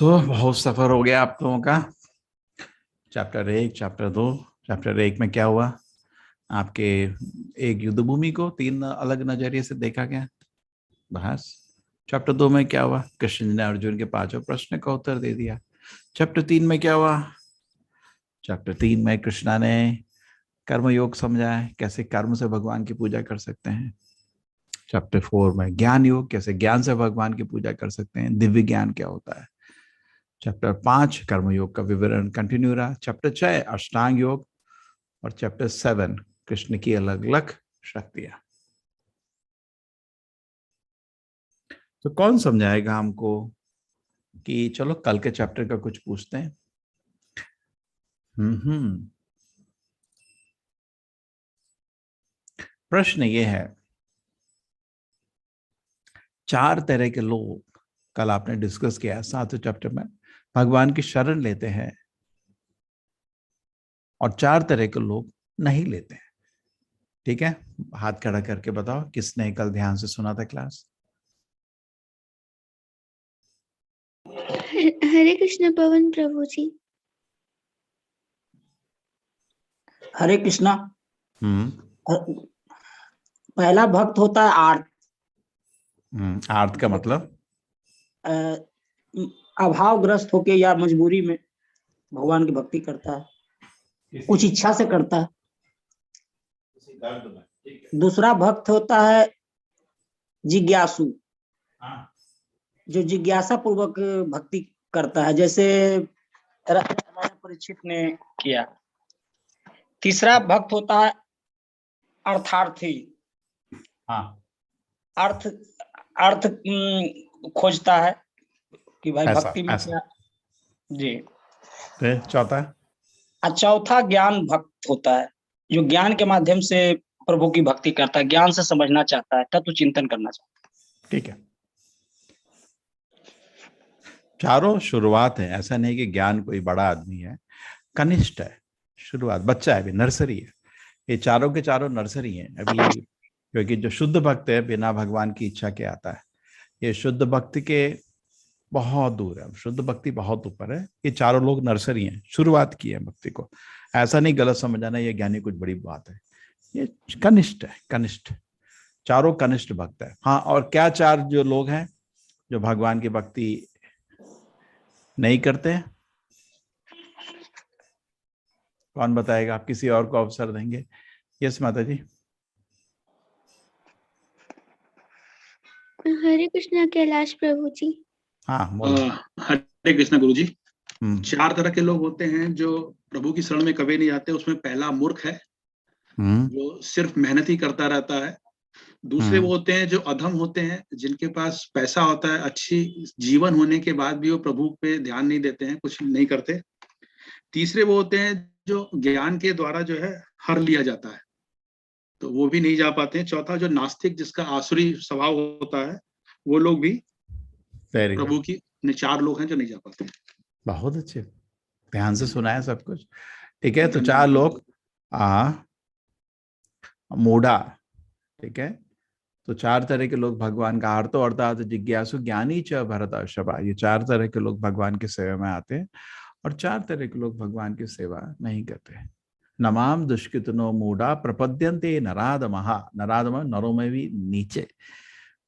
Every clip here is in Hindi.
बहुत सफर हो गया आप लोगों का। Chapter 1, chapter 2। चैप्टर 1 में क्या हुआ? आपके एक युद्ध भूमि को 3 अलग नजरिए से देखा गया, बस। चैप्टर 2 में क्या हुआ? कृष्ण जी ने अर्जुन के 5 प्रश्न का उत्तर दे दिया। चैप्टर 3 में क्या हुआ? चैप्टर 3 में कृष्णा ने कर्म योग समझाया, कैसे कर्म से भगवान की पूजा कर सकते हैं। चैप्टर 4 में ज्ञान योग, कैसे ज्ञान से भगवान की पूजा कर सकते हैं, दिव्य ज्ञान क्या होता है। चैप्टर 5 कर्मयोग का विवरण कंटिन्यू रहा। चैप्टर 6 अष्टांग योग और चैप्टर 7 कृष्ण की अलग अलग शक्तियां। तो कौन समझाएगा हमको कि चलो कल के चैप्टर का कुछ पूछते हैं। प्रश्न ये है, 4 तरह के लोग कल आपने डिस्कस किया 7वें चैप्टर में भगवान की शरण लेते हैं और 4 तरह के लोग नहीं लेते हैं। ठीक है, हाथ खड़ा करके बताओ किसने कल ध्यान से सुना था क्लास। हरे कृष्ण पवन प्रभु जी। हरे कृष्णा। पहला भक्त होता है आर्त। आर्त का मतलब अभावग्रस्त होके या मजबूरी में भगवान की भक्ति करता है, कुछ इच्छा से करता है। दूसरा भक्त होता है जिज्ञासु, जो जिज्ञासा पूर्वक भक्ति करता है, जैसे परीक्षित ने किया। तीसरा भक्त होता है अर्थार्थी। अर्थ अर्थ खोजता है कि भाई भक्ति में क्या। जी। चौथा ज्ञान भक्त होता है, जो ज्ञान के माध्यम से प्रभु की भक्ति करता है, ज्ञान से समझना चाहता है, तत्व चिंतन करना चाहता है। ठीक है, चारों शुरुआत है। ऐसा नहीं कि ज्ञान कोई बड़ा आदमी है, कनिष्ठ है, शुरुआत, बच्चा है, अभी नर्सरी है। ये चारों के चारों नर्सरी हैं अभी, क्योंकि जो शुद्ध भक्त है बिना भगवान की इच्छा के आता है। ये शुद्ध भक्ति के बहुत दूर है, शुद्ध भक्ति बहुत ऊपर है। ये चारों लोग नर्सरी हैं, शुरुआत की है भक्ति को। ऐसा नहीं गलत समझाना ये ज्ञानी कुछ बड़ी बात है। ये कनिष्ठ है, कनिष्ठ, चारों कनिष्ठ भक्त है। हाँ, और क्या 4 जो लोग हैं जो भगवान की भक्ति नहीं करते हैं? कौन बताएगा? आप किसी और को अवसर देंगे। यस माता जी। हरे कृष्णा कैलाश प्रभु जी। हाँ, हरे कृष्णा गुरु जी। 4 तरह के लोग होते हैं जो प्रभु की शरण में कभी नहीं आते। उसमें पहला मूर्ख है, जो सिर्फ मेहनत ही करता रहता है। दूसरे वो होते हैं जो अधम होते हैं, जिनके पास पैसा होता है, अच्छी जीवन होने के बाद भी वो प्रभु पे ध्यान नहीं देते हैं, कुछ नहीं करते। तीसरे वो होते हैं जो ज्ञान के द्वारा जो है हर लिया जाता है, तो वो भी नहीं जा पाते हैं। चौथा जो नास्तिक, जिसका आसुरी स्वभाव होता है, वो लोग भी प्रभु की। 4 लोग हैं जो नहीं जा पाते। बहुत अच्छे, ध्यान से सुना है सब कुछ। ठीक है, तो 4 लोग मूढ़ा। ठीक है, तो 4 तरह के लोग भगवान का आर्तो अर्थात जिज्ञासु ज्ञानी च भरतर्षभा, ये 4 तरह के लोग भगवान की सेवा में आते हैं और 4 तरह के लोग भगवान की सेवा नहीं करते। नमाम दुष्कृतनो मूढ़ा प्रपद्यन्ते नराधमः। नराधम नरों में भी नीचे,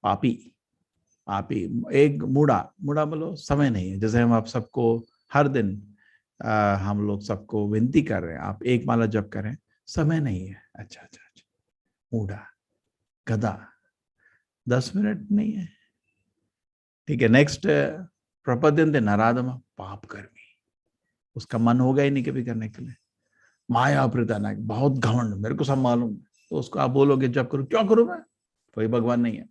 पापी। पापी एक मूढ़ा, मूढ़ा बोलो समय नहीं है। जैसे हम आप सबको हर दिन हम लोग सबको विनती कर रहे हैं, आप 1 माला जप करें, समय नहीं है। अच्छा अच्छा अच्छा, मूढ़ा, गधा, 10 मिनट नहीं है। ठीक है, नेक्स्ट प्रपद्यन्ते नराधम, पाप कर्मी, उसका मन होगा ही नहीं कभी करने के लिए। माया प्रदान, बहुत घमंड, मेरे को सब मालूम है, तो उसको आप बोलोगे जब करो, क्यों करूं मैं, कोई भगवान नहीं है।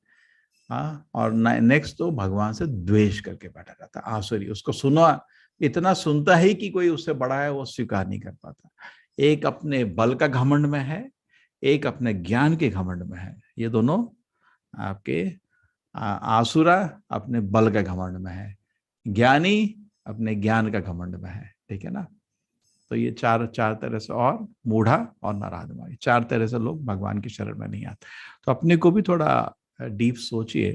हाँ, और नेक्स्ट तो भगवान से द्वेष करके बैठा रहता, आसुरी, उसको सुना, इतना सुनता ही कि कोई उससे बड़ा है वो स्वीकार नहीं कर पाता। एक अपने बल का घमंड में है, एक अपने ज्ञान के घमंड में है। ये दोनों आपके आसुरा अपने बल का घमंड में है, ज्ञानी अपने ज्ञान का घमंड में है। ठीक है ना। तो ये चार तरह से, और मूढ़ा और नराधमा, 4 तरह से लोग भगवान की शरण में नहीं आते। तो अपने को भी थोड़ा डीप सोचिए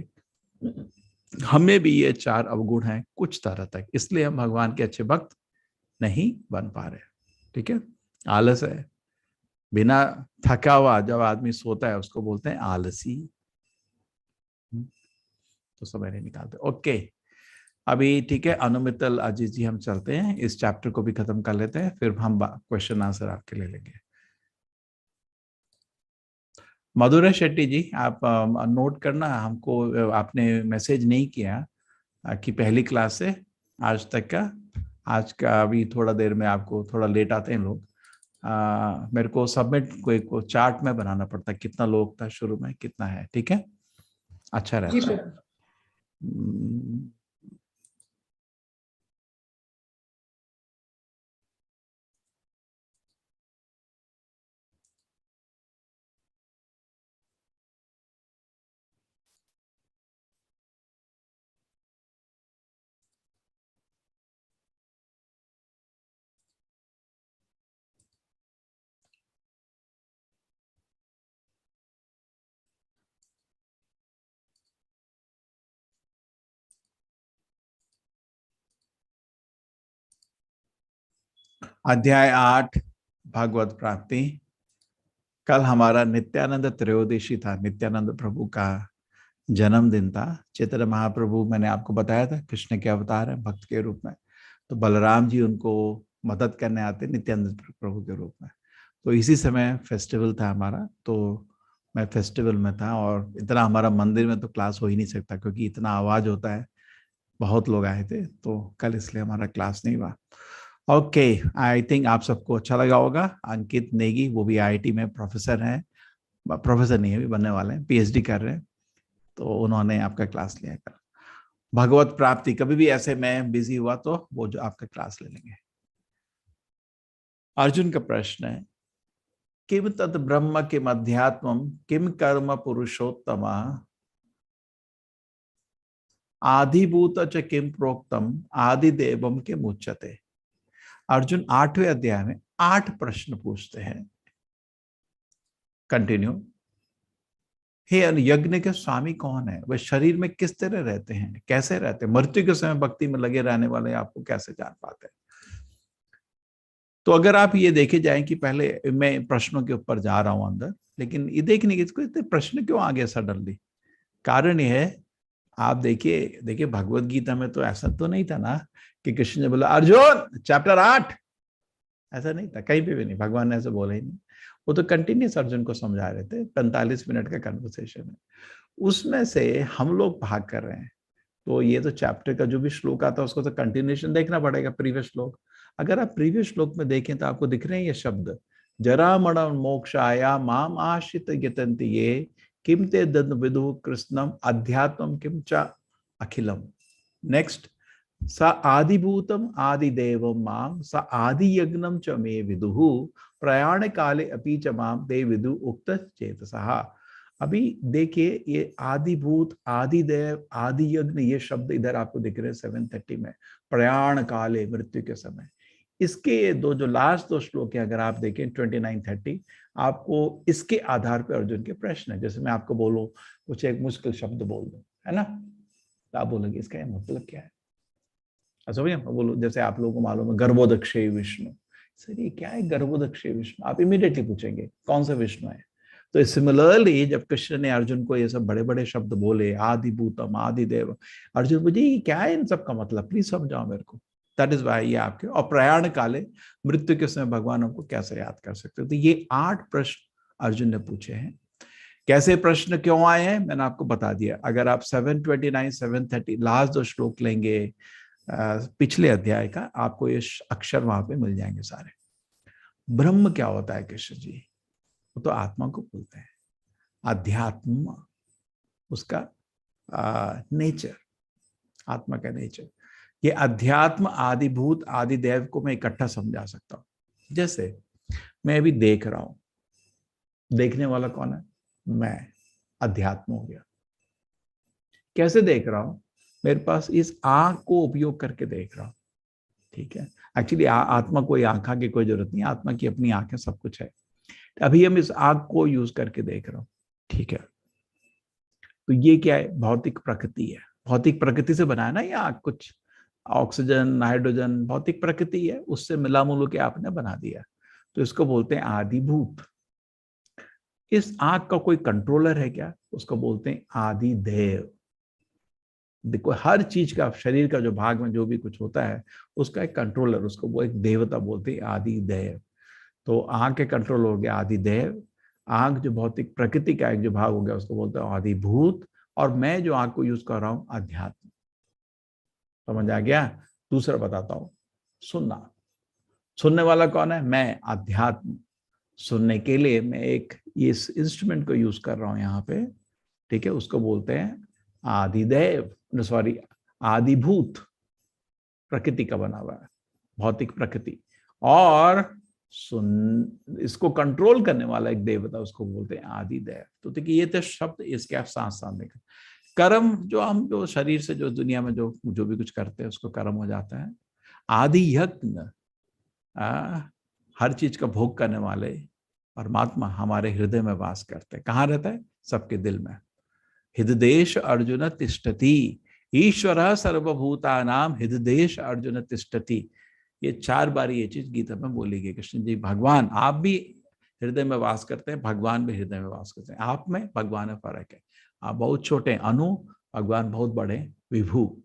हमें भी ये 4 अवगुण हैं कुछ तरह तक, इसलिए हम भगवान के अच्छे भक्त नहीं बन पा रहे। ठीक है, आलस है, बिना थका हुआ जब आदमी सोता है उसको बोलते हैं आलसी। तो समय नहीं निकालते। ओके, अभी ठीक है अनुमितल अजीत जी, हम चलते हैं, इस चैप्टर को भी खत्म कर लेते हैं, फिर हम क्वेश्चन आंसर आपके ले लेंगे। मधुरा शेट्टी जी, आप नोट करना, हमको आपने मैसेज नहीं किया कि पहली क्लास से आज तक का, आज का अभी थोड़ा देर में, आपको थोड़ा लेट आते हैं लोग, मेरे को सबमिट को चार्ट में बनाना पड़ता है, कितना लोग था शुरू में, कितना है। ठीक है, अच्छा रहता है। अध्याय 8 भागवत प्राप्ति। कल हमारा नित्यानंद त्रयोदशी था, नित्यानंद प्रभु का जन्मदिन था। चैतन्य महाप्रभु, मैंने आपको बताया था, कृष्ण के अवतार है भक्त के रूप में, तो बलराम जी उनको मदद करने आते नित्यानंद प्रभु के रूप में। तो इसी समय फेस्टिवल था हमारा, तो मैं फेस्टिवल में था, और इतना हमारा मंदिर में तो क्लास हो ही नहीं सकता क्योंकि इतना आवाज होता है, बहुत लोग आए थे, तो कल इसलिए हमारा क्लास नहीं हुआ। ओके, आई थिंक आप सबको अच्छा लगा होगा। अंकित नेगी, वो भी आईआईटी में प्रोफेसर हैं, प्रोफेसर नहीं है, अभी बनने वाले हैं, पीएचडी कर रहे हैं, तो उन्होंने आपका क्लास लिया कल। भगवत प्राप्ति, कभी भी ऐसे मैं बिजी हुआ तो वो जो आपका क्लास ले लेंगे। अर्जुन का प्रश्न है, किम तत् ब्रह्म किम अध्यात्मम किम कर्म पुरुषोत्तमा आदिभूत च किम प्रोक्तम आदिदेवम किम उच्यते। अर्जुन 8वें अध्याय में 8 प्रश्न पूछते हैं। कंटिन्यू। हे यज्ञ के स्वामी कौन है, वह शरीर में किस तरह रहते हैं, कैसे रहते हैं, मृत्यु के समय भक्ति में लगे रहने वाले आपको कैसे जान पाते हैं। तो अगर आप ये देखे जाएं कि पहले मैं प्रश्नों के ऊपर जा रहा हूं अंदर, लेकिन ये देखने की इसको इतने प्रश्न क्यों आ गए सडनली, कारण यह है, आप देखिए भगवत गीता में तो ऐसा तो नहीं था ना कि कृष्ण ने बोला अर्जुन चैप्टर 8, ऐसा नहीं था, कहीं पे भी नहीं, भगवान ने ऐसा बोला ही नहीं। वो तो कंटिन्यूस अर्जुन को समझा रहे थे, 45 मिनट का कन्वर्सेशन है, उसमें से हम लोग भाग कर रहे हैं। तो ये तो चैप्टर का जो भी श्लोक आता है उसको तो कंटिन्यूशन देखना पड़ेगा, प्रीवियस श्लोक। अगर आप प्रीवियस श्लोक में देखें तो आपको दिख रहे हैं ये शब्द, जरा मरण मोक्षाया माम आश्रित यतन्ति ये किम ते दद विदु कृष्णम अध्यात्मम किम च अखिलम। नेक्स्ट, स आदिभूतम आदिदेवम माम स आदि यज्ञम च मे विदुहु प्रयाण काले अपि च माम ते विदु उक्त चेतसः। अभी देखिए ये आदिभूत आदिदेव आदि यज्ञ, ये शब्द इधर आपको दिख रहे हैं 730 में, प्रयाण काले मृत्यु के समय। इसके दो जो लास्ट 2 श्लोक है अगर आप देखें 29-30, आपको इसके आधार पर अर्जुन के प्रश्न है। जैसे मैं आपको बोलूं कुछ एक मुश्किल शब्द बोल दूं, है ना, तो आप बोलेंगे इसका मतलब क्या है। अच्छा भैया बोलो, जैसे आप लोगों को मालूम है गर्भोदक्षेय विष्णु, सर ये क्या है गर्भोदक्षेय विष्णु, आप इमीडिएटली पूछेंगे कौन सा विष्णु है। तो सिमिलरली जब कृष्ण ने अर्जुन को ये सब बड़े बड़े शब्द बोले, आदिभूतम आदिदेव, अर्जुन मुझे ये क्या है इन सब का मतलब, प्लीज समझाओ मेरे को। दैट इज वाई ये आपके, और प्रयाण काले मृत्यु के समय भगवान हमको कैसे याद कर सकते हो। तो ये 8 प्रश्न अर्जुन ने पूछे हैं। कैसे प्रश्न क्यों आए हैं मैंने आपको बता दिया। अगर आप 729 730 लास्ट 2 श्लोक लेंगे पिछले अध्याय का, आपको ये अक्षर वहां पे मिल जाएंगे सारे। ब्रह्म क्या होता है कृष्ण जी, वो तो आत्मा को बोलते हैं, अध्यात्म उसका नेचर, आत्मा का नेचर। ये अध्यात्म आदिभूत आदिदेव को मैं इकट्ठा समझा सकता हूं। जैसे मैं अभी देख रहा हूं, देखने वाला कौन है, मैं, अध्यात्म हो गया। कैसे देख रहा हूं, मेरे पास इस आंख को उपयोग करके देख रहा हूं, ठीक है। एक्चुअली आत्मा कोई आंखा की कोई जरूरत नहीं, आत्मा की अपनी आंखें सब कुछ है। अभी हम इस आंख को यूज करके देख रहा हूं, ठीक है। तो ये क्या है, भौतिक प्रकृति है, भौतिक प्रकृति से बना है ना ये आग, कुछ ऑक्सीजन हाइड्रोजन भौतिक प्रकृति है, उससे मिला मुलू के आपने बना दिया, तो इसको बोलते हैं आदिभूत। इस आग का कोई कंट्रोलर है क्या? उसको बोलते हैं आदिदेव। देखो हर चीज का, शरीर का जो भाग में जो भी कुछ होता है उसका एक कंट्रोलर, उसको वो एक देवता बोलते हैं आदिदेव। तो आग के कंट्रोल हो गया आदिदेव, आग जो भौतिक प्रकृति का एक जो भाग हो गया उसको बोलते हैं आदिभूत, और मैं जो आग को यूज कर रहा हूं अध्यात्म। समझ आ गया? दूसरा बताता हूं, सुनना। सुनने वाला कौन है? मैं, अध्यात्म। सुनने के लिए मैं एक इस इंस्ट्रूमेंट को यूज कर रहा हूं यहाँ पे, ठीक है, उसको बोलते हैं आदिदेव, सॉरी आदिभूत, प्रकृति का बना हुआ है, भौतिक प्रकृति। और सुन, इसको कंट्रोल करने वाला एक देवता, उसको बोलते हैं आदिदेव। तो देखिए ये तो शब्द, इसके आप साथ साथ देखें। कर्म जो हम जो शरीर से जो दुनिया में जो भी कुछ करते हैं उसको कर्म हो जाता है। आदि यज्ञ, हर चीज का भोग करने वाले परमात्मा हमारे हृदय में वास करते हैं। कहाँ रहता है? सबके दिल में। हृदयेश अर्जुन तिष्ठति, ईश्वर सर्वभूतानाम हृदयेश अर्जुन तिष्ठति। ये 4 बार ये चीज गीता में बोली गई। कृष्ण जी, भगवान आप भी हृदय में वास करते हैं, भगवान भी हृदय में वास करते हैं। आप में भगवान में फर्क है। आप बहुत छोटे अनु, भगवान बहुत बड़े विभू।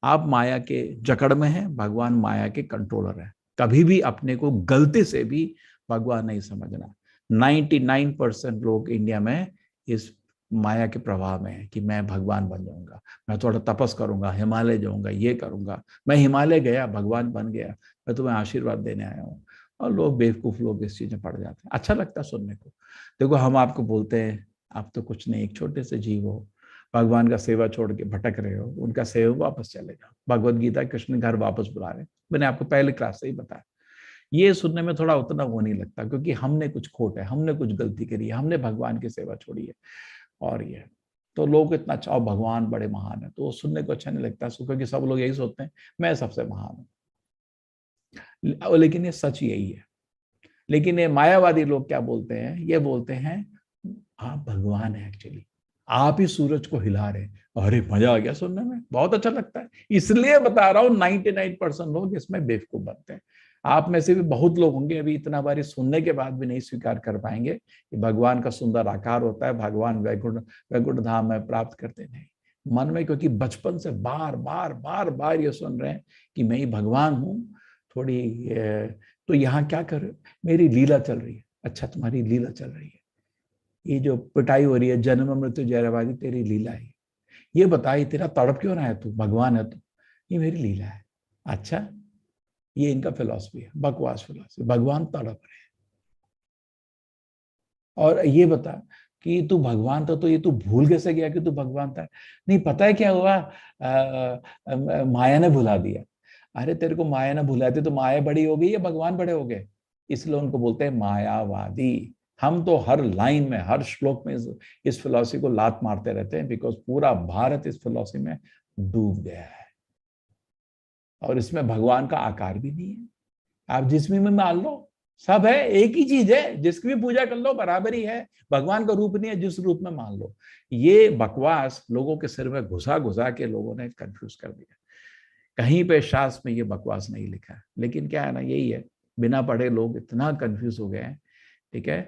आप माया के जकड़ में हैं, भगवान माया के कंट्रोलर है। कभी भी अपने को गलती से भी भगवान नहीं समझना। 99% लोग इंडिया में इस माया के प्रभाव में है कि मैं भगवान बन जाऊंगा, मैं थोड़ा तपस करूंगा, हिमालय जाऊंगा, ये करूंगा। मैं हिमालय गया, भगवान बन गया, मैं तुम्हें आशीर्वाद देने आया हूँ। और लोग बेवकूफ लोग इस चीज में पड़ जाते हैं। अच्छा लगता है सुनने को। देखो हम आपको बोलते हैं आप तो कुछ नहीं, एक छोटे से जीव हो, भगवान का सेवा छोड़ के भटक रहे हो, उनका सेवा वापस चले जाओ। भगवद गीता कृष्ण घर वापस बुला रहे। मैंने आपको पहले क्लास से ही बताया। ये सुनने में थोड़ा उतना वो नहीं लगता, क्योंकि हमने कुछ खोट है, हमने कुछ गलती करी है, हमने भगवान की सेवा छोड़ी है। और ये तो लोग इतना अच्छा, भगवान बड़े महान है, तो सुनने को अच्छा नहीं लगता, क्योंकि सब लोग यही सोचते हैं मैं सबसे महान हूं। लेकिन ये सच यही है। लेकिन ये मायावादी लोग क्या बोलते हैं? ये बोलते हैं आप भगवान है एक्चुअली, आप ही सूरज को हिला रहे। अरे मजा आ गया सुनने में, बहुत अच्छा लगता है। इसलिए बता रहा हूं 99% लोग इसमें बेवकूफ बनते हैं। आप में से भी बहुत लोग होंगे अभी इतना बारी सुनने के बाद भी नहीं स्वीकार कर पाएंगे कि भगवान का सुंदर आकार होता है, भगवान वैकुंठ धाम में प्राप्त करते नहीं मन में, क्योंकि बचपन से बार बार बार बार ये सुन रहे हैं कि मैं ही भगवान हूं। थोड़ी तो यहाँ क्या कर रहे हो? मेरी लीला चल रही है। अच्छा तुम्हारी लीला चल रही है, ये जो पिटाई हो रही है, जन्म मृत्यु जयराबादी, तेरी लीला है। ये बताइए तेरा तड़प क्यों रहा है? तू भगवान है, तो ये मेरी लीला है। अच्छा, ये इनका फिलॉसफी है, बकवास फिलॉसफी। भगवान तड़प रहे हैं। और ये बता कि तू भगवान था, तो ये तू भूल कैसे गया कि तू भगवान था? नहीं पता है क्या हुआ? माया ने भुला दिया। अरे तेरे को माया ने भुलाती तो माया बड़ी हो गई या भगवान बड़े हो गए? इसलिए उनको बोलते हैं मायावादी। हम तो हर लाइन में, हर श्लोक में इस फिलॉसफी को लात मारते रहते हैं, बिकॉज पूरा भारत इस फिलॉसफी में डूब गया है। और इसमें भगवान का आकार भी नहीं है। आप जिसमें में मान लो, सब है, एक ही चीज है, जिसकी भी पूजा कर लो बराबर ही है। भगवान का रूप नहीं है, जिस रूप में मान लो। ये बकवास लोगों के सिर में घुसा घुसा के लोगों ने कंफ्यूज कर दिया। कहीं पे शास्त्र में ये बकवास नहीं लिखा है, लेकिन क्या है ना, यही है, बिना पढ़े लोग इतना कंफ्यूज हो गए हैं। ठीक है,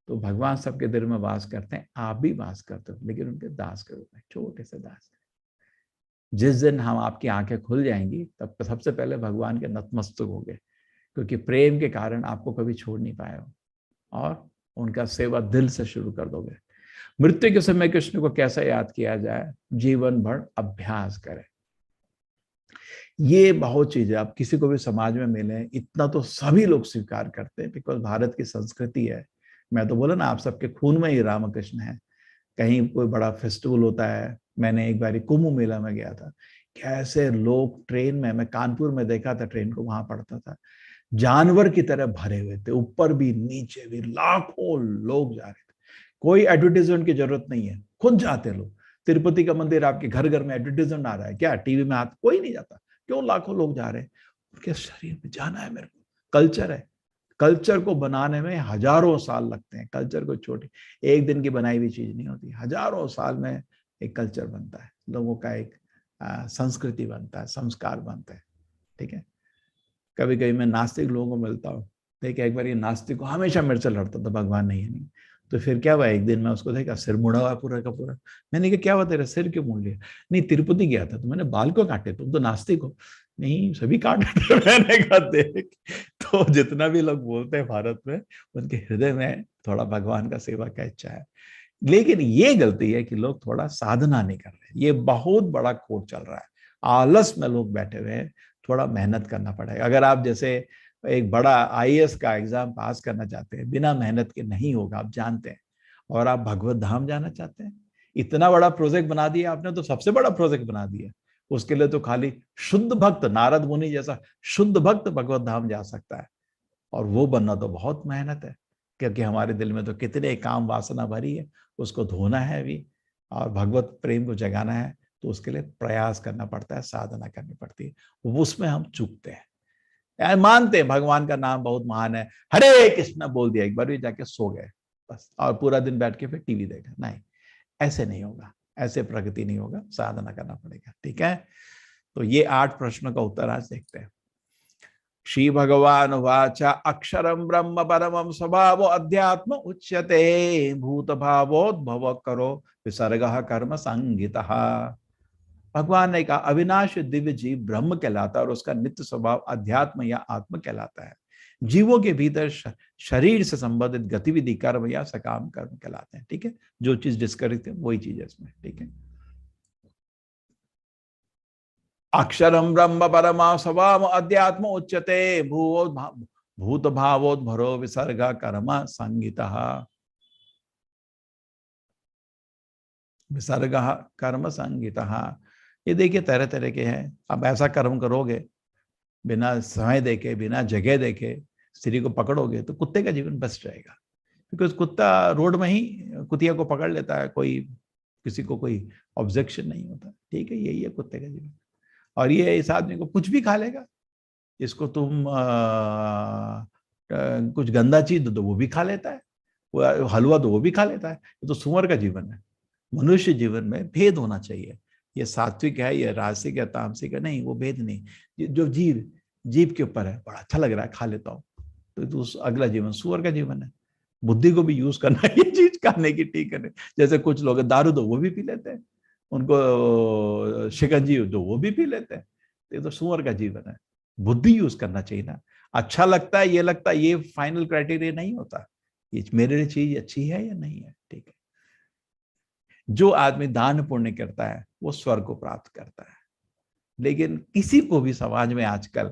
तो भगवान सबके दिल में वास करते हैं, आप भी वास करते हो, लेकिन उनके दास के रूप में, छोटे से दास। जिस दिन हम आपकी आंखें खुल जाएंगी तब सबसे पहले भगवान के नतमस्तक हो गए, क्योंकि प्रेम के कारण आपको कभी छोड़ नहीं पाए हो, और उनका सेवा दिल से शुरू कर दोगे। मृत्यु के समय कृष्ण को कैसे याद किया जाए? जीवन भर अभ्यास करें। ये बहुत चीज है। आप किसी को भी समाज में मिले, इतना तो सभी लोग स्वीकार करते हैं, बिकॉज भारत की संस्कृति है। मैं तो बोला ना, आप सबके खून में ही रामकृष्ण है। कहीं कोई बड़ा फेस्टिवल होता है, मैंने एक बार कुंभ मेला में गया था, कैसे लोग ट्रेन में, मैं कानपुर में देखा था ट्रेन को, वहां पड़ता था, जानवर की तरह भरे हुए थे, ऊपर भी नीचे भी लाखों लोग जा रहे थे। कोई एडवर्टीजमेंट की जरूरत नहीं है, खुद जाते लोग। तिरुपति का मंदिर आपके घर घर में एडवर्टीजमेंट आ रहा है क्या? टीवी में आता, कोई नहीं जाता। क्यों? लाखों लोग जा रहे हैं, उनके शरीर में जाना है। मेरे को कल्चर है, कल्चर को बनाने में हजारों साल लगते हैं। कल्चर को छोटी एक दिन की बनाई हुई चीज नहीं होती, हजारों साल में एक कल्चर बनता है, लोगों का एक संस्कृति बनता है, संस्कार बनते हैं। ठीक है, कभी कभी मैं नास्तिक लोगों को मिलता हूँ, देखिए एक बार ये नास्तिक को हमेशा मेरे से लड़ता था, भगवान नहीं है नहीं। तो फिर क्या हुआ, एक दिन मैं उसको देखा सिर मुड़ा हुआ पूरा का पूरा। मैंने कहा क्या हुआ तेरा सिर क्यों मुड़ लिया? नहीं तिरुपति गया था तो मैंने बाल क्यों काटे, तुम तो नास्तिक हो। नहीं सभी काट थे। मैंने कहा देख, तो जितना भी लोग बोलते हैं भारत में, उनके हृदय में थोड़ा भगवान का सेवा का इच्छा है। लेकिन ये गलती है कि लोग थोड़ा साधना नहीं कर रहे, ये बहुत बड़ा खोट चल रहा है। आलस में लोग बैठे हुए हैं, थोड़ा मेहनत करना पड़ेगा। अगर आप जैसे एक बड़ा आईएएस का एग्जाम पास करना चाहते हैं, बिना मेहनत के नहीं होगा, आप जानते हैं। और आप भगवत धाम जाना चाहते हैं, इतना बड़ा प्रोजेक्ट बना दिया आपने, तो सबसे बड़ा प्रोजेक्ट बना दिया। उसके लिए तो खाली शुद्ध भक्त, नारद मुनि जैसा शुद्ध भक्त भगवत धाम जा सकता है। और वो बनना तो बहुत मेहनत है, क्योंकि हमारे दिल में तो कितने काम वासना भरी है, उसको धोना है अभी, और भगवत प्रेम को जगाना है, तो उसके लिए प्रयास करना पड़ता है, साधना करनी पड़ती है। उसमें हम चूकते हैं, यार मानते हैं भगवान का नाम बहुत महान है, हरे कृष्ण बोल दिया, एक बार भी जाके सो गए बस, और पूरा दिन बैठ के फिर टीवी देखा। नहीं, ऐसे नहीं होगा, ऐसे प्रगति नहीं होगा, साधना करना पड़ेगा। ठीक है, तो ये 8 प्रश्नों का उत्तर आज देखते हैं। श्री भगवान वाचा अक्षरम ब्रह्म परमं स्वभावो अध्यात्म उच्यते भूत भावोद्भव करो विसर्गः कर्म संगितः। भगवान ने कहा अविनाशी दिव्य जीव ब्रह्म कहलाता है और उसका नित्य स्वभाव अध्यात्म या आत्म कहलाता है। जीवों के भीतर शरीर से संबंधित गतिविधि कर्म या सकाम कर्म कहलाते हैं। ठीक है, जो चीज डिस्कस है वही चीज है इसमें। ठीक है, अक्षरम ब्रह्म परमा स्वभाव अध्यात्म उच्यते भूत भावोद्भरो विसर्ग कर्म संगितः। विसर्ग कर्म संगितः, ये देखिए तरह तरह के हैं। अब ऐसा कर्म करोगे बिना समय देखे, बिना जगह देखे, स्त्री को पकड़ोगे तो कुत्ते का जीवन बेस्ट रहेगा, क्योंकि कुत्ता रोड में ही कुतिया को पकड़ लेता है, कोई किसी को कोई ऑब्जेक्शन नहीं होता। ठीक है, यही है कुत्ते का जीवन। और ये इस आदमी को कुछ भी खा लेगा, इसको तुम कुछ गंदा चीज दो तो वो भी खा लेता है, वो हलवा दो वो भी खा लेता है। ये तो सुअर का जीवन है। मनुष्य जीवन में भेद होना चाहिए, ये सात्विक है, ये राजसिक है, तामसिक है, नहीं, वो भेद नहीं। जो जीव के ऊपर है, बड़ा अच्छा लग रहा है खा लेता हूँ, तो अगला जीवन सुअर का जीवन है। बुद्धि को भी यूज करना ये चीज खाने की, ठीक है। जैसे कुछ लोग दारू दो वो भी पी लेते हैं, उनको शिकंजी दो वो भी पी लेते हैं, ये तो सुअर का जीवन है। बुद्धि यूज करना चाहिए ना। अच्छा लगता है, ये लगता है, ये फाइनल क्राइटेरिया नहीं होता, ये मेरे लिए चीज अच्छी है या नहीं है। ठीक है, जो आदमी दान पुण्य करता है वो स्वर्ग को प्राप्त करता है। लेकिन किसी को भी समाज में आजकल,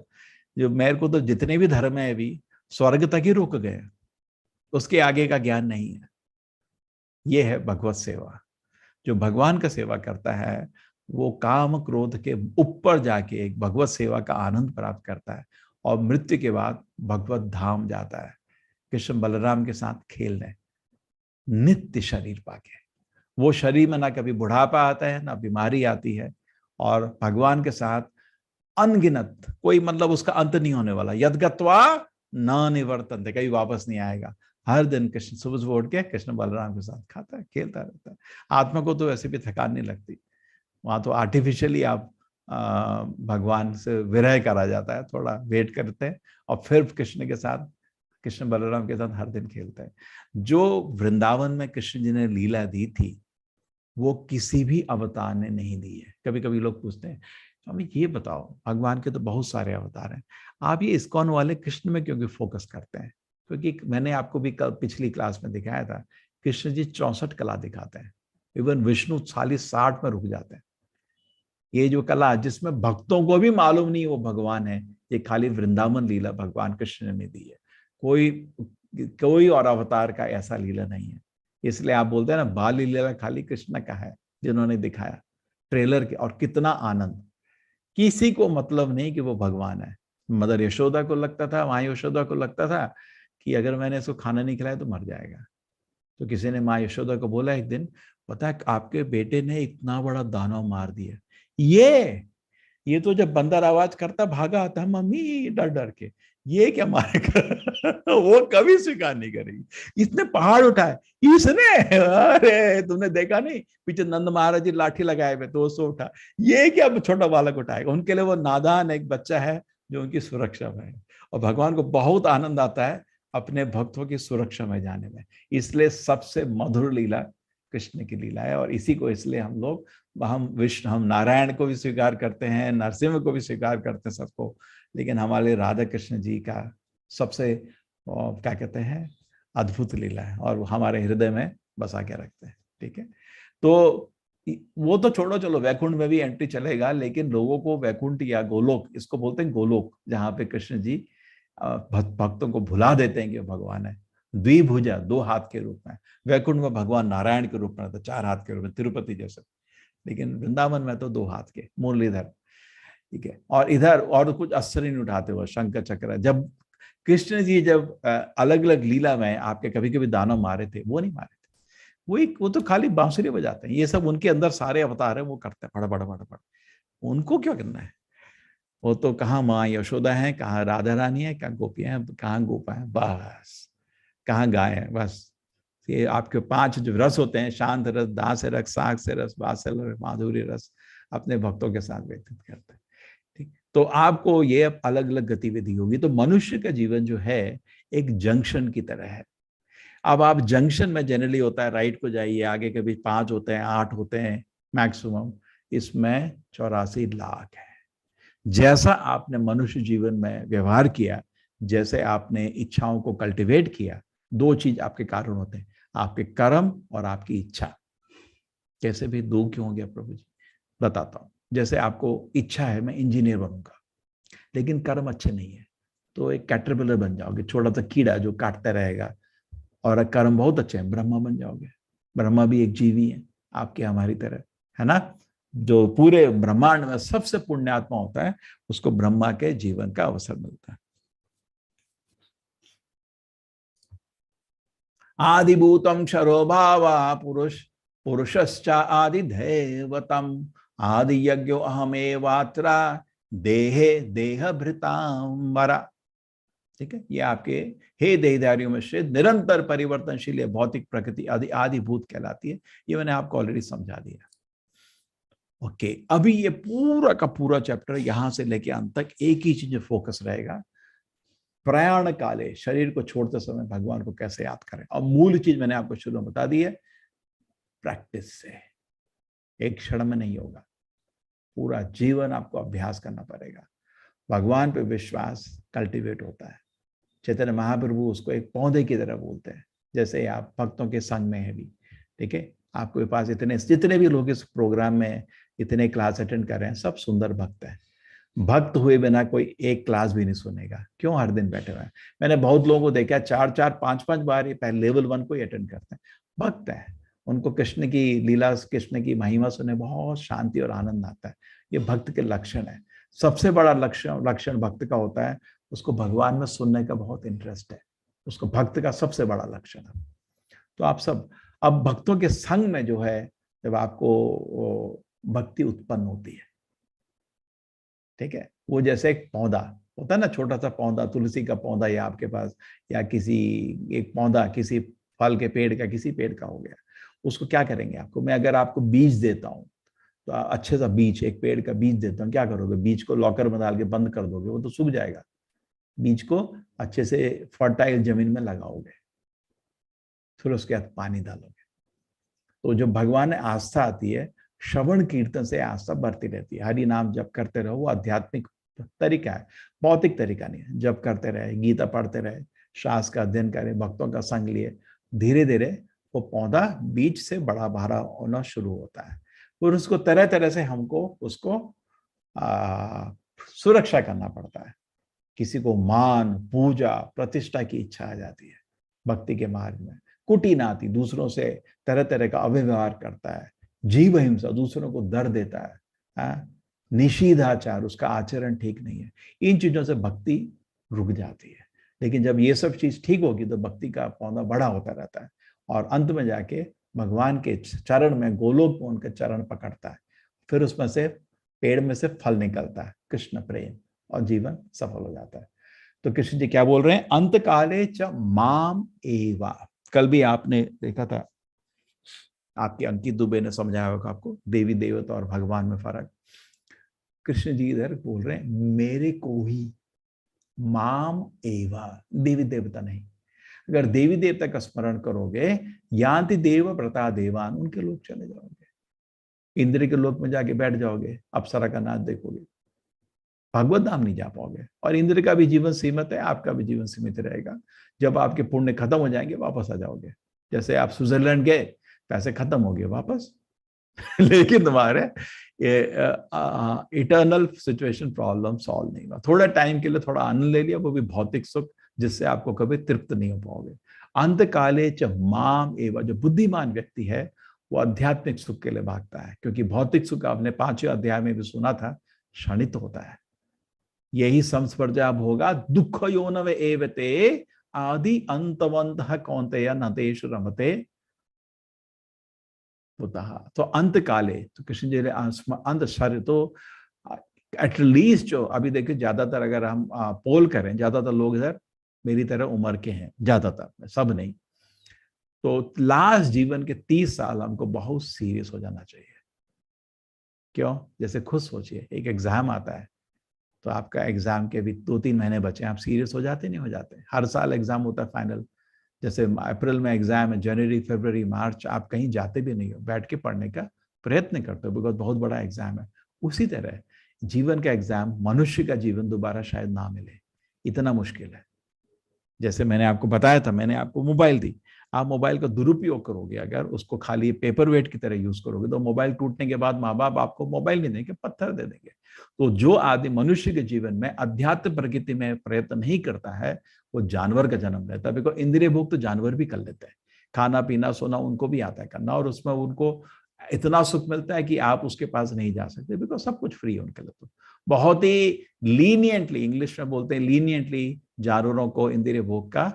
जो मेरे को तो जितने भी धर्म है अभी स्वर्ग तक ही रुक गए, उसके आगे का ज्ञान नहीं है। ये है भगवत सेवा। जो भगवान का सेवा करता है वो काम क्रोध के ऊपर जाके एक भगवत सेवा का आनंद प्राप्त करता है, और मृत्यु के बाद भगवत धाम जाता है, कृष्ण बलराम के साथ खेलने, नित्य शरीर पाके। वो शरीर में ना कभी बुढ़ापा आता है ना बीमारी आती है, और भगवान के साथ अनगिनत, कोई मतलब उसका अंत नहीं होने वाला। यद्गत्वा न निवर्तन्ते, कभी वापस नहीं आएगा। हर दिन कृष्ण सुबह सुबह उठ के कृष्ण बलराम के साथ खाता है, खेलता रहता है। आत्मा को तो वैसे भी थकान नहीं लगती, वहां तो आर्टिफिशियली आप भगवान से विरह करा जाता है, थोड़ा वेट करते हैं और फिर कृष्ण के साथ, कृष्ण बलराम के साथ हर दिन खेलते हैं। जो वृंदावन में कृष्ण जी ने लीला दी थी वो किसी भी अवतार ने नहीं दी है। कभी कभी लोग पूछते हैं स्वामी ये बताओ, भगवान के तो बहुत सारे अवतार हैं, आप ये इस्कॉन वाले कृष्ण में क्योंकि फोकस करते हैं? क्योंकि मैंने आपको भी कल पिछली क्लास में दिखाया था, कृष्ण जी 64 कला दिखाते हैं, इवन विष्णु 60 में रुक जाते हैं। ये जो कला जिसमें भक्तों को भी मालूम नहीं वो भगवान है, ये खाली वृंदावन लीला भगवान कृष्ण ने दी है। कोई और अवतार का ऐसा लीला नहीं है। इसलिए आप बोलते हैं ना बाल लीला खाली कृष्ण का है, जिन्होंने दिखाया ट्रेलर के, और कितना आनंद। किसी को मतलब नहीं कि वो भगवान है। मदर यशोदा को लगता था, माँ यशोदा को लगता था कि अगर मैंने इसको खाना नहीं खिलाया तो मर जाएगा। तो किसी ने माँ यशोदा को बोला एक दिन, पता है आपके बेटे ने इतना बड़ा दानव मार दिया। ये तो जब बंदर आवाज करता भागा आता है मम्मी डर डर के, ये क्या मारेगा? वो कभी स्वीकार नहीं करेगी। इसने पहाड़ उठाए, इसने, अरे तुमने देखा नहीं पीछे नंद महाराज जी लाठी लगाए हुए तो उससे उठा, ये क्या छोटा बालक उठाएगा? उनके लिए वो नादान एक बच्चा है जो उनकी सुरक्षा में है। और भगवान को बहुत आनंद आता है अपने भक्तों की सुरक्षा में जाने में। इसलिए सबसे मधुर लीला कृष्ण की लीला है। और इसी को इसलिए हम लोग, हम नारायण को भी स्वीकार करते हैं, नरसिंह को भी स्वीकार करते हैं, सबको, लेकिन हमारे राधा कृष्ण जी का सबसे क्या कहते हैं, अद्भुत लीला है और हमारे हृदय में बसा के रखते हैं। ठीक है, तो वो तो छोड़ो, चलो वैकुंठ में भी एंट्री चलेगा, लेकिन लोगों को वैकुंठ या गोलोक, इसको बोलते हैं गोलोक, जहां पे कृष्ण जी भक्तों को भुला देते हैं कि भगवान है। द्विभुजा, 2 हाथ के रूप में। वैकुंठ में भगवान नारायण के रूप में रहते, 4 हाथ के रूप में, तिरुपति जैसे। लेकिन वृंदावन में तो 2 हाथ के, मुरलीधर। ठीक है, और इधर और कुछ अस्त्र नहीं उठाते हुए, शंख चक्र। जब कृष्ण जी जब अलग अलग लीला में आपके कभी कभी दानव मारे थे, वो नहीं मारे थे। वो तो खाली बांसुरी बजाते हैं। ये सब उनके अंदर सारे अवतार है, वो करते हैं फटाफट फटाफट। उनको क्या करना है? वो तो कहाँ माँ यशोदा है, कहाँ राधा रानी है, कहाँ गोपियां हैं, कहाँ गोपा है, बस कहाँ गाय है, बस। ये आपके 5 जो रस होते हैं, शांत रस, दास रस, साग से रस, वात्सल्य रस, माधुर्य रस, अपने भक्तों के साथ व्यतीत करते हैं। ठीक, तो आपको ये अलग अलग गतिविधि होगी। तो मनुष्य का जीवन जो है एक जंक्शन की तरह है। अब आप जंक्शन में जनरली होता है राइट को जाइए, आगे के बीच 5 होते हैं, 8 होते हैं मैक्सिमम, इसमें 84 लाख है। जैसा आपने मनुष्य जीवन में व्यवहार किया, जैसे आपने इच्छाओं को कल्टीवेट किया, 2 चीज आपके कारण होते हैं, आपके कर्म और आपकी इच्छा। कैसे भी 2 क्यों हो गया प्रभु जी? बताता हूं। जैसे आपको इच्छा है मैं इंजीनियर बनूंगा, लेकिन कर्म अच्छे नहीं है, तो एक कैटरपिलर बन जाओगे, छोटा सा कीड़ा जो काटता रहेगा। और कर्म बहुत अच्छे हैं, ब्रह्मा बन जाओगे। ब्रह्मा भी एक जीवी है, आपके हमारी तरह, है ना? जो पूरे ब्रह्मांड में सबसे पुण्यात्मा होता है, उसको ब्रह्मा के जीवन का अवसर मिलता है। आदिभूतम क्षरो भावा पुरुषश्च आदिदेवतम आदि यज्ञो अहमेवात्रा देहे देह भृतांबरा। ठीक है, ये आपके हे देहधारियों में से निरंतर परिवर्तनशील भौतिक प्रकृति आदि आदिभूत कहलाती है। ये मैंने आपको ऑलरेडी समझा दिया। ओके, अभी ये पूरा का पूरा चैप्टर यहां से लेके अंत तक एक ही चीज फोकस रहेगा, प्रयाण काले, शरीर को छोड़ते समय भगवान को कैसे याद करें। और मूल चीज मैंने आपको शुरू में बता दी है, प्रैक्टिस से, एक क्षण में नहीं होगा, पूरा जीवन आपको अभ्यास करना पड़ेगा। भगवान पे विश्वास कल्टीवेट होता है। चैतन्य महाप्रभु उसको एक पौधे की तरह बोलते हैं। जैसे आप भक्तों के संग में है भी, ठीक है, आपके पास जितने भी लोग इस प्रोग्राम में इतने क्लास अटेंड कर रहे हैं, सब सुंदर भक्त हैं। भक्त हुए बिना कोई एक क्लास भी नहीं सुनेगा। क्यों हर दिन बैठे हुए हैं? मैंने बहुत लोगों को देखा 4-4, 5-5 बार ये पहले लेवल 1 को ही अटेंड करते हैं। भक्त है, उनको कृष्ण की लीला, कृष्ण की महिमा सुने बहुत शांति और आनंद आता है। ये भक्त के लक्षण है। सबसे बड़ा लक्षण भक्त का होता है, उसको भगवान में सुनने का बहुत इंटरेस्ट है। उसको भक्त का सबसे बड़ा लक्षण है। तो आप सब अब भक्तों के संग में जो है, जब आपको भक्ति उत्पन्न होती है, ठीक है, वो जैसे एक पौधा होता है ना, छोटा सा पौधा, तुलसी का पौधा या आपके पास, या किसी एक पौधा किसी फल के पेड़ का, किसी पेड़ का हो गया, उसको क्या करेंगे आपको, मैं अगर आपको बीज देता हूँ, तो अच्छे सा बीज, एक पेड़ का बीज देता हूँ, क्या करोगे? बीज को लॉकर में डाल के बंद कर दोगे, वो तो सूख जाएगा। बीज को अच्छे से फर्टाइल जमीन में लगाओगे, फिर उसके बाद पानी डालोगे। तो जब भगवान में आस्था आती है, श्रवण कीर्तन से आस्था बढ़ती रहती है। हरि नाम जप करते रहो, वो आध्यात्मिक तरीका है, भौतिक तरीका नहीं है। जप करते रहे, गीता पढ़ते रहे, शास्त्र का अध्ययन करें, भक्तों का संग लिए, धीरे धीरे वो पौधा बीज से बड़ा भारा होना शुरू होता है। और उसको तरह तरह से हमको उसको सुरक्षा करना पड़ता है। किसी को मान, पूजा, प्रतिष्ठा की इच्छा आ जाती है भक्ति के मार्ग में, कुटिल आती, दूसरों से तरह तरह का अव्यवहार करता है, जीव हिंसा, दूसरों को दर्द देता है, निषिद्धाचार, उसका आचरण ठीक नहीं है। इन चीजों से भक्ति रुक जाती है। लेकिन जब ये सब चीज ठीक होगी, तो भक्ति का पौधा बड़ा होता रहता है, और अंत में जाके भगवान के चरण में, गोलोक में उनके चरण पकड़ता है। फिर उसमें से पेड़ में से फल निकलता है, कृष्ण प्रेम, और जीवन सफल हो जाता है। तो कृष्ण जी क्या बोल रहे हैं, अंत काले च माम एवा। कल भी आपने देखा था, आपके अंकित दुबे ने समझाया होगा आपको, देवी देवता और भगवान में फर्क। कृष्ण जी इधर बोल रहे हैं मेरे को ही, माम एवा, देवी देवता नहीं। अगर देवी देवता का स्मरण करोगे, यान्ति देव व्रता देवान, उनके लोग चले जाओगे, इंद्र के लोक में जाके बैठ जाओगे, अप्सरा का नाच देखोगे, भगवत धाम नहीं जा पाओगे। और इंद्र का भी जीवन सीमित है, आपका भी जीवन सीमित रहेगा। जब आपके पुण्य खत्म हो जाएंगे वापस आ जाओगे। जैसे आप स्विट्जरलैंड गए, पैसे खत्म हो गए वापस लेकिन तुम्हारे इटर्नल सिचुएशन प्रॉब्लम सॉल्व नहीं हुआ। थोड़ा टाइम के लिए थोड़ा आनंद ले लिया, वो भी भौतिक सुख, जिससे आपको कभी तृप्त नहीं हो पाओगे। अंत काले च माम एवं, जो बुद्धिमान व्यक्ति है वो आध्यात्मिक सुख के लिए भागता है, क्योंकि भौतिक सुख आपने 5वें अध्याय में भी सुना था, क्षणित होता है। यही संस्पर्जा होगा दुख योनव एवते आदि अंतवंत कौन्तेय नतेश रमते तो अंत काले, तो कृष्ण जी अंत शरीर, तो एटलीस्ट जो अभी देखिए ज्यादातर अगर हम पोल करें, ज्यादातर लोग इधर मेरी तरह उम्र के हैं, ज्यादातर, सब नहीं। तो लास्ट जीवन के 30 साल हमको बहुत सीरियस हो जाना चाहिए। क्यों? जैसे खुद सोचिए, एक एग्जाम आता है, तो आपका एग्जाम के भी 2-3 महीने बचे, आप सीरियस हो जाते नहीं हो जाते? हर साल एग्जाम होता है फाइनल, जैसे अप्रैल में एग्जाम है, जनवरी फरवरी मार्च आप कहीं जाते भी नहीं हो, बैठ के पढ़ने का प्रयत्न करते हो, बिकॉज बहुत बड़ा एग्जाम है। उसी तरह जीवन का एग्जाम, मनुष्य का जीवन दोबारा शायद ना मिले, इतना मुश्किल है। जैसे मैंने आपको बताया था, मैंने आपको मोबाइल दी, आप मोबाइल का दुरुपयोग करोगे, अगर उसको खाली पेपर वेट की तरह यूज करोगे, तो मोबाइल टूटने के बाद माँ बाप आपको मोबाइल नहीं देंगे, पत्थर दे देंगे। तो जो आदमी मनुष्य के जीवन में अध्यात्म प्रकृति में प्रयत्न नहीं करता है, वो जानवर का जन्म लेता है। बिकॉज इंद्रिय भोग तो जानवर भी कर लेते हैं, खाना पीना सोना उनको भी आता है करना, और उसमें उनको इतना सुख मिलता है कि आप उसके पास नहीं जा सकते, बिकॉज सब कुछ फ्री है उनके लिए। तो बहुत ही लीनियंटली, इंग्लिश में बोलते हैं लीनियंटली, जानवरों को इंद्रिय भोग का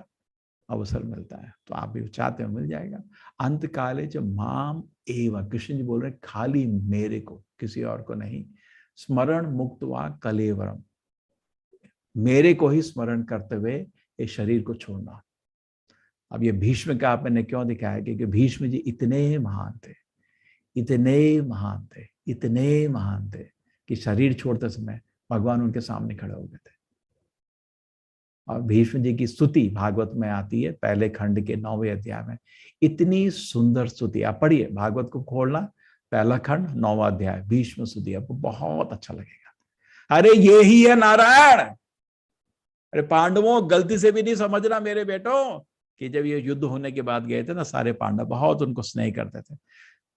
अवसर मिलता है। तो आप भी चाहते हो मिल जाएगा। अंत काले जब माम एवं, कृष्ण जी बोल रहे खाली मेरे को, किसी और को नहीं। स्मरण मुक्तवा कलेवरम, मेरे को ही स्मरण करते हुए ये शरीर को छोड़ना। अब ये भीष्म का मैंने क्यों दिखाया, क्योंकि भीष्म जी इतने महान थे, इतने महान थे, इतने महान थे कि शरीर छोड़ते समय भगवान उनके सामने खड़े हो गए थे। और भीष्म जी की स्तुति भागवत में आती है, पहले खंड के 9वें अध्याय में। इतनी सुंदर स्तुति, आप पढ़िए, भागवत को खोलना, पहला खंड 9वां अध्याय, भीष्म स्तुति, आपको बहुत अच्छा लगेगा। अरे ये ही है नारायण। अरे पांडवों, गलती से भी नहीं समझना मेरे बेटों, कि जब ये युद्ध होने के बाद गए थे ना सारे पांडव, बहुत उनको स्नेह करते थे,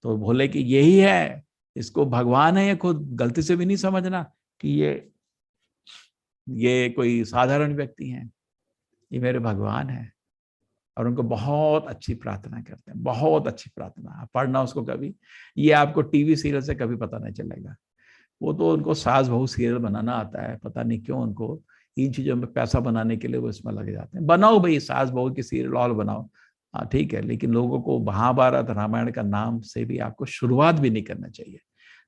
तो बोले कि यही है, इसको भगवान है ये खुद, गलती से भी नहीं समझना कि ये कोई साधारण व्यक्ति हैं, ये मेरे भगवान है। और उनको बहुत अच्छी प्रार्थना करते हैं, बहुत अच्छी प्रार्थना, पढ़ना उसको कभी, ये आपको टीवी सीरियल से कभी पता नहीं चलेगा। वो तो उनको सास बहू सीरियल बनाना आता है, पता नहीं क्यों उनको इन चीजों में पैसा बनाने के लिए वो इसमें लगे जाते हैं। बनाओ भाई सास बहू की सीरियल और बनाओ, हाँ ठीक है, लेकिन लोगों को महाभारत रामायण का नाम से भी आपको शुरुआत भी नहीं करना चाहिए।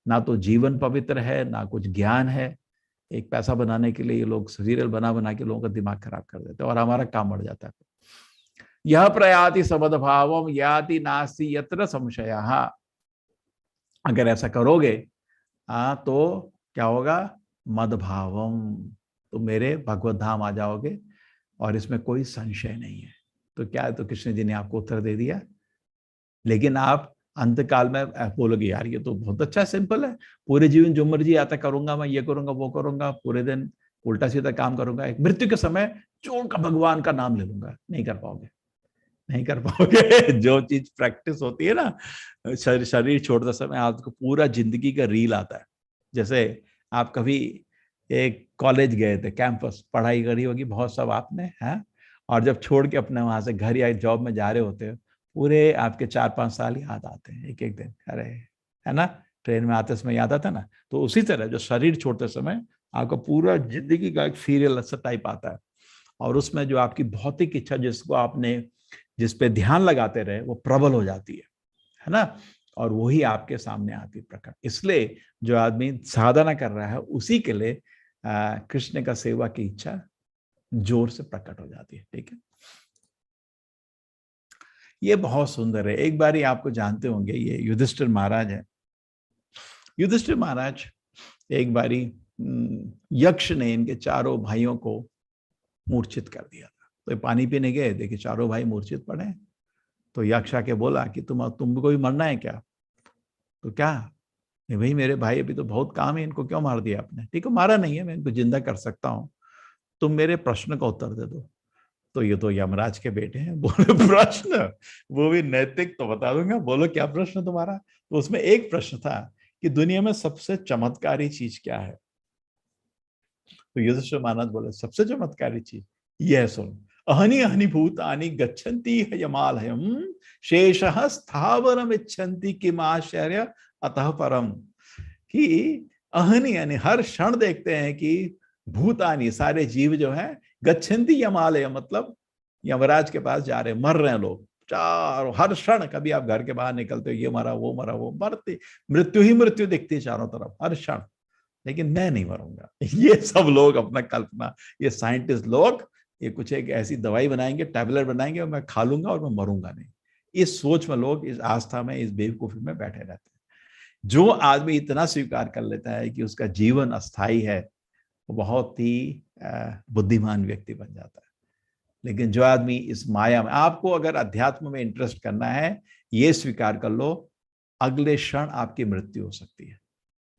ना तो जीवन पवित्र है, ना कुछ ज्ञान है। एक पैसा बनाने के लिए ये लोग सीरियल बना बना के लोगों का दिमाग खराब कर देते हैं और हमारा काम बढ़ जाता है। यह प्रयाति सबद भावम याति नास्ति यत्र संशयः। अगर ऐसा करोगे तो क्या होगा, मद भावम, तो मेरे भगवत धाम आ जाओगे और इसमें कोई संशय नहीं है। तो क्या है, तो कृष्ण जी ने आपको उत्तर दे दिया। लेकिन आप अंत काल में बोलोगे यार ये तो बहुत अच्छा सिंपल है, पूरे जीवन जो मर्जी आता करूंगा, मैं ये करूंगा वो करूंगा, पूरे दिन उल्टा सीधा काम करूंगा, एक मृत्यु के समय जोर का भगवान का नाम ले लूंगा। नहीं कर पाओगे, नहीं कर पाओगे। जो चीज प्रैक्टिस होती है ना, शरीर छोड़ते समय आपको पूरा जिंदगी का रील आता है। जैसे आप कभी एक कॉलेज गए थे, कैंपस पढ़ाई करी होगी बहुत सब आपने, है, और जब छोड़ के अपने वहां से घर या जॉब में जा रहे होते हो, पूरे आपके 4-5 साल याद आते हैं एक एक दिन। अरे है ना, ट्रेन में आते समय याद आता ना। तो उसी तरह जो शरीर छोड़ते समय आपका पूरा जिंदगी का एक सीरियल ऐसा टाइप आता है, और उसमें जो आपकी भौतिक इच्छा जिसको आपने जिस पे ध्यान लगाते रहे वो प्रबल हो जाती है ना, और वही आपके सामने आती प्रकट। इसलिए जो आदमी साधना कर रहा है उसी के लिए कृष्ण का सेवा की इच्छा जोर से प्रकट हो जाती है। ठीक है, ये बहुत सुंदर है। एक बारी आपको जानते होंगे, ये युधिष्ठिर महाराज है। युधिष्ठिर महाराज एक बारी यक्ष ने इनके चारों भाइयों को मूर्छित कर दिया था। तो ये पानी पीने गए, देखे चारों भाई मूर्छित पड़े। तो यक्ष आके बोला कि तुमको भी मरना है क्या? तो क्या, नहीं भाई मेरे भाई अभी तो बहुत काम है, इनको क्यों मार दिया आपने? ठीक है, मारा नहीं है, मैं इनको जिंदा कर सकता हूँ, तुम मेरे प्रश्न का उत्तर दे दो। तो ये तो यमराज के बेटे हैं, बोले प्रश्न, वो भी नैतिक, तो बता दूंगा, बोलो क्या प्रश्न तुम्हारा। तो उसमें एक प्रश्न था कि दुनिया में सबसे चमत्कारी चीज क्या है? तो युधिष्ठिर महाराज बोले सबसे चमत्कारी चीज यह सुन, अहनि अहनि भूतानि गच्छन्ति यमालयम शेषः स्थावरम इच्छन्ति किमाश्चर्य अतः परम। कि अहनि यानी हर क्षण देखते हैं कि भूतानि सारे जीव जो है गच्छन्ति यमालय, मतलब यमराज के पास जा रहे, मर रहे हैं लोग चारों, हर क्षण। कभी आप घर के बाहर निकलते हो, ये मरा वो मरा वो, मरते, मृत्यु ही मृत्यु दिखती है चारों तरफ हर क्षण। लेकिन मैं नहीं मरूंगा। ये सब लोग अपना कल्पना, ये साइंटिस्ट लोग, ये कुछ एक ऐसी दवाई बनाएंगे, टैबलेट बनाएंगे और मैं खा लूंगा और मैं मरूंगा नहीं। इस सोच में लोग, इस आस्था में, इस बेवकूफी में बैठे रहते हैं। जो आदमी इतना स्वीकार कर लेता है कि उसका जीवन अस्थाई है, वो बहुत ही बुद्धिमान व्यक्ति बन जाता है। लेकिन जो आदमी इस माया में, आपको अगर अध्यात्म में इंटरेस्ट करना है, ये स्वीकार कर लो अगले क्षण आपकी मृत्यु हो सकती है।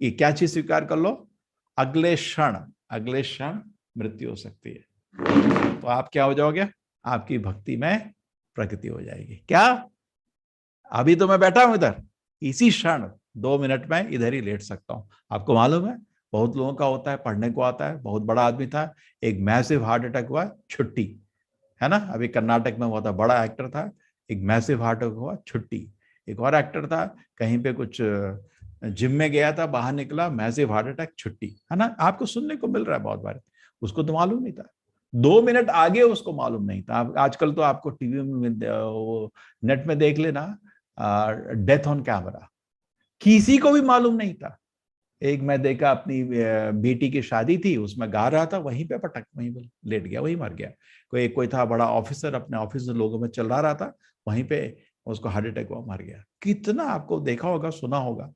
ये क्या चीज स्वीकार कर लो? अगले क्षण मृत्यु हो सकती है। तो आप क्या हो जाओगे? आपकी भक्ति में प्रगति हो जाएगी। क्या अभी तो मैं बैठा हूं इधर, इसी क्षण 2 मिनट में इधर ही लेट सकता हूं। आपको मालूम है बहुत लोगों का होता है, पढ़ने को आता है, बहुत बड़ा आदमी था, एक मैसिव हार्ट अटैक हुआ, छुट्टी, है ना। अभी कर्नाटक में हुआ था, बड़ा एक्टर था, एक मैसिव हार्ट अटैक हुआ, छुट्टी। एक और एक्टर था, कहीं पे कुछ जिम में गया था, बाहर निकला, मैसिव हार्ट अटैक, छुट्टी, है ना। आपको सुनने को मिल रहा है बहुत बार। उसको तो मालूम नहीं था, 2 मिनट आगे उसको मालूम नहीं था। आजकल तो आपको टीवी में, नेट में देख लेना, डेथ ऑन कैमरा, किसी को भी मालूम नहीं था। एक मैं देखा, अपनी बेटी की शादी थी, उसमें गा रहा था, वहीं पे पटक, वहीं लेट गया, वहीं मर गया। कोई था बड़ा ऑफिसर, अपने ऑफिस में लोगों में चल रहा था, वहीं पे उसको हार्ट अटैक हुआ, मर गया। कितना आपको देखा होगा, सुना होगा,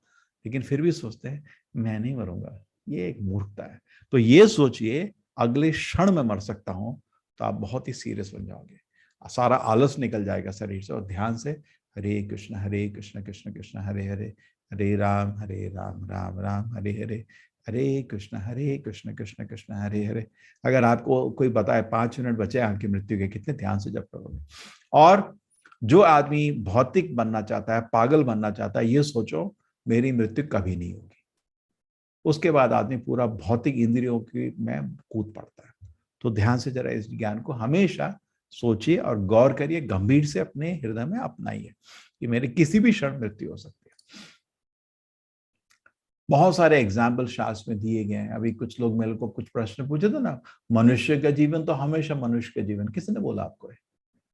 लेकिन फिर भी सोचते हैं मैं नहीं मरूंगा। ये एक मूर्खता है। तो ये सोचिए अगले क्षण में मर सकता हूं, तो आप बहुत ही सीरियस बन जाओगे, सारा आलस निकल जाएगा शरीर से। और ध्यान से हरे कृष्ण कृष्ण कृष्ण हरे हरे, हरे राम राम राम हरे हरे, हरे कृष्ण कृष्ण कृष्ण हरे हरे। अगर आपको कोई बताए 5 मिनट बचे आपकी मृत्यु के, कितने ध्यान से जप करोगे। और जो आदमी भौतिक बनना चाहता है, पागल बनना चाहता है, ये सोचो मेरी मृत्यु कभी नहीं होगी। उसके बाद आदमी पूरा भौतिक इंद्रियों की में कूद पड़ता है। तो ध्यान से जरा इस ज्ञान को हमेशा सोचिए और गौर करिए, गंभीर से अपने हृदय में अपनाइए कि मेरे किसी भी क्षण मृत्यु हो सकती है। बहुत सारे एग्जाम्पल शास्त्र में दिए गए हैं। अभी कुछ लोग मेरे को कुछ प्रश्न पूछे थे ना, मनुष्य का जीवन तो हमेशा मनुष्य का जीवन, किसने बोला आपको?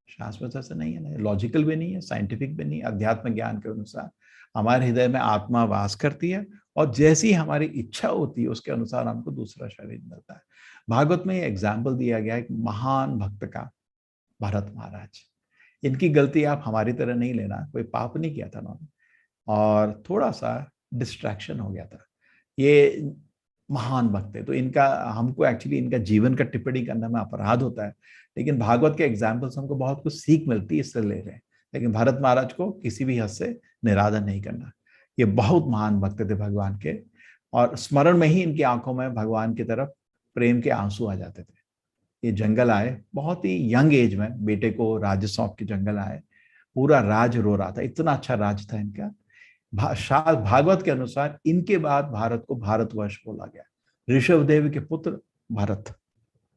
शास्त्र में ऐसा नहीं है ना, लॉजिकल भी नहीं है, साइंटिफिक भी नहीं। अध्यात्म ज्ञान के अनुसार हमारे हृदय में आत्मा वास करती है, और जैसी हमारी इच्छा होती है उसके अनुसार हमको दूसरा शरीर मिलता है। भागवत में एग्जाम्पल दिया गया एक महान भक्त का, भरत महाराज। इनकी गलती आप हमारी तरह नहीं लेना, कोई पाप नहीं किया था उन्होंने, और थोड़ा सा डिस्ट्रैक्शन हो गया था। ये महान भक्त है, तो इनका, हमको एक्चुअली इनका जीवन का टिप्पणी करने में अपराध होता है, लेकिन भागवत के एग्जाम्पल्स हमको बहुत कुछ सीख मिलती है, इससे ले रहे हैं। लेकिन भरत महाराज को किसी भी हद से निरादर नहीं करना। ये बहुत महान भक्त थे भगवान के, और स्मरण में ही इनकी आंखों में भगवान की तरफ प्रेम के आंसू आ जाते थे। ये जंगल आए बहुत ही यंग एज में, बेटे को राज्य सौंप के जंगल आए, पूरा राज रो रहा था, इतना अच्छा राज था इनका। भागवत के अनुसार इनके बाद भारत को भारतवर्ष बोला गया। ऋषभ देव के पुत्र भरत,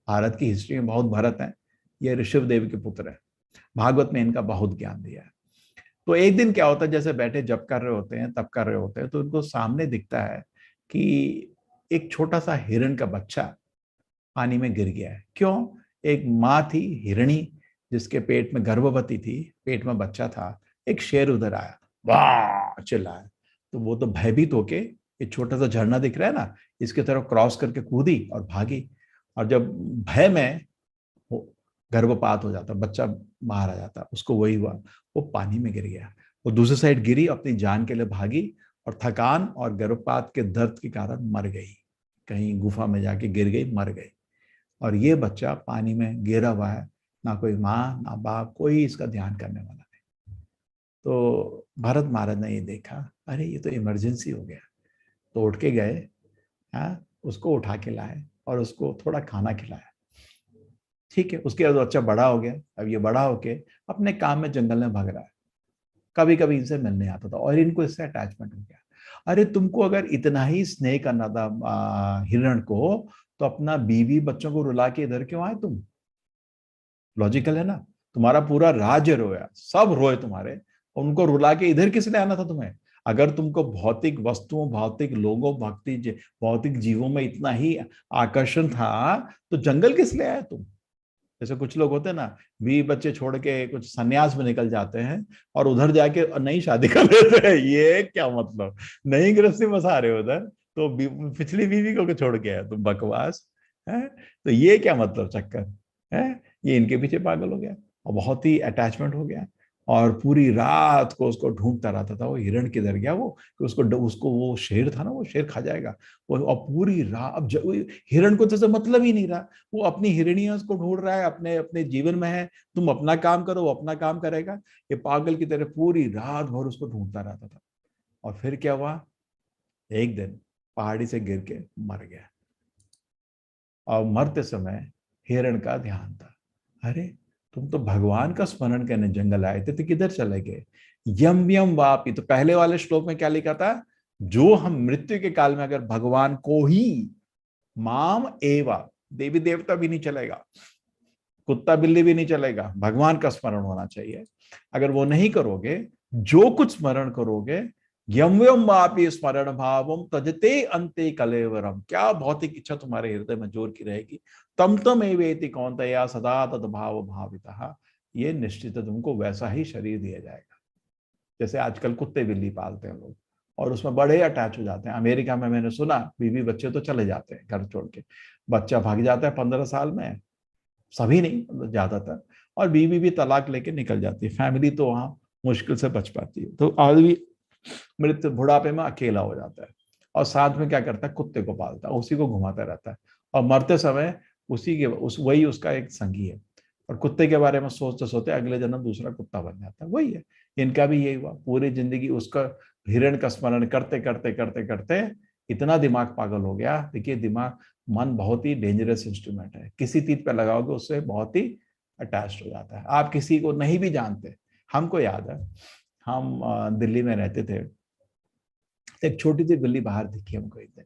भारत की हिस्ट्री में बहुत भरत है, ये ऋषभ देव के पुत्र है। भागवत में इनका बहुत ज्ञान दिया है। तो एक दिन क्या होता है, जैसे बैठे जप कर रहे होते हैं, तप कर रहे होते हैं, तो उनको सामने दिखता है कि एक छोटा सा हिरण का बच्चा पानी में गिर गया है। क्यों? एक माँ थी हिरणी, जिसके पेट में, गर्भवती थी, पेट में बच्चा था, एक शेर उधर आया, वाह चिल्लाया। तो वो तो भयभीत होके, ये छोटा सा झरना दिख रहा है ना, इसके तरफ क्रॉस करके कूदी और भागी। और जब भय में गर्भपात हो जाता, बच्चा बाहर आ जाता, उसको वही हुआ, वो पानी में गिर गया, वो दूसरी साइड गिरी, अपनी जान के लिए भागी और थकान और गर्भपात के दर्द के कारण मर गई, कहीं गुफा में जाके गिर गई, मर गई। और ये बच्चा पानी में गिरा हुआ है, ना कोई माँ ना बाप, कोई इसका ध्यान करने वाला नहीं। तो भरत महाराज ने ये देखा, अरे ये तो इमरजेंसी हो गया, तो उठ के गए, हाँ, उसको उठा के लाए और उसको थोड़ा खाना खिलाया। ठीक है, उसके बाद बच्चा बड़ा हो गया, अब ये बड़ा होके अपने काम में जंगल में भाग रहा है, कभी कभी इनसे मिलने आता था और इनको इससे अटैचमेंट हो गया। अरे तुमको अगर इतना ही स्नेह करना था हिरण को, तो अपना बीवी बच्चों को रुला के इधर क्यों आए तुम? लॉजिकल है ना, तुम्हारा पूरा राज्य रोया, सब रोए तुम्हारे, उनको रुला के इधर किस लिए आना था तुम्हें? अगर तुमको भौतिक वस्तुओं, भौतिक लोगों, भौतिक जीवों में इतना ही आकर्षण था, तो जंगल किस लिए आए तुम? जैसे कुछ लोग होते हैं ना, बीवी बच्चे छोड़ के कुछ सन्यास में निकल जाते हैं और उधर जाके नई शादी कर लेते हैं, ये क्या मतलब? नई गृहस्थी बसा रहे हो उधर, तो पिछली बीवी को छोड़ के आए तुम, बकवास है। तो ये क्या मतलब चक्कर है? ये इनके पीछे पागल हो गया और बहुत ही अटैचमेंट हो गया, और पूरी रात को उसको ढूंढता रहता था, वो हिरण किधर गया, वो कि उसको वो शेर था ना, वो शेर खा जाएगा वो। और पूरी रात, अब हिरण को तो मतलब ही नहीं रहा, वो अपनी हिरनियां उसको ढूंढ रहा है, अपने अपने जीवन में है, तुम अपना काम करो, वो अपना काम करेगा, ये पागल की तरह पूरी रात भर उसको ढूंढता रहता था। और फिर क्या हुआ, एक दिन पहाड़ी से गिर के मर गया, और मरते समय हिरण का ध्यान था, अरे तुम तो भगवान का स्मरण करने जंगल आए थे, तो किधर चले गए? यम यम वापी, तो पहले वाले श्लोक में क्या लिखा था, जो हम मृत्यु के काल में अगर भगवान को ही, माम एवा, देवी देवता भी नहीं चलेगा, कुत्ता बिल्ली भी नहीं चलेगा, भगवान का स्मरण होना चाहिए। अगर वो नहीं करोगे, जो कुछ स्मरण करोगे, यम यम वापी स्मरण भावम तजते अंते कलेवरम, क्या भौतिक इच्छा तुम्हारे हृदय में जोर की रहेगी, तम तम एवेति कौन्तेया सदा तद भाव भावितः, ये निश्चित तुमको वैसा ही शरीर दिया जाएगा। जैसे आजकल कुत्ते बिल्ली पालते हैं लोग और उसमें बड़े अटैच हो जाते हैं। अमेरिका में मैंने सुना, बीवी बच्चे तो चले जाते हैं घर छोड़ के, बच्चा भाग जाता है 15 साल में, सभी नहीं ज्यादातर, और बीवी भी तलाक लेके निकल जाती है, फैमिली तो वहां मुश्किल से बच पाती है। तो आदमी मृत्यु बुढ़ापे में अकेला हो जाता है, और साथ में क्या करता है, कुत्ते को पालता है, उसी को घुमाता रहता है, और मरते समय वही उसका एक संगी है, और कुत्ते के बारे में सोचते सोचते अगले जन्म दूसरा कुत्ता बन जाता है। वही है, इनका भी यही हुआ, पूरी जिंदगी उसका हिरण का स्मरण करते करते करते करते इतना दिमाग पागल हो गया। देखिए दिमाग, मन बहुत ही डेंजरस इंस्ट्रूमेंट है, किसी चीज पे लगाओगे उससे बहुत ही अटैच हो जाता है। आप किसी को नहीं भी जानते, हमको याद है, हम दिल्ली में रहते थे, एक छोटी सी बिल्ली बाहर दिखी हमको एक दिन,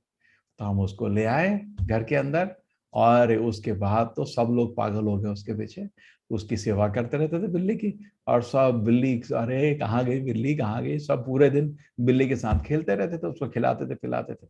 तो हम उसको ले आए घर के अंदर, और उसके बाद तो सब लोग पागल हो गए उसके पीछे, उसकी सेवा करते रहते थे बिल्ली की, और सब बिल्ली, अरे कहाँ गई बिल्ली, कहाँ गई, सब पूरे दिन बिल्ली के साथ खेलते रहते थे, उसको खिलाते थे पिलाते थे।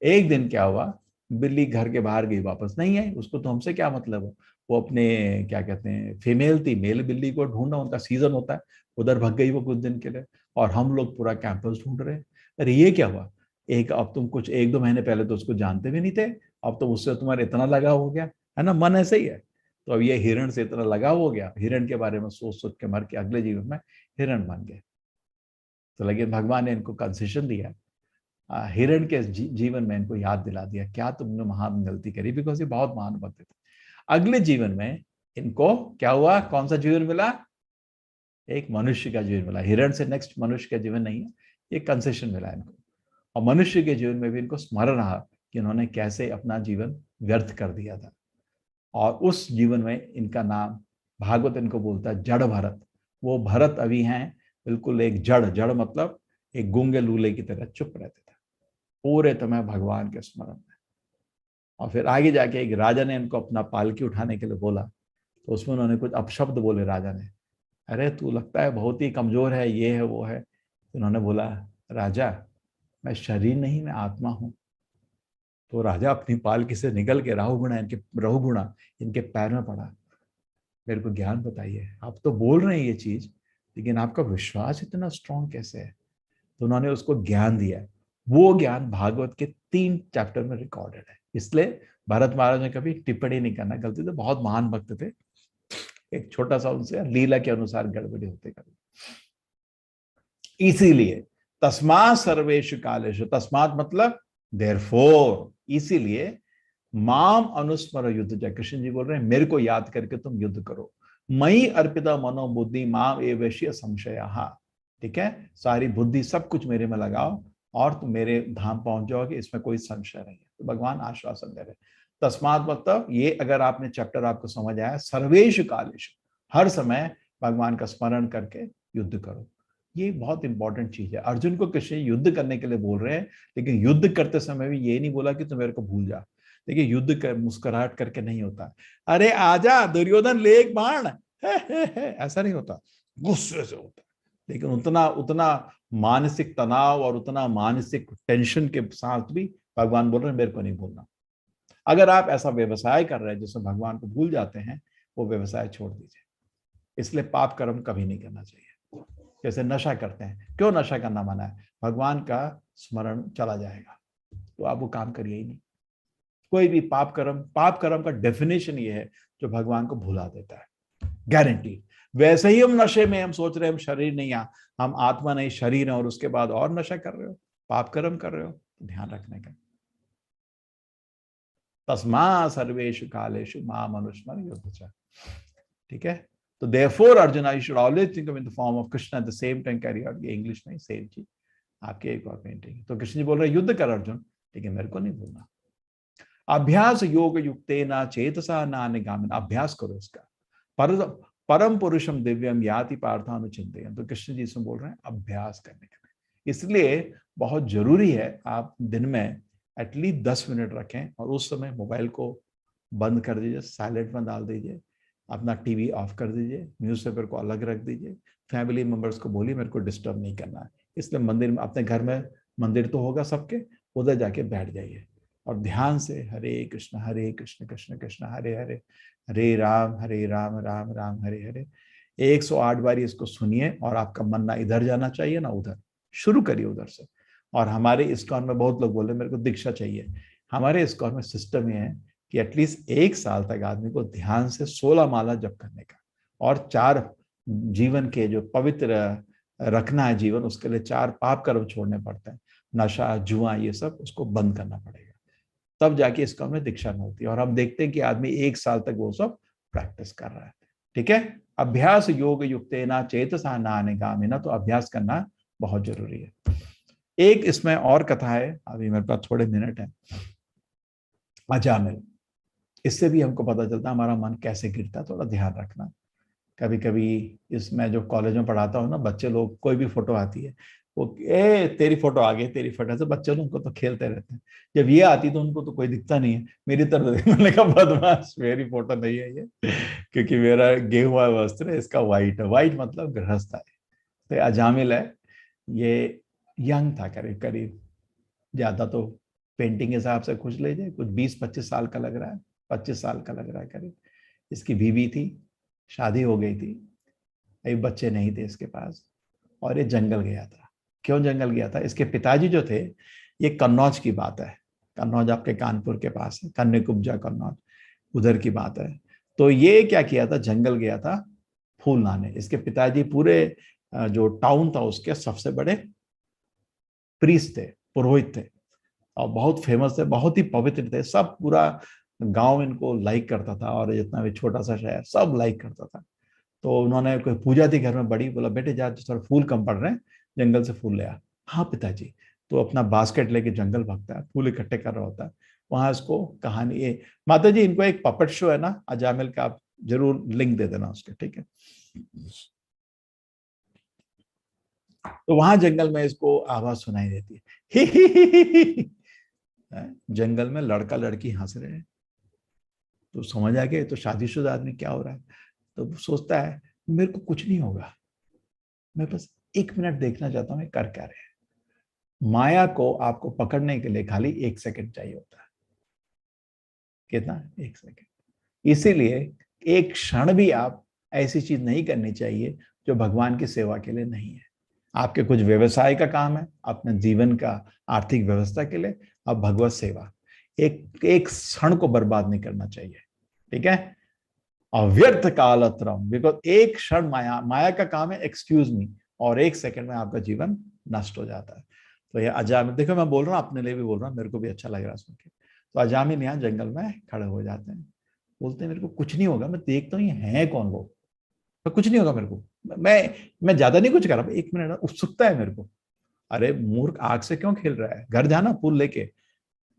एक दिन क्या हुआ, बिल्ली घर के बाहर गई, वापस नहीं आई, उसको तो हमसे क्या मतलब है, वो अपने क्या कहते हैं, फीमेल थी, मेल बिल्ली को ढूंढना उनका सीजन होता है, उधर भग गई वो कुछ दिन के लिए, और हम लोग पूरा कैंपस ढूंढ रहे हैं। अरे ये क्या हुआ, अब तुम कुछ 1-2 महीने पहले तो उसको जानते भी नहीं थे, अब तो उससे तुम्हारा इतना लगाव हो गया है ना, मन ऐसे ही है। तो अब ये हिरण से इतना लगाव हो गया, हिरण के बारे में सोच सोच के मर के अगले जीवन में हिरण बन गए। तो लेकिन भगवान ने इनको कंसेशन दिया, हिरण के जीवन में इनको याद दिला दिया, क्या तुमने महान गलती करी, बिकॉज ये बहुत महान भक्त थे। अगले जीवन में इनको क्या हुआ, कौन सा जीवन मिला, एक मनुष्य का जीवन मिला। हिरण से नेक्स्ट मनुष्य का जीवन नहीं है, ये कंसेशन मिला इनको। और मनुष्य के जीवन में भी इनको स्मरण रहा कि इन्होंने कैसे अपना जीवन व्यर्थ कर दिया था, और उस जीवन में इनका नाम, भागवत इनको बोलता है जड़ भरत। वो भरत अभी हैं बिल्कुल एक जड़ मतलब एक गूंगे लूले की तरह चुप रहते थे पूरे समय भगवान के स्मरण में। और फिर आगे जाके एक राजा ने इनको अपना पालकी उठाने के लिए बोला, तो उसमें उन्होंने कुछ अपशब्द बोले राजा ने, अरे तू लगता है बहुत ही कमजोर है, ये है वो है। तो उन्होंने बोला, राजा मैं शरीर नहीं, मैं आत्मा हूं। तो राजा अपनी पालकी से निकल के रहुगुणा इनके पैर में पड़ा, मेरे को ज्ञान बताइए, आप तो बोल रहे हैं ये चीज, लेकिन आपका विश्वास इतना स्ट्रांग कैसे है? तो उन्होंने उसको ज्ञान दिया। वो ज्ञान भागवत के 3 चैप्टर में रिकॉर्डेड है, इसलिए भरत महाराज ने कभी टिप्पणी नहीं करना, गलती से, बहुत महान भक्त थे, एक छोटा सा उनसे लीला के अनुसार गड़बड़ी होते कभी। इसीलिए तस्मात् सर्वेषु कालेषु, तस्मात् मतलब देयरफॉर, इसीलिए माम अनुस्मर युद्ध जय, कृष्ण जी बोल रहे हैं मेरे को याद करके तुम युद्ध करो। मई अर्पिता मनोबुद्धि माम एवश्य संशयः, ठीक है, सारी बुद्धि सब कुछ मेरे में लगाओ और तुम मेरे धाम पहुंच जाओगे, इसमें कोई संशय नहीं है। तो भगवान आश्वासन दे रहे। तस्मात् मतलब ये, अगर आपने चैप्टर आपको समझ आया, सर्वेषु कालेषु, हर समय भगवान का स्मरण करके युद्ध करो। ये बहुत इंपॉर्टेंट चीज है। अर्जुन को कृष्ण युद्ध करने के लिए बोल रहे हैं, लेकिन युद्ध करते समय भी ये नहीं बोला कि तुम मेरे को भूल जा। देखिए युद्ध कर मुस्कुराहट करके नहीं होता, अरे आजा दुर्योधन ले एक बाण, ऐसा नहीं होता, गुस्से से होता। लेकिन उतना मानसिक तनाव और उतना मानसिक टेंशन के साथ भी भगवान बोल रहे हैं मेरे को नहीं भूलना। अगर आप ऐसा व्यवसाय कर रहे हैं जिसमें भगवान को भूल जाते हैं, वो व्यवसाय छोड़ दीजिए। इसलिए पाप कर्म कभी नहीं करना चाहिए। जैसे नशा करते हैं, क्यों नशा करना मना है? भगवान का स्मरण चला जाएगा, तो आप वो काम करिए ही नहीं। कोई भी पाप कर्म का डेफिनेशन ये है जो भगवान को भुला देता है, गारंटी। वैसे ही हम नशे में हम सोच रहे हैं हम शरीर नहीं, हम आत्मा नहीं शरीर है, और उसके बाद और नशा कर रहे हो, पाप कर्म कर रहे हो, तो ध्यान रखने का। तस्मात् सर्वेषु कालेषु माम अनुस्मर युद्ध च, ठीक है। तो therefore Arjun you should always think of in the form of Krishna at the same time carry out, ये इंग्लिश में सेम चीज आपके एक और पेंटिंग। तो कृष्ण जी बोल रहे युद्ध कर अर्जुन, लेकिन मेरे को नहीं भूलना। अभ्यास योग युक्तेन चेतसा नान्यगामिन, अभ्यास करो इसका। परम पुरुषम दिव्यम याति पार्थानुचिंतयन्, तो कृष्ण जी इसमें बोल रहे हैं अभ्यास करने के लिए। इसलिए बहुत जरूरी है आप दिन में एटलीस्ट 10 मिनट रखें, और उस समय मोबाइल को बंद कर दीजिए, साइलेंट में डाल दीजिए, अपना टीवी ऑफ कर दीजिए, न्यूज़पेपर को अलग रख दीजिए, फैमिली मेंबर्स को बोलिए मेरे को डिस्टर्ब नहीं करना है। इसलिए मंदिर में, अपने घर में मंदिर तो होगा सबके, उधर जाके बैठ जाइए और ध्यान से हरे कृष्ण कृष्ण कृष्ण हरे हरे, हरे राम राम राम हरे हरे 108 बार इसको सुनिए। और आपका मन ना इधर जाना चाहिए ना उधर, शुरू करिए उधर से। और हमारे इस्कॉन में बहुत लोग बोले मेरे को दीक्षा चाहिए। हमारे इस्कॉन में सिस्टम ये है कि एटलीस्ट 1 साल तक आदमी को ध्यान से 16 माला जप करने का, और 4 जीवन के जो पवित्र रखना है जीवन, उसके लिए 4 पाप कर्म छोड़ने पड़ते हैं, नशा जुआ ये सब, उसको बंद करना पड़ेगा, तब जाके इस्कॉन में दीक्षा मिलती है। और हम देखते हैं कि आदमी 1 साल तक वो सब प्रैक्टिस कर रहा है, ठीक है। अभ्यास योग युक्तेन चेतसा नान्यगामिन, तो अभ्यास करना बहुत जरूरी है। एक इसमें और कथा है, अभी मेरे पास थोड़े मिनट है, अजामिल। इससे भी हमको पता चलता है हमारा मन कैसे गिरता है, थोड़ा ध्यान रखना। कभी कभी इसमें जो कॉलेज में पढ़ाता हूँ ना, बच्चे लोग कोई भी फोटो आती है, वो तेरी फोटो आ गई, तेरी फोटो से बच्चे लोग उनको तो खेलते रहते हैं। जब ये आती तो उनको तो कोई दिखता नहीं है, मेरी तरफ मैंने कहा बदमाश, मेरी फोटो नहीं है ये, क्योंकि मेरा गेहुआ वस्त्र है, इसका व्हाइट है। व्हाइट मतलब गृहस्थ है। तो अजामिल है, ये यंग था, करीब करीब, ज्यादा तो पेंटिंग के हिसाब से कुछ लीजिए, कुछ 20-25 साल का लग रहा है, 25 साल का लग रहा है करीब। इसकी बीवी थी, शादी हो गई थी, अभी बच्चे नहीं थे इसके पास, और ये जंगल गया था। क्यों जंगल गया था? इसके पिताजी जो थे, ये कन्नौज की बात है, कन्नौज आपके कानपुर के पास है, कन्याकुब्जा कन्नौज, उधर की बात है। तो ये क्या किया था, जंगल गया था फूल लाने। इसके पिताजी पूरे जो टाउन था उसके सबसे बड़े प्रीस्ट थे, पुरोहित थे, और बहुत फेमस थे, बहुत ही पवित्र थे। सब पूरा गांव इनको लाइक करता था, और जितना भी छोटा सा शहर सब लाइक करता था। तो उन्होंने, कोई पूजा थी घर में बड़ी, बोला बेटे जा, थोड़ा फूल कम पड़ रहे हैं, जंगल से फूल ले आ। हाँ पिताजी। तो अपना बास्केट लेके जंगल भागता है, फूल इकट्ठे कर रहा होता है। वहां इसको कहानी, ये माता जी इनको एक पपेट शो है ना अजामिल का, आप जरूर लिंक दे देना उसके, ठीक है। तो वहां जंगल में इसको आवाज सुनाई देती है, ही। जंगल में लड़का लड़की हंस रहे हैं, तो समझ आ गया तो शादीशुदा आदमी क्या हो रहा है। तो सोचता है मेरे को कुछ नहीं होगा, मैं बस 1 मिनट देखना चाहता हूँ कर क्या रहे हैं। माया को आपको पकड़ने के लिए खाली 1 सेकंड चाहिए होता है। कितना? 1 सेकंड। इसीलिए एक क्षण भी आप ऐसी चीज नहीं करनी चाहिए जो भगवान की सेवा के लिए नहीं है। आपके कुछ व्यवसाय का काम है, अपने जीवन का आर्थिक व्यवस्था के लिए, अब भगवत सेवा, एक क्षण को बर्बाद नहीं करना चाहिए, ठीक है। अव्यर्थ कालत्रम, बिकॉज एक क्षण माया, माया का काम है एक्सक्यूज मी, और एक सेकंड में आपका जीवन नष्ट हो जाता है। तो ये अजामिल, देखो मैं बोल रहा हूँ, अपने लिए भी बोल रहा हूँ, मेरे को भी अच्छा लग रहा है सुन के। तो अजामिल यहाँ जंगल में खड़े हो जाते हैं, बोलते हैं मेरे को कुछ नहीं होगा, मैं देखता हूँ ये है कौन लोग, तो कुछ नहीं होगा मेरे को, मैं ज्यादा नहीं कुछ कर रहा, 1 मिनट उत्सुकता है मेरे को। अरे मूर्ख, आग से क्यों खेल रहा है, घर जाना फूल लेके,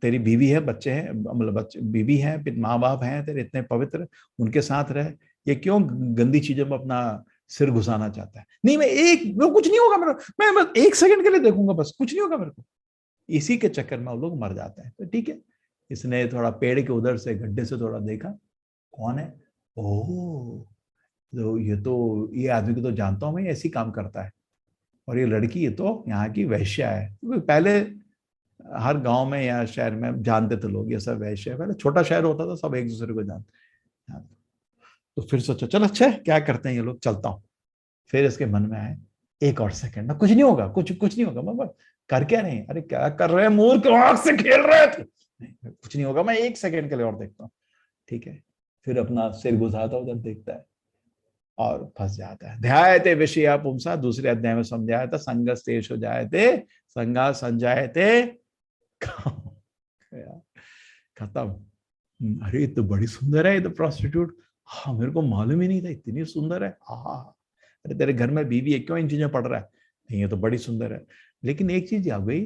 तेरी बीवी है, बच्चे हैं, मतलब बच्चे बीवी है, माँ बाप हैं तेरे इतने पवित्र, उनके साथ रहे, ये क्यों गंदी चीजों में अपना सिर घुसाना चाहता है। नहीं मैं कुछ नहीं होगा मेरा, मैं 1 सेकंड के लिए देखूंगा, बस कुछ नहीं होगा मेरे को। इसी के चक्कर में वो लोग मर जाते हैं। तो ठीक है, इसने थोड़ा पेड़ के उधर से गड्ढे से थोड़ा देखा, कौन है, ओह तो ये आदमी को तो जानता हूं मैं, ऐसी काम करता है, और ये लड़की ये तो यहाँ की वैश्या है। तो पहले हर गांव में या शहर में जानते थे लोग ये सब वैश्य है, पहले छोटा शहर होता था, सब एक दूसरे को जानते। तो फिर सोचा चल अच्छा है, क्या करते हैं ये लोग, चलता हूँ। फिर इसके मन में आए, 1 और सेकंड ना, कुछ नहीं होगा, कुछ नहीं होगा, मैं कर क्या नहीं, अरे क्या कर रहे हैं मूर्ख, आंख से खेल रहे थे, कुछ नहीं होगा, मैं 1 सेकंड के लिए और देखता हूँ। ठीक है, फिर अपना सिर घुसाता उधर देखता है और फंस जाता है। ध्यायते विषया पुंसा, दूसरे अध्याय में समझाया था, संगस्तेषु जायते संगा संजायते खत्म। अरे ये तो बड़ी सुंदर है, ये तो प्रोस्टिट्यूट, हाँ मेरे को मालूम ही नहीं था इतनी सुंदर है। हाँ, अरे तेरे घर में बीवी है, क्यों इन चीजें पढ़ रहा है, नहीं ये तो बड़ी सुंदर है। लेकिन एक चीज आ गई,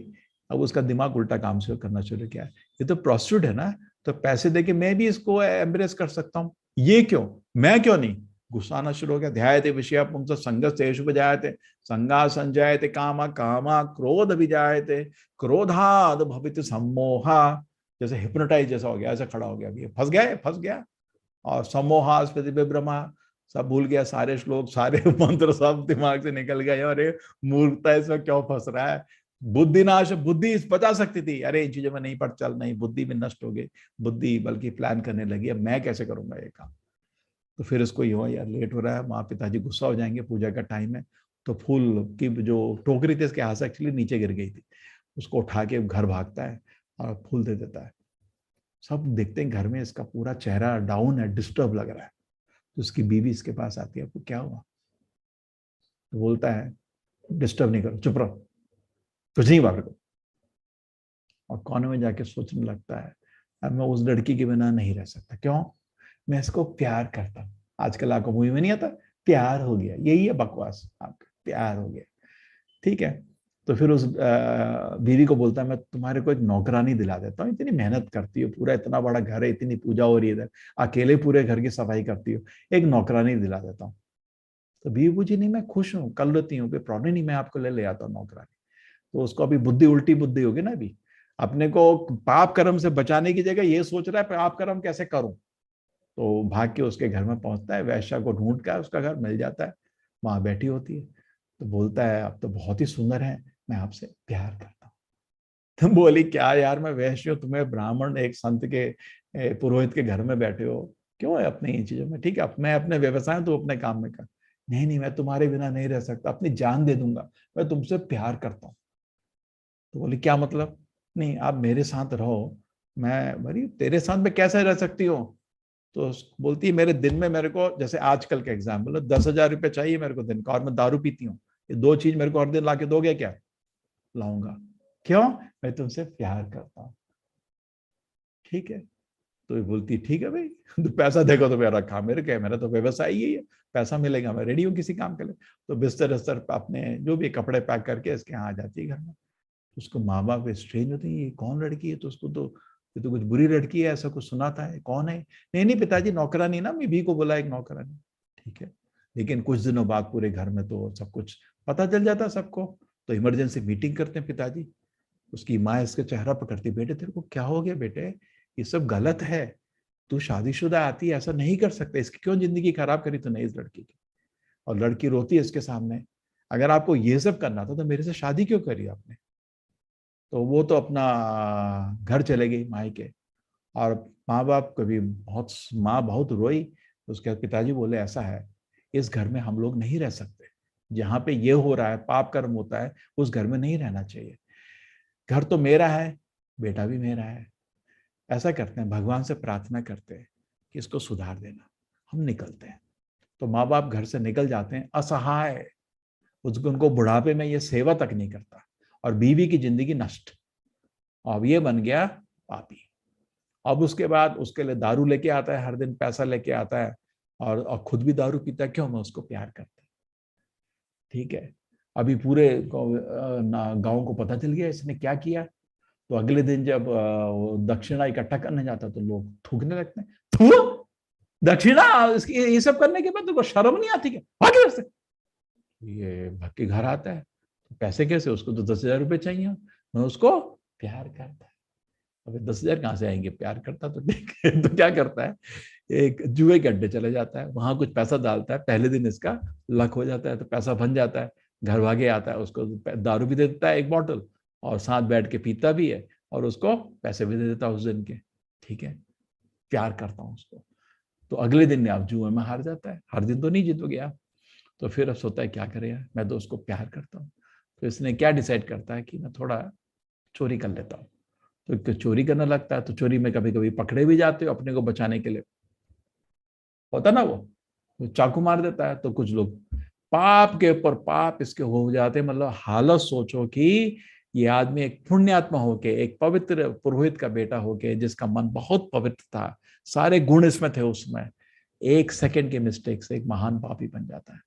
अब उसका दिमाग उल्टा काम से करना शुरू किया, ये तो प्रोस्टिट्यूट है ना, तो पैसे देके मैं भी इसको एम्ब्रेस कर सकता हूँ, ये क्यों, मैं क्यों नहीं, गुस्सा आना शुरू हो गया। ध्यायते विषया पुंसा संगस्तेषु जायते संगा संजायते कामा कामा क्रोध विजायते क्रोधाद भवित सम्मोहा, जैसे हिप्नोटाइज जैसा हो गया, ऐसा खड़ा हो गया, अभी फंस गया। और सम्मोहास्पति विभ्रमा, सब भूल गया, सारे श्लोक सारे मंत्र सब दिमाग से निकल गए, अरे मूर्खता इसमें क्यों फंस रहा है, बुद्धि नाश, बुद्धि बचा सकती थी, अरे इन चीजों में नहीं पड़, चल नहीं, बुद्धि में नष्ट हो गई, बुद्धि बल्कि प्लान करने लगी, अब मैं कैसे करूंगा ये काम। तो फिर इसको ये हुआ, यार लेट हो रहा है, माँ पिताजी गुस्सा हो जाएंगे, पूजा का टाइम है। तो फूल की जो टोकरी थी इसके हाथ से एक्चुअली नीचे गिर गई थी, उसको उठा के घर भागता है और फूल दे देता है। सब देखते हैं घर में इसका पूरा चेहरा डाउन है, डिस्टर्ब लग रहा है। तो उसकी बीवी इसके पास आती है, आपको क्या हुआ, तो बोलता है डिस्टर्ब नहीं करो, चुप रहो, कुछ नहीं बात को। और कोने में जाके सोचने लगता है, अब मैं उस लड़की के बिना नहीं रह सकता, क्यों, मैं इसको प्यार करता हूँ। आजकल आपको मूवी में नहीं आता, प्यार हो गया, यही है बकवास, आपका प्यार हो गया। ठीक है, तो फिर उस बीवी को बोलता है, मैं तुम्हारे को एक नौकरानी दिला देता हूँ, इतनी मेहनत करती हो, पूरा इतना बड़ा घर है, इतनी पूजा हो रही है इधर, अकेले पूरे घर की सफाई करती हो, एक नौकरानी दिला देता हूँ। तो बीवी पूछी, नहीं मैं खुश हूँ, कर लेती हूँ, कोई प्रॉब्लम नहीं, मैं आपको ले आता हूँ नौकरानी। तो उसको अभी बुद्धि उल्टी बुद्धि होगी ना, अभी अपने को पाप कर्म से बचाने की जगह ये सोच रहा है पाप कर्म कैसे करूं। तो भाग के उसके घर में पहुंचता है, वैश्या को ढूंढ कर उसका घर मिल जाता है, वहां बैठी होती है। तो बोलता है, आप तो बहुत ही सुंदर है, मैं आपसे प्यार करता हूँ। तुम बोली, क्या यार मैं वैश्य हूँ, तुम्हें ब्राह्मण एक संत के पुरोहित के घर में बैठे हो, क्यों है अपनी इन चीजों में, ठीक है मैं अपने व्यवसाय तो अपने काम में कर, नहीं मैं तुम्हारे बिना नहीं रह सकता, अपनी जान दे दूंगा, मैं तुमसे प्यार करता हूँ। तो बोली, क्या मतलब, नहीं आप मेरे साथ रहो, मैं बोली तेरे साथ में कैसे रह सकती हूँ। तो बोलती है, मेरे दिन में मेरे को, जैसे आजकल का एग्जाम्पल, 10,000 रुपये चाहिए मेरे को दिन का, और मैं दारू पीती हूँ, ये 2 चीज मेरे को हर दिन ला के दोगे क्या, लाऊंगा, क्यों, मैं तुमसे प्यार करता हूँ। ठीक है, तो ये बोलती ठीक है भाई, तो पैसा देखो तो मेरा काम, मेरे क्या, मेरा तो व्यवसाय ही है, पैसा मिलेगा मैं रेडी हूँ किसी काम के लिए। तो बिस्तर अपने जो भी कपड़े पैक करके इसके यहाँ आ जाती है घर में। उसको माँ बाप स्ट्रेंज होते हैं, ये कौन लड़की है, तो उसको तो ये तो कुछ बुरी लड़की है, ऐसा कुछ सुना था, कौन है, नहीं पिताजी नौकरानी ना, मैं भी को बोला एक नौकरानी। ठीक है, लेकिन कुछ दिनों बाद पूरे घर में तो सब कुछ पता चल जाता है सबको। तो इमरजेंसी मीटिंग करते हैं पिताजी, उसकी माँ इसके चेहरा पकड़ती, बेटे तेरे को क्या हो गया बेटे, ये सब गलत है, तू शादीशुदा आती है, ऐसा नहीं कर सकते, इसकी क्यों जिंदगी खराब करी तूने इस लड़की की। और लड़की रोती है इसके सामने, अगर आपको ये सब करना था तो मेरे से शादी क्यों करी आपने। तो वो तो अपना घर चले गई मायके, और माँ बाप कभी माँ बहुत रोई। तो उसके पिताजी बोले, ऐसा है इस घर में हम लोग नहीं रह सकते, जहाँ पे ये हो रहा है पाप कर्म होता है, उस घर में नहीं रहना चाहिए, घर तो मेरा है, बेटा भी मेरा है। ऐसा करते हैं, भगवान से प्रार्थना करते हैं कि इसको सुधार देना। हम निकलते हैं। तो माँ बाप घर से निकल जाते हैं असहाय, उनको बुढ़ापे में ये सेवा तक नहीं करता, और बीवी की जिंदगी नष्ट। अब ये बन गया पापी। अब उसके बाद उसके लिए दारू लेके आता है, हर दिन पैसा लेके आता है, और खुद भी दारू पीता है। क्यों? मैं उसको प्यार करता हूं। ठीक है, अभी पूरे गांव को पता चल गया इसने क्या किया। तो अगले दिन जब दक्षिणा इकट्ठा करने जाता तो लोग थूकने लगते हैं, थू दक्षिणा, ये सब करने के बाद तो शर्म नहीं आती क्या? भाग घर से। ये भाग के घर आता है, तो पैसे कैसे? उसको तो 10,000 रुपये चाहिए। मैं उसको प्यार करता है। अबे 10,000 कहाँ से आएंगे? प्यार करता तो ठीक है। तो क्या करता है, एक जुए के अड्डे चले जाता है, वहां कुछ पैसा डालता है, पहले दिन इसका लक हो जाता है, तो पैसा बन जाता है, घर भागे आता है, उसको दारू भी दे देता है 1 बॉटल, और साथ बैठ के पीता भी है, और उसको पैसे भी दे देता है उस दिन के। ठीक है, प्यार करता हूँ उसको। तो अगले दिन आप जुए में हार जाता है, हर दिन तो नहीं जीतोगे आप। तो फिर अब सोचता है क्या करे यार, मैं तो उसको प्यार करता हूँ। तो इसने क्या डिसाइड करता है कि मैं थोड़ा चोरी कर लेता हूँ। तो चोरी करने लगता है। तो चोरी में कभी कभी पकड़े भी जाते हो, अपने को बचाने के लिए, होता ना वो, तो चाकू मार देता है। तो कुछ लोग पाप के ऊपर पाप इसके हो जाते, मतलब हालत सोचो कि ये आदमी एक पुण्यात्मा होके, एक पवित्र पुरोहित का बेटा होके, जिसका मन बहुत पवित्र था, सारे गुण इसमें थे, उसमें 1 सेकंड के मिस्टेक से एक महान पापी बन जाता है।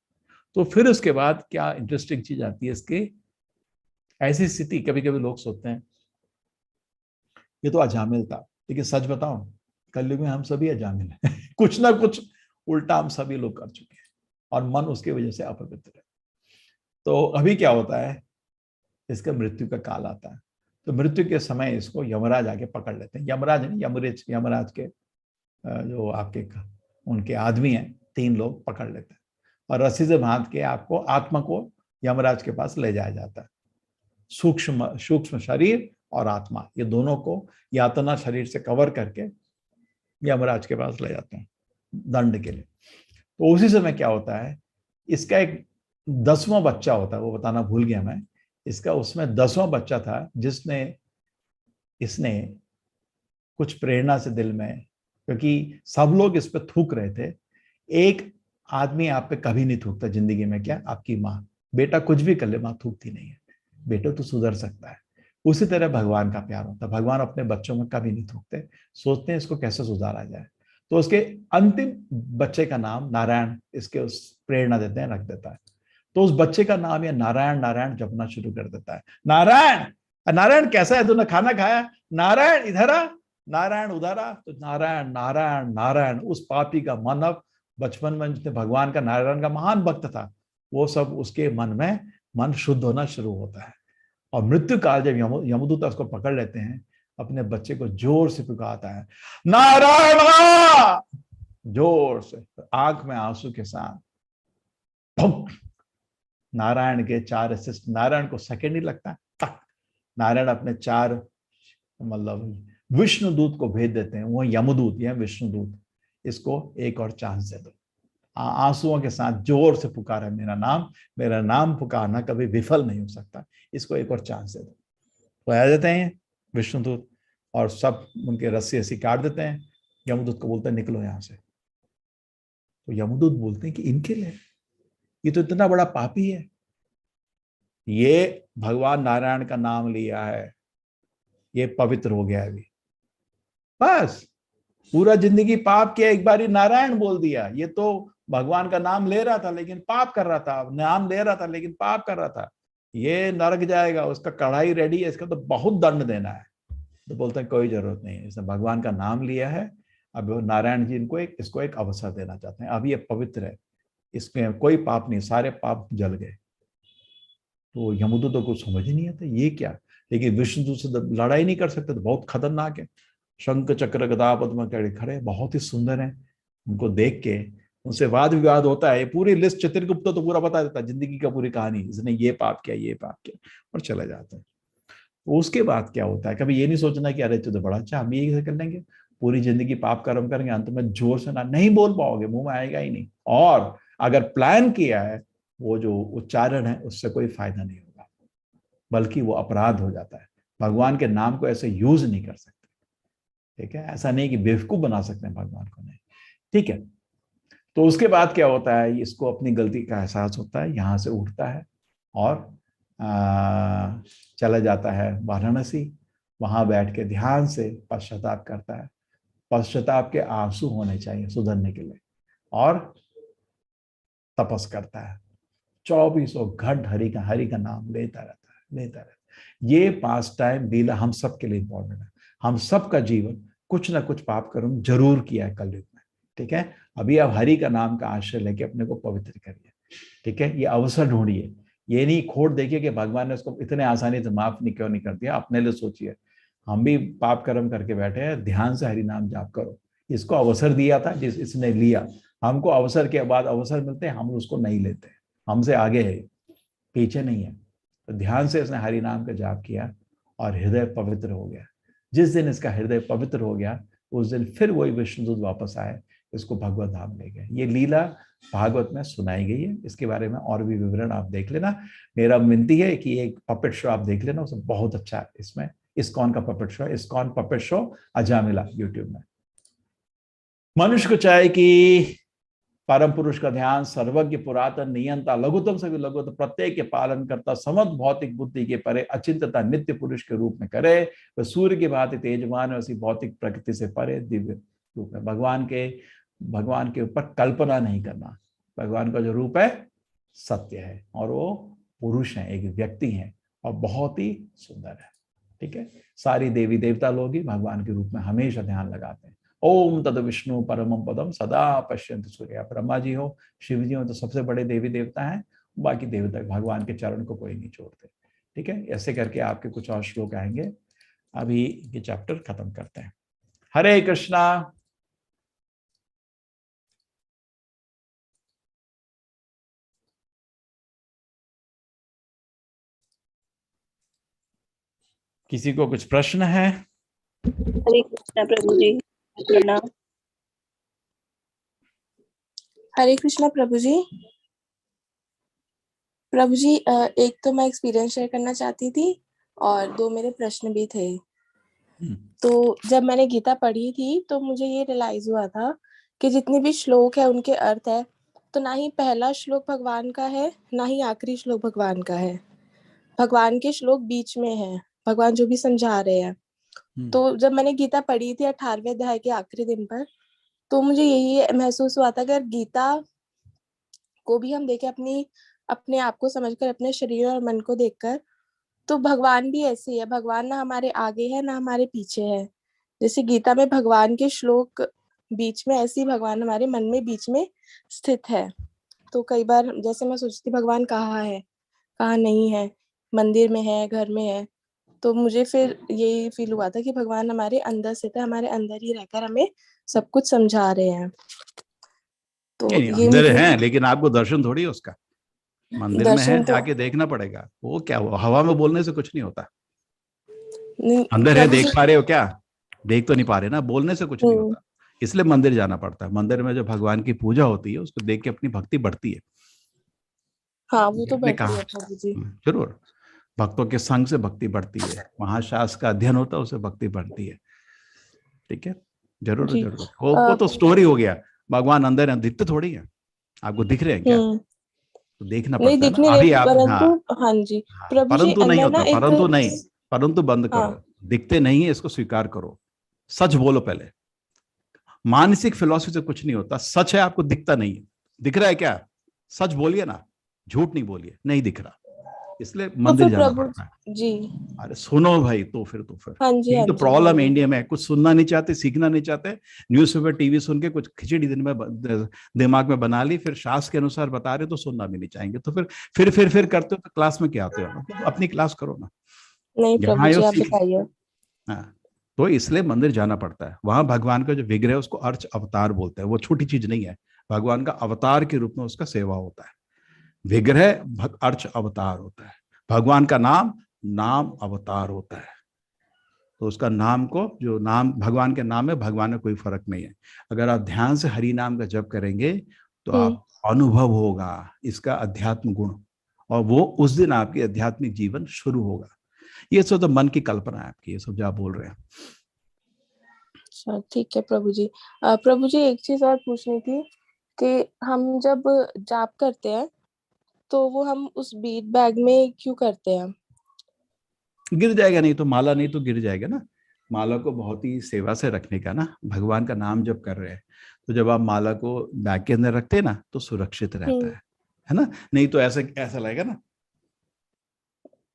तो फिर उसके बाद क्या इंटरेस्टिंग चीज आती है इसकी, ऐसी स्थिति कभी कभी लोग सोचते हैं ये तो अजामिल था, लेकिन सच बताऊं कलयुग में हम सभी अजामिल हैं। कुछ ना कुछ उल्टा हम सभी लोग कर चुके हैं, और मन उसकी वजह से अपवित्र है। तो अभी क्या होता है, इसका मृत्यु का काल आता है। तो मृत्यु के समय इसको यमराज आके पकड़ लेते हैं। यमराज नहीं, यमराज के जो आपके उनके आदमी हैं, 3 लोग पकड़ लेते हैं, और रस्सी से बांध के आपको, आत्मा को यमराज के पास ले जाया जाता है। सूक्ष्म शरीर और आत्मा, ये दोनों को यातना शरीर से कवर करके यमराज के पास ले जाते हैं दंड के लिए। तो उसी समय क्या होता है, इसका एक 10वां बच्चा होता है, वो बताना भूल गया मैं। इसका उसमें 10वां बच्चा था, इसने कुछ प्रेरणा से दिल में, क्योंकि सब लोग इस पर थूक रहे थे, एक आदमी आप पे कभी नहीं थूकता जिंदगी में, क्या? आपकी माँ। बेटा कुछ भी कर ले, माँ थूकती नहीं है, बेटा तो सुधर सकता है। उसी तरह भगवान का प्यार होता है, भगवान अपने बच्चों में कभी नहीं थूकते, सोचते हैं इसको कैसे सुधारा जाए। तो उसके अंतिम बच्चे का नाम नारायण इसके उस प्रेरणा देते हैं, रख देता है। तो उस बच्चे का नाम ये नारायण नारायण जपना शुरू कर देता है। नारायण, नारायण कैसा है, तूने खाना खाया? नारायण इधर आ, नारायण उधर आ। तो नारायण नारायण नारायण, उस पापी का मन अब, बचपन में जिसने भगवान का, नारायण का महान भक्त था, वो सब उसके मन शुद्ध होना शुरू होता है। और मृत्यु काल जब यमदूत उसको पकड़ लेते हैं, अपने बच्चे को जोर से पुकारता है, नारायण, जोर से, आंख में आंसू के साथ। नारायण के 4 असिस्ट, नारायण को सेकंड ही लगता है, तक नारायण अपने 4 मतलब विष्णु दूत को भेज देते हैं, वो यमदूत या विष्णु दूत, इसको एक और चांस दे दो। आंसुओं के साथ जोर से पुकारा, मेरा नाम पुकारना कभी विफल नहीं हो सकता, इसको एक और चांस दे दो। तो आ जाते हैं विष्णुदूत, और सब उनके रस्सी काट देते हैं। यमदूत को बोलते हैं निकलो यहां से। तो यमदूत बोलते हैं कि इनके लिए, ये तो इतना बड़ा पापी है, ये भगवान नारायण का नाम लिया है, ये पवित्र हो गया अभी, बस पूरा जिंदगी पाप किया, एक बार ही नारायण बोल दिया। ये तो भगवान का नाम ले रहा था लेकिन पाप कर रहा था, नाम ले रहा था लेकिन पाप कर रहा था, ये नरक जाएगा, उसका कढ़ाई रेडी है, इसका तो बहुत दंड देना है। तो बोलते हैं कोई जरूरत नहीं है, इसने भगवान का नाम लिया है, अब नारायण जी इसको एक अवसर देना चाहते हैं, अब ये पवित्र है, इसमें कोई पाप नहीं, सारे पाप जल गए। तो यमदूत तो कुछ समझ ही नहीं आता ये क्या, लेकिन विष्णु से लड़ाई नहीं कर सकते, तो बहुत खतरनाक है। शंख चक्र गदा पद्म खड़े, बहुत ही सुंदर है, उनको देख के उनसे वाद विवाद होता है। पूरी लिस्ट चित्रगुप्त तो पूरा बता देता है, जिंदगी का पूरी कहानी, इसने ये पाप किया, ये पाप किया, और चला जाता है। तो उसके बाद क्या होता है, कभी ये नहीं सोचना कि अरे तू तो बड़ा अच्छा, हम ये कर लेंगे, पूरी जिंदगी पाप कर्म करेंगे, अंत में जोर से नहीं बोल पाओगे, मुंह में आएगा ही नहीं, और अगर प्लान किया है, वो जो उच्चारण है उससे कोई फायदा नहीं होगा, बल्कि वो अपराध हो जाता है। भगवान के नाम को ऐसे यूज नहीं कर सकते, ठीक है? ऐसा नहीं कि बेवकूफ बना सकते हैं भगवान को, नहीं, ठीक है? तो उसके बाद क्या होता है, इसको अपनी गलती का एहसास होता है, यहाँ से उठता है और चला जाता है वाराणसी। वहां बैठ के ध्यान से पश्चाताप करता है। पश्चाताप के आंसू होने चाहिए सुधरने के लिए। और तपस करता है, 24 घंटे हरि का नाम लेता रहता है। ये पास टाइम लीला हम सब के लिए इंपॉर्टेंट है। हम सब का जीवन कुछ ना कुछ पाप कर्म जरूर किया है कलयुग में, ठीक है। अभी आप हरि का नाम का आश्रय लेके अपने को पवित्र करिए, ठीक है। ये अवसर ढूंढिए, ये नहीं खोट देखिए कि भगवान ने उसको इतने आसानी से माफ नहीं क्यों नहीं कर दिया। अपने लिए सोचिए, हम भी पाप कर्म करके बैठे हैं, ध्यान से हरि नाम जाप करो। इसको अवसर दिया था, जिस इसने लिया। हमको अवसर के बाद अवसर मिलते हैं, हम उसको नहीं लेते। हमसे आगे है, पीछे नहीं है। तो ध्यान से इसने हरि नाम का जाप किया और हृदय पवित्र हो गया। जिस दिन इसका हृदय पवित्र हो गया, उस दिन फिर वही विष्णुदूत वापस आए, इसको भगवत धाम ले गए। ये लीला भागवत में सुनाई गई है। इसके बारे में और भी विवरण आप देख लेना। मेरा विनती है कि एक पपेट शो आप देख लेना, उसमें बहुत अच्छा है। इसमें इस्कॉन का puppet show, ISKCON puppet show Ajamila YouTube में। मनुष्य को चाहे कि परम पुरुष का ध्यान, सर्वज्ञ पुरातन नियंता, लघुतम सभी लघुतम, प्रत्येक के पालन करता, समस्त भौतिक बुद्धि के परे, अचिंतता नित्य पुरुष के रूप में करे। वह सूर्य की भांति तेजवान है, उसी भौतिक प्रकृति से परे दिव्य रूप में। भगवान के ऊपर कल्पना नहीं करना। भगवान का जो रूप है सत्य है, और वो पुरुष है, एक व्यक्ति है, और बहुत ही सुंदर है, ठीक है। सारी देवी देवता लोग ही भगवान के रूप में हमेशा ध्यान लगाते हैं। ओम तद विष्णु परमम पदम सदा पश्यन्ति सूर्या। ब्रह्मा जी हो, शिव जी हो, तो सबसे बड़े देवी देवता हैं। बाकी देवता भगवान के चरण को कोई नहीं छोड़ते, ठीक है। ऐसे करके आपके कुछ और श्लोक आएंगे। अभी ये चैप्टर खत्म करते हैं। हरे कृष्णा। किसी को कुछ प्रश्न है? हरे कृष्णा प्रभु जी, प्रणाम। हरे कृष्णा प्रभु जी। प्रभु जी, एक तो मैं एक्सपीरियंस शेयर करना चाहती थी और 2 मेरे प्रश्न भी थे। तो जब मैंने गीता पढ़ी थी तो मुझे ये रियलाइज हुआ था कि जितने भी श्लोक है उनके अर्थ है, तो ना ही पहला श्लोक भगवान का है, ना ही आखिरी श्लोक भगवान का है। भगवान के श्लोक बीच में है, भगवान जो भी समझा रहे हैं। तो जब मैंने गीता पढ़ी थी 18वें अध्याय के आखिरी दिन पर, तो मुझे यही महसूस हुआ था कि अगर गीता को भी हम देखें अपने आप को समझकर, अपने शरीर और मन को देखकर, तो भगवान भी ऐसे ही है। भगवान ना हमारे आगे है ना हमारे पीछे है। जैसे गीता में भगवान के श्लोक बीच में, ऐसे ही भगवान हमारे मन में बीच में स्थित है। तो कई बार जैसे मैं सोचती भगवान कहाँ है, कहाँ नहीं है, मंदिर में है, घर में है, तो मुझे फिर यही फील हुआ था कि भगवान हमारे अंदर स्थित है, हमारे अंदर ही रहकर हमें सब कुछ समझा रहे हैं। तो नहीं, ये अंदर मुझे है, लेकिन आपको दर्शन थोड़ी है उसका। मंदिर में है, दर्शन तो जाके देखना पड़ेगा। वो क्या हुआ, हवा में बोलने से कुछ नहीं होता। नहीं, अंदर है, प्रभु देख जी। पा रहे हो क्या? देख तो नहीं पा रहे ना, बोलने से कुछ नहीं होता। इसलिए मंदिर जाना पड़ता है। मंदिर में जो भगवान की पूजा होती है, उसको देख के अपनी भक्ति बढ़ती है। हाँ, वो तो आपने बढ़ती कहा है प्रभु जी। जरूर, भक्तों के संग से भक्ति बढ़ती है। महाशास्त्र का अध्ययन होता है, उससे भक्ति बढ़ती है, ठीक है। जरूर जी। जरूर। वो तो स्टोरी हो गया। भगवान अंदर है, दिखते थोड़ी है। आपको दिख रहे हैं क्या? तो देखना नहीं पड़ता है ना। दिखने रहे, अभी आप, हाँ, परंतु हाँ जी हाँ, प्रभु जी, परंतु नहीं अंदर होता, ना एक, परंतु नहीं, परंतु बंद हाँ करो। दिखते नहीं है, इसको स्वीकार करो। सच बोलो पहले। मानसिक फिलॉसफी से कुछ नहीं होता। सच है, आपको दिखता नहीं है। दिख रहा है क्या? सच बोलिए ना, झूठ नहीं बोलिए। नहीं दिख रहा, इसलिए तो मंदिर फिर जाना प्रभु पड़ता है। जी, अरे सुनो भाई, तो फिर हाँ जी, यही हाँ तो जी प्रॉब्लम है बोलिए। इंडिया में। कुछ सुनना नहीं चाहते, सीखना नहीं चाहते। न्यूज़पेपर टीवी सुन के कुछ खिचड़ी दिन में दिमाग में बना ली, फिर शास्त्र के अनुसार बता रहे तो सुनना भी नहीं चाहेंगे। तो फिर करते हो तो क्लास में क्या आते हो? मतलब अपनी क्लास करो ना, नहीं जहाँ प्रभु आए हो जी, आप सीख। बताइए। हाँ, तो इसलिए मंदिर जाना पड़ता है। वहां भगवान का जो विग्रह है उसको अर्च अवतार बोलते हैं। वो छोटी चीज नहीं है। भगवान का अवतार के रूप में उसका सेवा होता है। विग्रह अर्च अवतार होता है। भगवान का नाम नाम अवतार होता है। तो उसका नाम को, जो नाम भगवान के नाम में, भगवान में कोई फर्क नहीं है। अगर आप ध्यान से हरि नाम का जप करेंगे तो आप अनुभव होगा इसका अध्यात्म गुण, और वो उस दिन आपकी आध्यात्मिक जीवन शुरू होगा। ये सब तो मन की कल्पना है आपकी, ये सब जो आप बोल रहे हैं। अच्छा ठीक है प्रभु जी। प्रभु जी, एक चीज और पूछनी थी कि हम जब जाप करते हैं तो वो हम उस बीट बैग में क्यों करते हैं? गिर जाएगा, नहीं तो माला नहीं तो गिर जाएगा ना। माला को बहुत ही सेवा से रखने का ना, भगवान का नाम जब कर रहे हैं तो जब आप माला को बैग के अंदर रखते हैं ना तो सुरक्षित रहता है ना। नहीं तो ऐसा ऐसा लगेगा ना,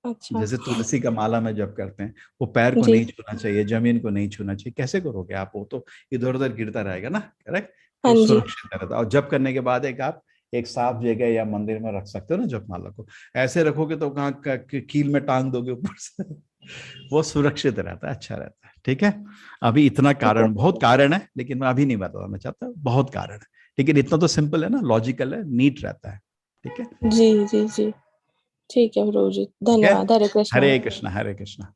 अच्छा। जैसे तुलसी का माला में जब करते हैं वो पैर को जी। नहीं छूना चाहिए, जमीन को नहीं छूना चाहिए, कैसे करोगे आप? वो तो इधर उधर गिरता रहेगा ना, करेक्ट। हाँ वो जी। सुरक्षित रहता है। और जब करने के बाद एक आप एक साफ जगह या मंदिर में रख सकते हो ना जप माला को। ऐसे रखोगे तो कहाँ कील में टांग दोगे ऊपर से। वो सुरक्षित रहता है, अच्छा रहता है। ठीक है, अभी इतना कारण, बहुत कारण है लेकिन मैं अभी नहीं बताना चाहता, बहुत कारण है, लेकिन इतना तो सिंपल है ना, लॉजिकल है, नीट रहता है। ठीक है जी जी जी, ठीक है प्रभु जी, धन्यवाद। हरे कृष्ण। हरे कृष्णा, हरे कृष्णा।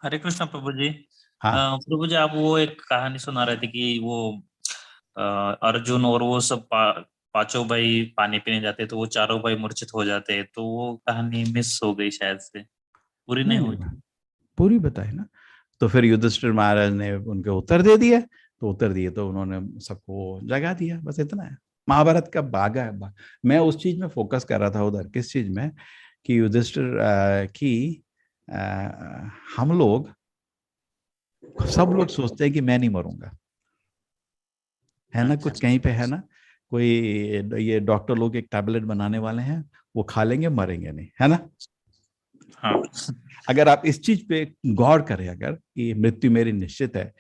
हरे कृष्णा प्रभु जी। हाँ प्रभु जी, आप वो एक कहानी सुना रहे थे कि वो अर्जुन और वो सब पांचों भाई पानी पीने जाते तो वो चारों भाई मूर्छित हो जाते, तो वो कहानी मिस हो गई शायद से, पूरी नहीं हुई। पूरी बताई ना। तो फिर युधिष्ठिर महाराज ने उनके उत्तर दे दिया, तो उत्तर दिए तो उन्होंने सबको जगा दिया, बस इतना है। महाभारत का भागा है। मैं उस चीज में फोकस कर रहा था उधर, किस चीज में, कि युधिष्ठिर की हम लोग, सब लोग सोचते हैं कि मैं नहीं मरूंगा, है ना, कुछ कहीं पे है ना, कोई ये डॉक्टर लोग एक टैबलेट बनाने वाले हैं, वो खा लेंगे मरेंगे नहीं, है ना। हाँ। अगर आप इस चीज पे गौर करें, अगर कि मृत्यु मेरी निश्चित है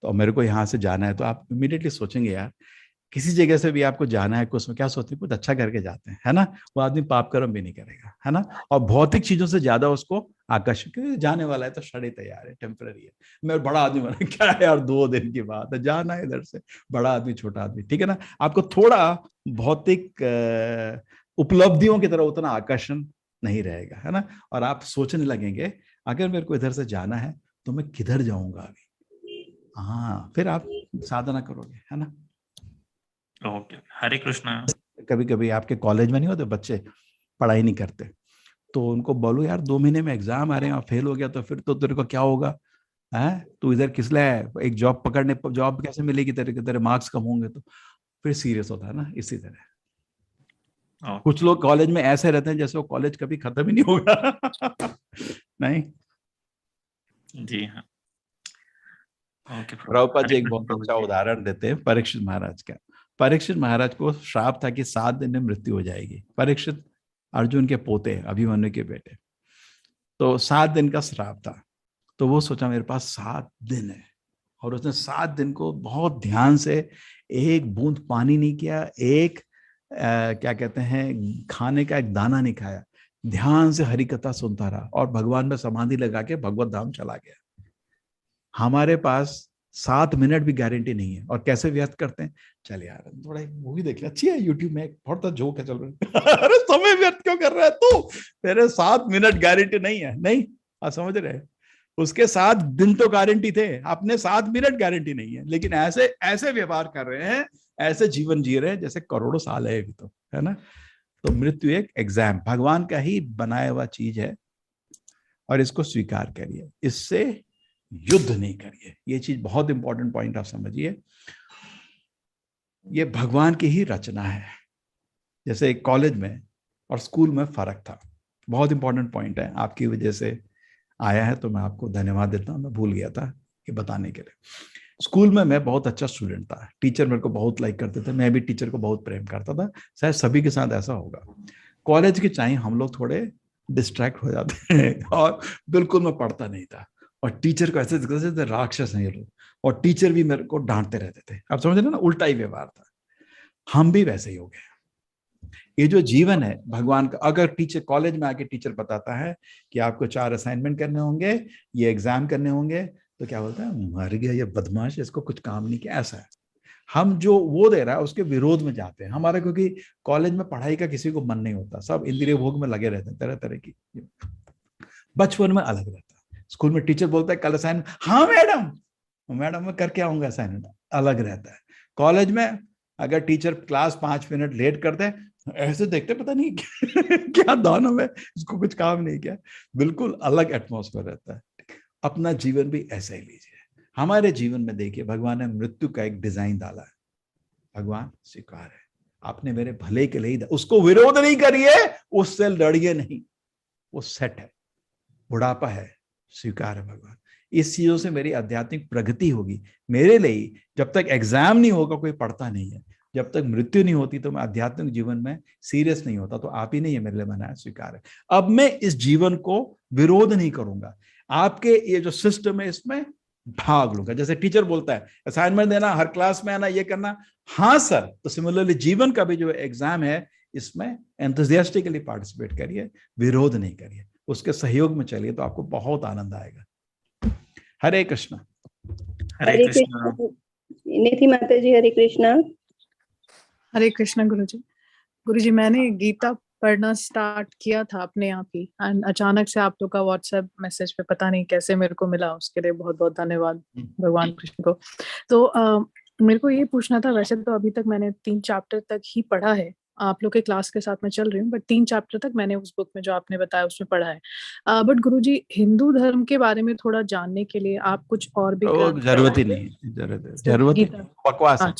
तो मेरे को यहाँ से जाना है, तो आप इमीडिएटली सोचेंगे यार, किसी जगह से भी आपको जाना है, कुछ में क्या सोचते हैं, कुछ अच्छा करके जाते हैं, है ना। वो आदमी पाप कर्म भी नहीं करेगा, है ना। और भौतिक चीजों से ज्यादा उसको आकर्षण, क्योंकि जाने वाला है तो शरीर तैयार है, टेम्पररी है। मैं बड़ा आदमी बना, क्या है यार, 2 दिन की बात है, जाना है इधर से, बड़ा आदमी छोटा आदमी, ठीक है ना। आपको थोड़ा भौतिक उपलब्धियों की तरह उतना आकर्षण नहीं रहेगा, है ना। और आप सोचने लगेंगे अगर मेरे को इधर से जाना है तो मैं किधर जाऊंगा अभी। हाँ, फिर आप साधना करोगे, है ना। ओके, हरे कृष्णा। कभी कभी आपके कॉलेज में नहीं होते बच्चे पढ़ाई नहीं करते, तो उनको बोलो यार 2 महीने में एग्जाम आ रहे हैं और फेल हो गया तो फिर तो तेरे को क्या होगा, है तू इधर किस लिए है, एक जॉब पकड़ने, जॉब कैसे मिलेगी तेरे मार्क्स कम होंगे तो। फिर सीरियस होता है ना, इसी तरह। कुछ लोग कॉलेज में ऐसे रहते हैं जैसे वो कॉलेज कभी खत्म ही नहीं होगा। नहीं जी हाँ। प्रभुपाद जी एक बहुत अच्छा उदाहरण देते हैं परीक्षित महाराज का। परीक्षित महाराज को श्राप था कि 7 दिन में मृत्यु हो जाएगी। परीक्षित अर्जुन के पोते, अभिमन्यु के बेटे, तो 7 दिन का श्राप था। तो वो सोचा मेरे पास 7 दिन है, और उसने 7 दिन को बहुत ध्यान से, एक बूंद पानी नहीं किया, एक क्या कहते हैं खाने का एक दाना नहीं खाया, ध्यान से हरि कथा सुनता रहा और भगवान में समाधि लगा के भगवत धाम चला गया। हमारे पास 7 मिनट भी गारंटी नहीं है, और कैसे व्यस्त करते हैं, चल यार थोड़ा मूवी देख ले, अच्छी है यूट्यूब में, बहुत तो जोक है, चल रहा है। अरे समय व्यस्त क्यों कर रहा है तू, तेरे 7 मिनट गारंटी नहीं है। नहीं, आप समझ रहे हैं, उसके 7 दिन तो गारंटी थे, अपने 7 मिनट गारंटी नहीं है। लेकिन ऐसे ऐसे व्यवहार कर रहे हैं, ऐसे जीवन जी रहे हैं जैसे करोड़ों साल है अभी तो, है ना। तो मृत्यु एक एग्जाम, भगवान का ही बनाया हुआ चीज है, और इसको स्वीकार करिए, इससे युद्ध नहीं करिए। ये चीज बहुत इंपॉर्टेंट पॉइंट आप समझिए, ये भगवान की ही रचना है। जैसे कॉलेज में और स्कूल में फर्क था, बहुत इंपॉर्टेंट पॉइंट है, आपकी वजह से आया है तो मैं आपको धन्यवाद देता हूँ, मैं भूल गया था ये बताने के लिए। स्कूल में मैं बहुत अच्छा स्टूडेंट था, टीचर मेरे को बहुत लाइक करते थे, मैं भी टीचर को बहुत प्रेम करता था, शायद सभी के साथ ऐसा होगा। कॉलेज के टाइम हम लोग थोड़े डिस्ट्रैक्ट हो जाते हैं, और बिल्कुल मैं पढ़ता नहीं था, और टीचर को ऐसे दिखते थे राक्षस हैं ये लोग, और टीचर भी मेरे को डांटते रहते थे। आप समझ रहे ना, उल्टा ही व्यवहार था। हम भी वैसे ही हो गए। ये जो जीवन है भगवान का, अगर टीचर कॉलेज में आके टीचर बताता है कि आपको 4 असाइनमेंट करने होंगे, ये एग्जाम करने होंगे, तो क्या बोलता है, मर गया ये बदमाश, इसको कुछ काम नहीं किया, ऐसा है। हम जो वो दे रहा है उसके विरोध में जाते हैं हमारा, क्योंकि कॉलेज में पढ़ाई का किसी को मन नहीं होता, सब इंद्रिय भोग में लगे रहते हैं, तरह तरह की। बचपन में अलग रहता है, स्कूल में टीचर बोलता है कल असाइनमेंट, हाँ मैडम, मैडम मैं करके आऊंगा असाइनमेंट, अलग रहता है। कॉलेज में अगर टीचर क्लास 5 मिनट लेट करते हैं, ऐसे देखते पता नहीं क्या दानव है, इसको कुछ काम नहीं किया, बिल्कुल अलग एटमॉस्फेयर रहता है। अपना जीवन भी ऐसा ही लीजिए। हमारे जीवन में देखिए भगवान ने मृत्यु का एक डिजाइन डाला है, भगवान स्वीकार है, आपने मेरे भले के लिए, उसको विरोध नहीं करिए, उससे लड़िए नहीं, वो सेट है, बुढ़ापा है, स्वीकार है भगवान। इस चीजों से मेरी आध्यात्मिक प्रगति होगी। मेरे लिए जब तक एग्जाम नहीं होगा कोई पढ़ता नहीं है, जब तक मृत्यु नहीं होती तो मैं आध्यात्मिक जीवन में सीरियस नहीं होता। तो आप ही नहीं है मेरे लिए बनाया, स्वीकार है। अब मैं इस जीवन को विरोध नहीं करूंगा, आपके ये जो सिस्टम है इसमें भाग लूंगा। जैसे टीचर बोलता है असाइनमेंट देना, हर क्लास में आना, ये करना, हाँ सर, तो सिमिलरली जीवन का भी जो एग्जाम है इसमें एंथुसियास्टिकली पार्टिसिपेट करिए, विरोध नहीं करिए, उसके सहयोग में चलिए, तो आपको बहुत आनंद आएगा। हरे कृष्णा। हरे कृष्णा। निधि माता जी, हरे कृष्णा। हरे कृष्णा गुरुजी। गुरुजी, मैंने गीता पढ़ना स्टार्ट किया था अपने आप ही, एंड अचानक से आप लोग का व्हाट्सएप मैसेज पे पता नहीं कैसे मेरे को मिला, उसके लिए बहुत बहुत धन्यवाद भगवान कृष्ण को। तो मेरे को ये पूछना था, वैसे तो अभी तक मैंने 3 चैप्टर तक ही पढ़ा है, आप लोग के क्लास के साथ मैं चल रही हूँ, बट 3 चैप्टर तक मैंने उस बुक में जो आपने बताया उसमें पढ़ा है। बट गुरुजी, हिंदू धर्म के बारे में थोड़ा जानने के लिए आप कुछ और भी जरूरत ही नहीं, जरूरत ही, बकवास है,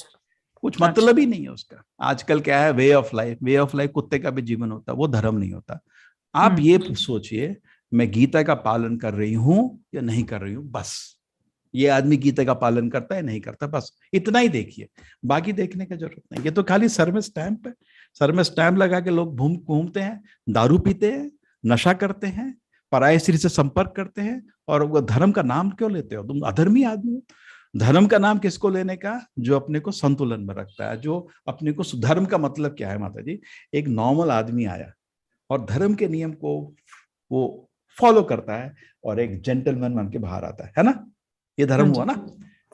कुछ मतलब ही नहीं है उसका। आजकल क्या है, वे ऑफ लाइफ कुत्ते का भी जीवन होता है, वो धर्म नहीं होता। आप ये सोचिए, मैं गीता का पालन कर रही हूं या नहीं कर रही हूं, बस। ये आदमी गीता का पालन करता है नहीं करता, बस इतना ही देखिए, बाकी देखने की जरूरत नहीं। ये तो खाली सर में स्टैंप है, सर में स्टैंप लगा के लोग घूमते हैं, दारू पीते हैं, नशा करते हैं, पराये स्त्री से संपर्क करते हैं, और वो धर्म का नाम क्यों लेते हो? तुम अधर्मी आदमी हो। धर्म का नाम किसको लेने का? जो अपने को संतुलन में रखता है, जो अपने को, धर्म का मतलब क्या है माता जी? एक नॉर्मल आदमी आया और धर्म के नियम को वो फॉलो करता है और एक जेंटलमैन बन के बाहर आता है ना? ये धर्म हुआ ना?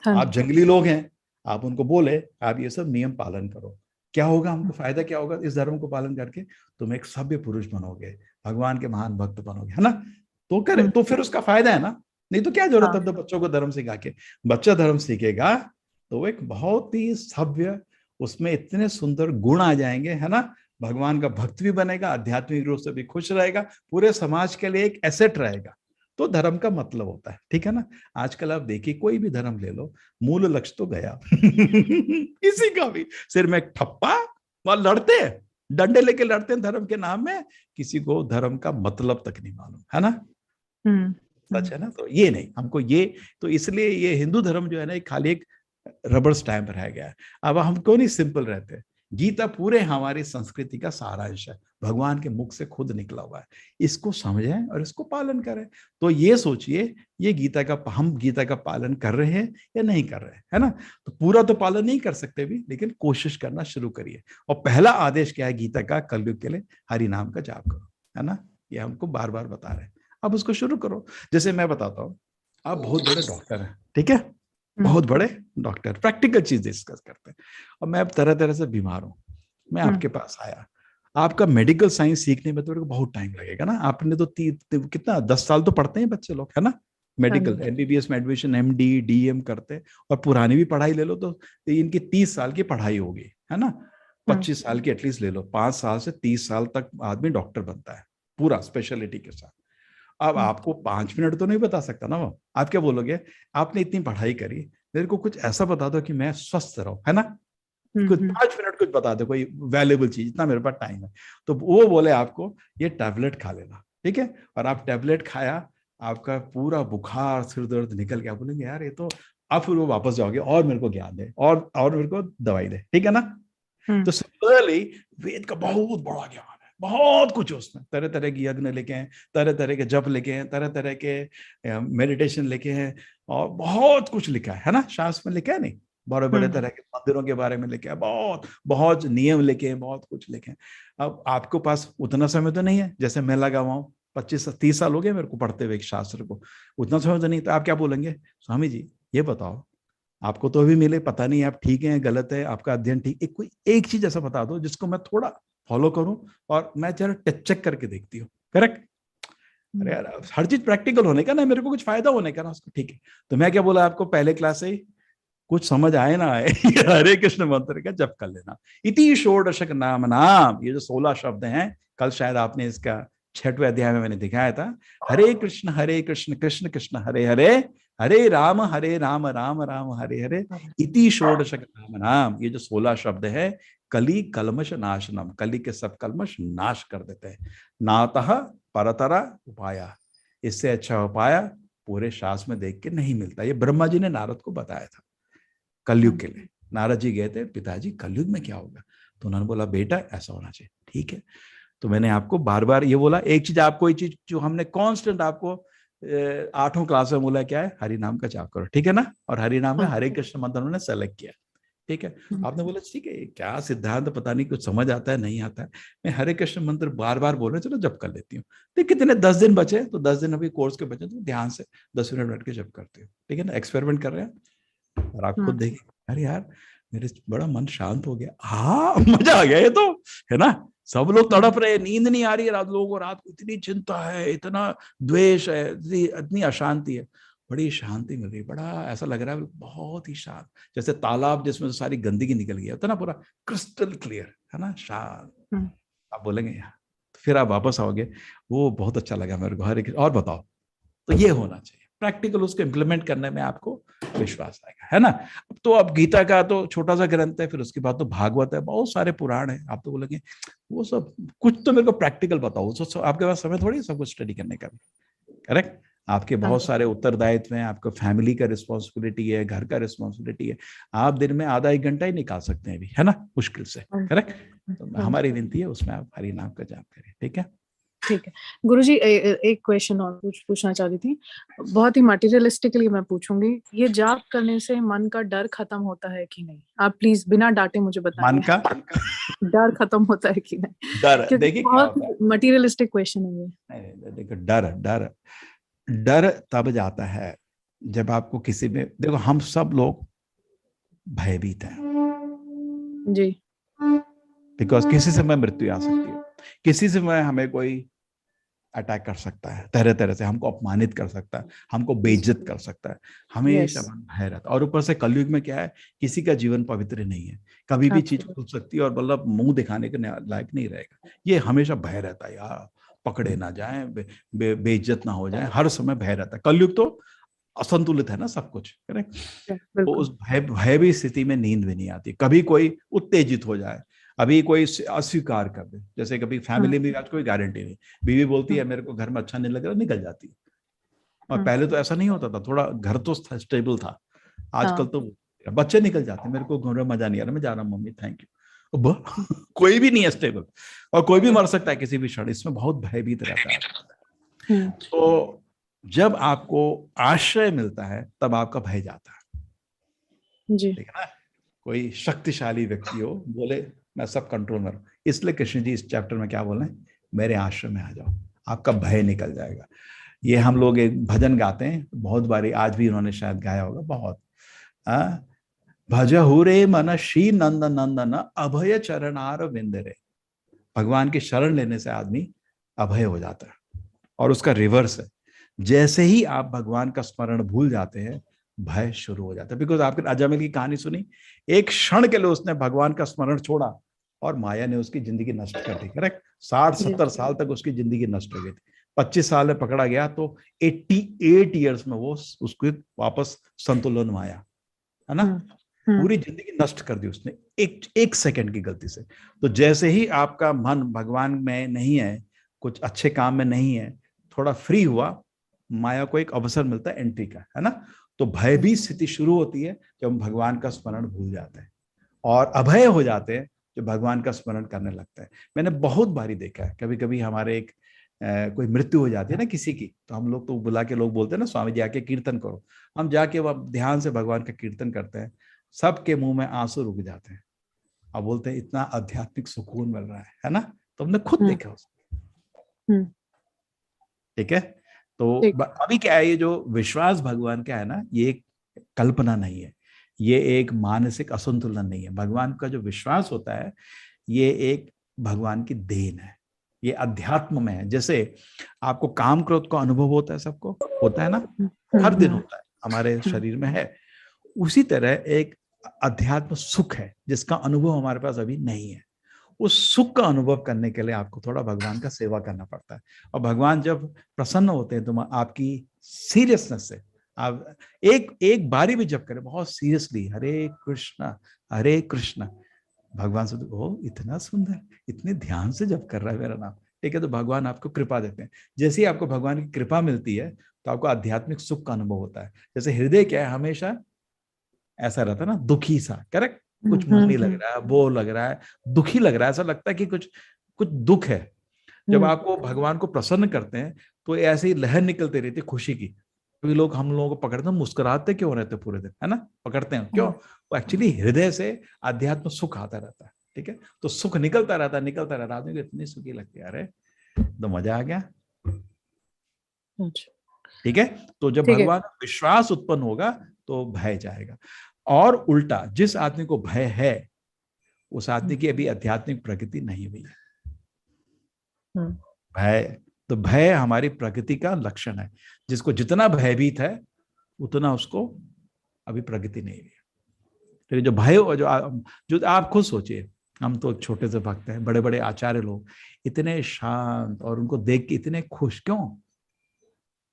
आप जंगली लोग हैं, आप उनको बोले आप ये सब नियम पालन करो, क्या होगा? हमको फायदा क्या होगा इस धर्म को पालन करके? तुम एक सभ्य पुरुष बनोगे, भगवान के महान भक्त बनोगे, है ना? तो करे तो फिर उसका फायदा है ना, नहीं तो क्या जरूरत है तो बच्चों को धर्म सिखा के? बच्चा धर्म सीखेगा तो वो एक बहुत ही सभ्य, उसमें इतने सुंदर गुण आ जाएंगे, है ना? भगवान का भक्त भी बनेगा, आध्यात्मिक रूप से भी खुश रहेगा, पूरे समाज के लिए एक एसेट रहेगा। तो धर्म का मतलब होता है, ठीक है ना? आजकल आप देखिए, कोई भी धर्म ले लो, मूल लक्ष्य तो गया किसी का भी सिर में एक ठप्पा, वहां लड़ते हैं, डंडे लेके लड़ते हैं धर्म के नाम में, किसी को धर्म का मतलब तक नहीं मालूम, है ना? सच है ना? तो ये नहीं, हमको ये, तो इसलिए ये हिंदू धर्म जो है ना, खाली एक रबर स्टैंप रह गया है। अब हम क्यों नहीं सिंपल रहते? गीता पूरे हमारी संस्कृति का सारांश है, भगवान के मुख से खुद निकला हुआ है। इसको समझें और इसको पालन करें। तो ये सोचिए, ये गीता का, हम गीता का पालन कर रहे हैं या नहीं कर रहे हैं, है ना? तो पूरा तो पालन नहीं कर सकते भी, लेकिन कोशिश करना शुरू करिए। और पहला आदेश क्या है गीता का? कलयुग के लिए हरि नाम का जाप करो, है ना? ये हमको बार बार बता रहे हैं, अब उसको शुरू करो। जैसे मैं बताता हूँ, आप बहुत बड़े डॉक्टर हैं, ठीक है? बहुत बड़े डॉक्टर, प्रैक्टिकल चीज डिस्कस करते हैं, और मैं अब तरह तरह से बीमार हूँ, मैं आपके पास आया। आपका मेडिकल साइंस सीखने में तो बहुत टाइम लगेगा ना। आपने तो कितना 10 साल तो पढ़ते हैं बच्चे लोग, है ना? मेडिकल एमबीबीएस में एडमिशन, एमडी डीएम करते हैं, और पुरानी भी पढ़ाई ले लो तो इनकी 30 साल की पढ़ाई होगी, है ना? 25 साल की एटलीस्ट ले लो, 5 साल से 30 साल तक आदमी डॉक्टर बनता है, पूरा स्पेशलिटी के साथ। अब आपको 5 मिनट तो नहीं बता सकता ना वो। आप क्या बोलोगे? आपने इतनी पढ़ाई करी, मेरे को कुछ ऐसा बता दो कि मैं स्वस्थ रहूं, है ना? कुछ 5 मिनट कुछ बता दो, कोई वैल्यूएबल चीज, इतना मेरे पास टाइम है। तो वो बोले आपको ये टैबलेट खा लेना, ठीक है? और आप टैबलेट खाया, आपका पूरा बुखार, सिर दर्द निकल गया। बोलेंगे यार ये तो, आप फिर वो वापस जाओगे और मेरे को ज्ञान दे, और मेरे को दवाई दे, ठीक है ना? तो सिमिलरली वेद का बहुत बड़ा ज्ञान, बहुत कुछ उसमें, तरह तरह की यज्ञ लिखे हैं, तरह तरह के जप लिखे हैं, तरह तरह के मेडिटेशन लिखे हैं, और बहुत कुछ लिखा है ना? शास्त्र में लिखा है नहीं? बड़े बड़े तरह के मंदिरों के बारे में लिखे हैं, बहुत बहुत नियम लिखे हैं, बहुत कुछ लिखे हैं। अब आपके पास उतना समय तो नहीं है, जैसे मैं लगा हुआ हूँ, 25-30 साल हो गए मेरे को पढ़ते हुए शास्त्र को, उतना समय तो नहीं। तो आप क्या बोलेंगे? स्वामी जी ये बताओ, आपको तो अभी मिले, पता नहीं आप ठीक है गलत है, आपका अध्ययन ठीक, कोई एक चीज ऐसा बता दो जिसको मैं थोड़ा फॉलो करूं और मैं जरा चेक करके देखती हूँ। करेक्ट? अरे यार, हर चीज प्रैक्टिकल होने का ना, मेरे को कुछ फायदा होने का ना उसको, ठीक है? तो मैं क्या बोला आपको पहले क्लास से ही, कुछ समझ आए ना आए हरे कृष्ण मंत्र का जप कर लेना। इति षोडशक नाम नाम, ये जो 16 शब्द हैं, कल शायद आपने इसका 6वें अध्याय में मैंने दिखाया था। हरे कृष्ण कृष्ण कृष्ण हरे हरे, हरे राम राम राम हरे हरे इति षोडश नाम नाम। ये जो 16 शब्द है, कली कलमश नाशनम, कली के सब कलमश नाश कर देते हैं। नातः परतरा उपाया, इससे अच्छा उपाय पूरे शास्त्र में देख के नहीं मिलता। ये ब्रह्मा जी ने नारद को बताया था कलयुग के लिए। नारद जी गए थे, पिताजी कलयुग में क्या होगा? तो उन्होंने बोला बेटा ऐसा होना चाहिए। ठीक है, तो मैंने आपको बार बार ये बोला। एक चीज आपको, ये चीज जो हमने कांस्टेंट आपको 8वीं क्लास में बोला, क्या है? हरि नाम का जाप करो, ठीक है ना? और हरि नाम में हरे कृष्ण मंत्र उन्होंने सेलेक्ट किया, ठीक है। आपने बोला ठीक है, क्या सिद्धांत पता नहीं, कुछ समझ आता है नहीं आता है। मैं हरे कृष्ण मंत्र बार बार बोल रहे, चलो जप कर लेती हूँ। तो कितने 10 दिन बचे, तो 10 दिन अभी कोर्स के बचे, तो ध्यान से 10 मिनट बैठ के जप करती हूँ, ठीक है ना। एक्सपेरिमेंट कर रहे हैं और आप खुद देखिए, अरे यार मेरे बड़ा मन शांत हो गया, हाँ मजा आ गया। ये तो है ना, सब लोग तड़प रहे, नींद नहीं आ रही है रात लोगों को, रात को इतनी चिंता है, इतना द्वेष है, इतनी अशांति है, बड़ी शांति मिल रही है। बड़ा ऐसा लग रहा है बहुत ही शांत, जैसे तालाब जिसमें से सारी गंदगी निकल गई होता है ना, पूरा क्रिस्टल क्लियर है ना, शांत। आप बोलेंगे यार, फिर आप वापस आओगे, वो बहुत अच्छा लगा मेरे को। हरे और बताओ, तो ये होना चाहिए प्रैक्टिकल, उसको इम्प्लीमेंट करने में आपको विश्वास आएगा, है ना। अब तो अब गीता का तो छोटा सा ग्रंथ है, फिर उसके बाद तो भागवत है, बहुत सारे पुराण है। आप तो बोलेंगे वो सब कुछ तो मेरे को प्रैक्टिकल बताओ, तो आपके पास समय थोड़ी सब कुछ स्टडी करने का भी, करेक्ट। आपके बहुत सारे उत्तरदायित्व हैं, आपको फैमिली का रिस्पॉन्सिबिलिटी है, घर का रिस्पॉन्सिबिलिटी है। आप दिन में आधा 1 घंटा ही निकाल सकते हैं अभी, है ना, मुश्किल से, करेक्ट। तो हमारी विनती है उसमें आप हरि नाम का जाप करें, ठीक है। ठीक है गुरुजी, एक क्वेश्चन और पूछना चाहती थी, बहुत ही मटेरियलिस्टिकली मैं पूछूंगी, ये जाप करने से मन का डर खत्म होता है कि नहीं? आप प्लीज बिना डांटे मुझे बताइए। मन का डर खत्म होता है कि नहीं? डर, देखिए बहुत मटेरियलिस्टिक क्वेश्चन है ये। देखो, डर डर डर तब जाता है जब आपको किसी में, देखो हम सब लोग भयभीत हैं जी, बिकॉज किसी समय मृत्यु आ सकती है, किसी समय हमें कोई अटैक कर सकता है, तरह तरह से हमको अपमानित कर सकता है, हमको बेइज्जत कर सकता है, हमेशा मन भय रहता है। और ऊपर से कलयुग में क्या है, किसी का जीवन पवित्र नहीं है, कभी भी चीज खुल सकती है और मतलब मुंह दिखाने के लायक नहीं रहेगा। ये हमेशा भय रहता है यार, पकड़े ना जाए, बेइज्जत ना हो जाए, हर समय भय रहता है। कलयुग तो असंतुलित है ना सब कुछ, करेक्ट। तो उस भय भी स्थिति में नींद भी नहीं आती। कभी कोई उत्तेजित हो जाए, अभी कोई अस्वीकार कर दे, जैसे कभी फैमिली में आज कोई गारंटी नहीं, बीवी बोलती है मेरे को घर में अच्छा नहीं लग रहा, निकल जाती है। और पहले तो ऐसा नहीं होता था, थोड़ा घर तो स्टेबल था। आजकल तो बच्चे निकल जाते, मेरे को घर में मजा नहीं आ रहा, मैं जा रहा हूँ मम्मी, थैंक यू। कोई भी नहीं है स्टेबल, और कोई भी मर सकता है किसी भी क्षण, इसमें बहुत भयभीत रहता है। तो जब आपको आश्रय मिलता है तब आपका भय जाता है, जी, ठीक है ना। कोई शक्तिशाली व्यक्ति हो, बोले मैं सब कंट्रोल में रहूं, इसलिए कृष्ण जी इस चैप्टर में क्या बोल रहे हैं, मेरे आश्रम में आ जाओ, आपका भय निकल जाएगा। ये हम लोग एक भजन गाते हैं बहुत बारी, आज भी उन्होंने शायद गाया होगा बहुत, भजहु रे मन श्री नंद नंदन अभय चरणार विंद रे। भगवान की शरण लेने से आदमी अभय हो जाता है, और उसका रिवर्स है, जैसे ही आप भगवान का स्मरण भूल जाते हैं भय शुरू हो जाता है। बिकॉज आपने अजामिल की कहानी सुनी, एक क्षण के लिए उसने भगवान का स्मरण छोड़ा और माया ने उसकी जिंदगी नष्ट कर दी, करेक्ट। 60-70 साल तक उसकी जिंदगी नष्ट हो गई थी। 25 साल में पकड़ा गया तो 88 ईयर्स में वो उसको वापस संतुलन में आया, है ना। पूरी जिंदगी नष्ट कर दी उसने एक सेकंड की गलती से। तो जैसे ही आपका मन भगवान में नहीं है, कुछ अच्छे काम में नहीं है, थोड़ा फ्री हुआ, माया को एक अवसर मिलता है एंट्री का, है ना। तो भयभीत स्थिति शुरू होती है जब हम भगवान का स्मरण भूल जाते हैं, और अभय हो जाते हैं जो भगवान का स्मरण करने लगते हैं। मैंने बहुत बारी देखा है, कभी कभी हमारे एक कोई मृत्यु हो जाती है ना किसी की, तो हम लोग तो बुला के लोग बोलते हैं ना, स्वामी जी आके कीर्तन करो। हम जाके वह ध्यान से भगवान का कीर्तन करते हैं, सबके मुंह में आंसू रुक जाते हैं, अब बोलते हैं इतना आध्यात्मिक सुकून मिल रहा है ना। तो हमने खुद देखा उसको, ठीक है। तो अभी क्या है, ये जो विश्वास भगवान का है ना, ये एक कल्पना नहीं है, ये एक मानसिक असंतुलन नहीं है। भगवान का जो विश्वास होता है ये एक भगवान की देन है, ये अध्यात्म में है। जैसे आपको काम क्रोध का अनुभव होता है, सबको होता है ना, हर दिन होता है, हमारे शरीर में है। उसी तरह एक अध्यात्म सुख है जिसका अनुभव हमारे पास अभी नहीं है। उस सुख का अनुभव करने के लिए आपको थोड़ा भगवान का सेवा करना पड़ता है, और भगवान जब प्रसन्न होते हैं तो आपकी सीरियसनेस से आप एक एक बारी भी जप करें बहुत सीरियसली, हरे कृष्णा, भगवान से ओ इतना सुंदर, इतने ध्यान से जप कर रहा है मेरा नाम, ठीक है, तो भगवान आपको कृपा देते हैं। जैसे ही आपको भगवान की कृपा मिलती है तो आपको आध्यात्मिक सुख का अनुभव होता है। जैसे हृदय क्या है, हमेशा ऐसा रहता है ना, दुखी सा, करेक्ट, कुछ मन नहीं लग रहा है, बोर लग रहा है, दुखी लग रहा है, ऐसा लगता है कि कुछ कुछ दुख है। जब आपको भगवान को प्रसन्न करते हैं तो ऐसे ही लहर निकलती रहती है खुशी की। कभी लोग हम लोगों को पकड़ते हैं, मुस्कुराते क्यों रहते पूरे दिन, है ना, पकड़ते हैं क्यों, वो एक्चुअली हृदय से आध्यात्म सुख आता रहता है, ठीक है, तो सुख निकलता रहता है, आदमी को इतनी सुखी लगती है, अरे तो मजा आ गया, ठीक है। तो जब भगवान विश्वास उत्पन्न होगा तो भय जाएगा। और उल्टा, जिस आदमी को भय है उस आदमी की अभी आध्यात्मिक प्रगति नहीं हुई है। भय हमारी प्रगति का लक्षण है। जिसको जितना भयभीत है उतना उसको अभी प्रगति नहीं हुई है। तो जो भय, जो आप खुद सोचिए, हम तो छोटे से भक्त हैं, बड़े बड़े आचार्य लोग इतने शांत, और उनको देख के इतने खुश क्यों।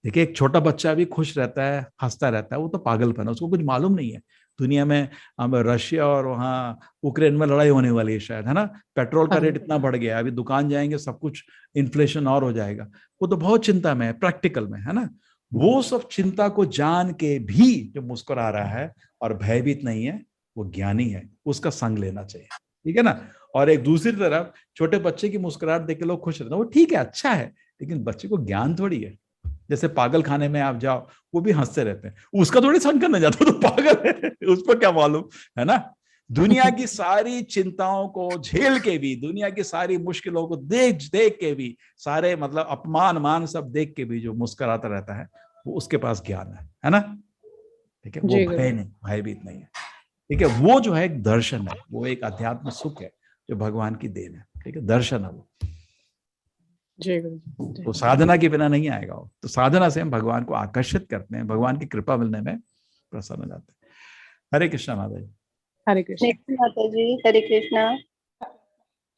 देखिए एक छोटा बच्चा भी खुश रहता है, हंसता रहता है, वो तो पागलपन है, उसको कुछ मालूम नहीं है दुनिया में। अब रशिया और वहाँ यूक्रेन में लड़ाई होने वाली है शायद, है ना, पेट्रोल का रेट इतना बढ़ गया है, अभी दुकान जाएंगे सब कुछ इन्फ्लेशन और हो जाएगा, वो तो बहुत चिंता में है, प्रैक्टिकल में, है ना। वो सब चिंता को जान के भी जो मुस्कुरा रहा है और भयभीत नहीं है, वो ज्ञानी है, उसका संग लेना चाहिए, ठीक है ना। और एक दूसरी तरफ छोटे बच्चे की मुस्कुराहट देख के लोग खुश रहते हैं, वो ठीक है, अच्छा है, लेकिन बच्चे को ज्ञान थोड़ी है। जैसे पागल खाने में आप जाओ, वो भी हंसते रहते हैं, उसका थोड़ी संग करने जाता, तो पागल है, उसको क्या मालूम, है ना। दुनिया की सारी चिंताओं को झेल के भी, दुनिया की सारी मुश्किलों को देख देख के भी, सारे मतलब अपमान मान सब देख के भी जो मुस्कुराता रहता है, वो उसके पास ज्ञान है ना, ठीक है, वो भय नहीं, भयभीत नहीं है, ठीक है। वो जो है एक दर्शन है, वो एक अध्यात्म सुख है जो भगवान की देन है, ठीक है, दर्शन है वो। तो साधना के बिना नहीं आएगा वो, तो साधना से हम भगवान को आकर्षित करते हैं, भगवान की कृपा मिलने में प्रसन्न हो जाते हैं। हरे कृष्णा माता जी। हरे कृष्ण माता जी। हरे कृष्णा।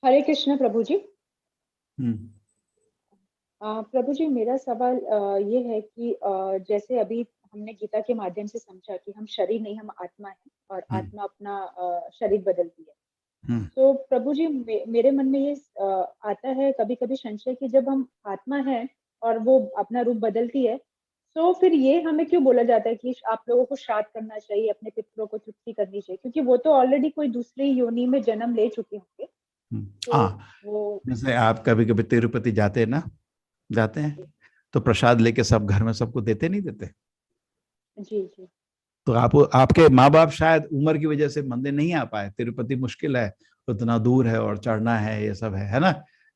हरे कृष्ण प्रभु जी। प्रभु जी, मेरा सवाल ये है कि जैसे अभी हमने गीता के माध्यम से समझा कि हम शरीर नहीं, हम आत्मा है, और आत्मा अपना शरीर बदलती है। तो प्रभु जी, मेरे मन में ये आता है कभी कभी संशय कि जब हम आत्मा है और वो अपना रूप बदलती है, तो फिर ये हमें क्यों बोला जाता है कि आप लोगों को श्राद्ध करना चाहिए, अपने पितरों को तृप्ति करनी चाहिए, क्योंकि वो तो ऑलरेडी कोई दूसरी योनि में जन्म ले चुके होंगे। तो जैसे आप कभी कभी तिरुपति जाते हैं तो प्रसाद लेके सब घर में सबको देते नहीं देते? जी जी। तो आपके माँ बाप शायद उम्र की वजह से मंदिर नहीं आ पाए, तिरुपति मुश्किल है, उतना दूर है और चढ़ना है, ये सब है ना,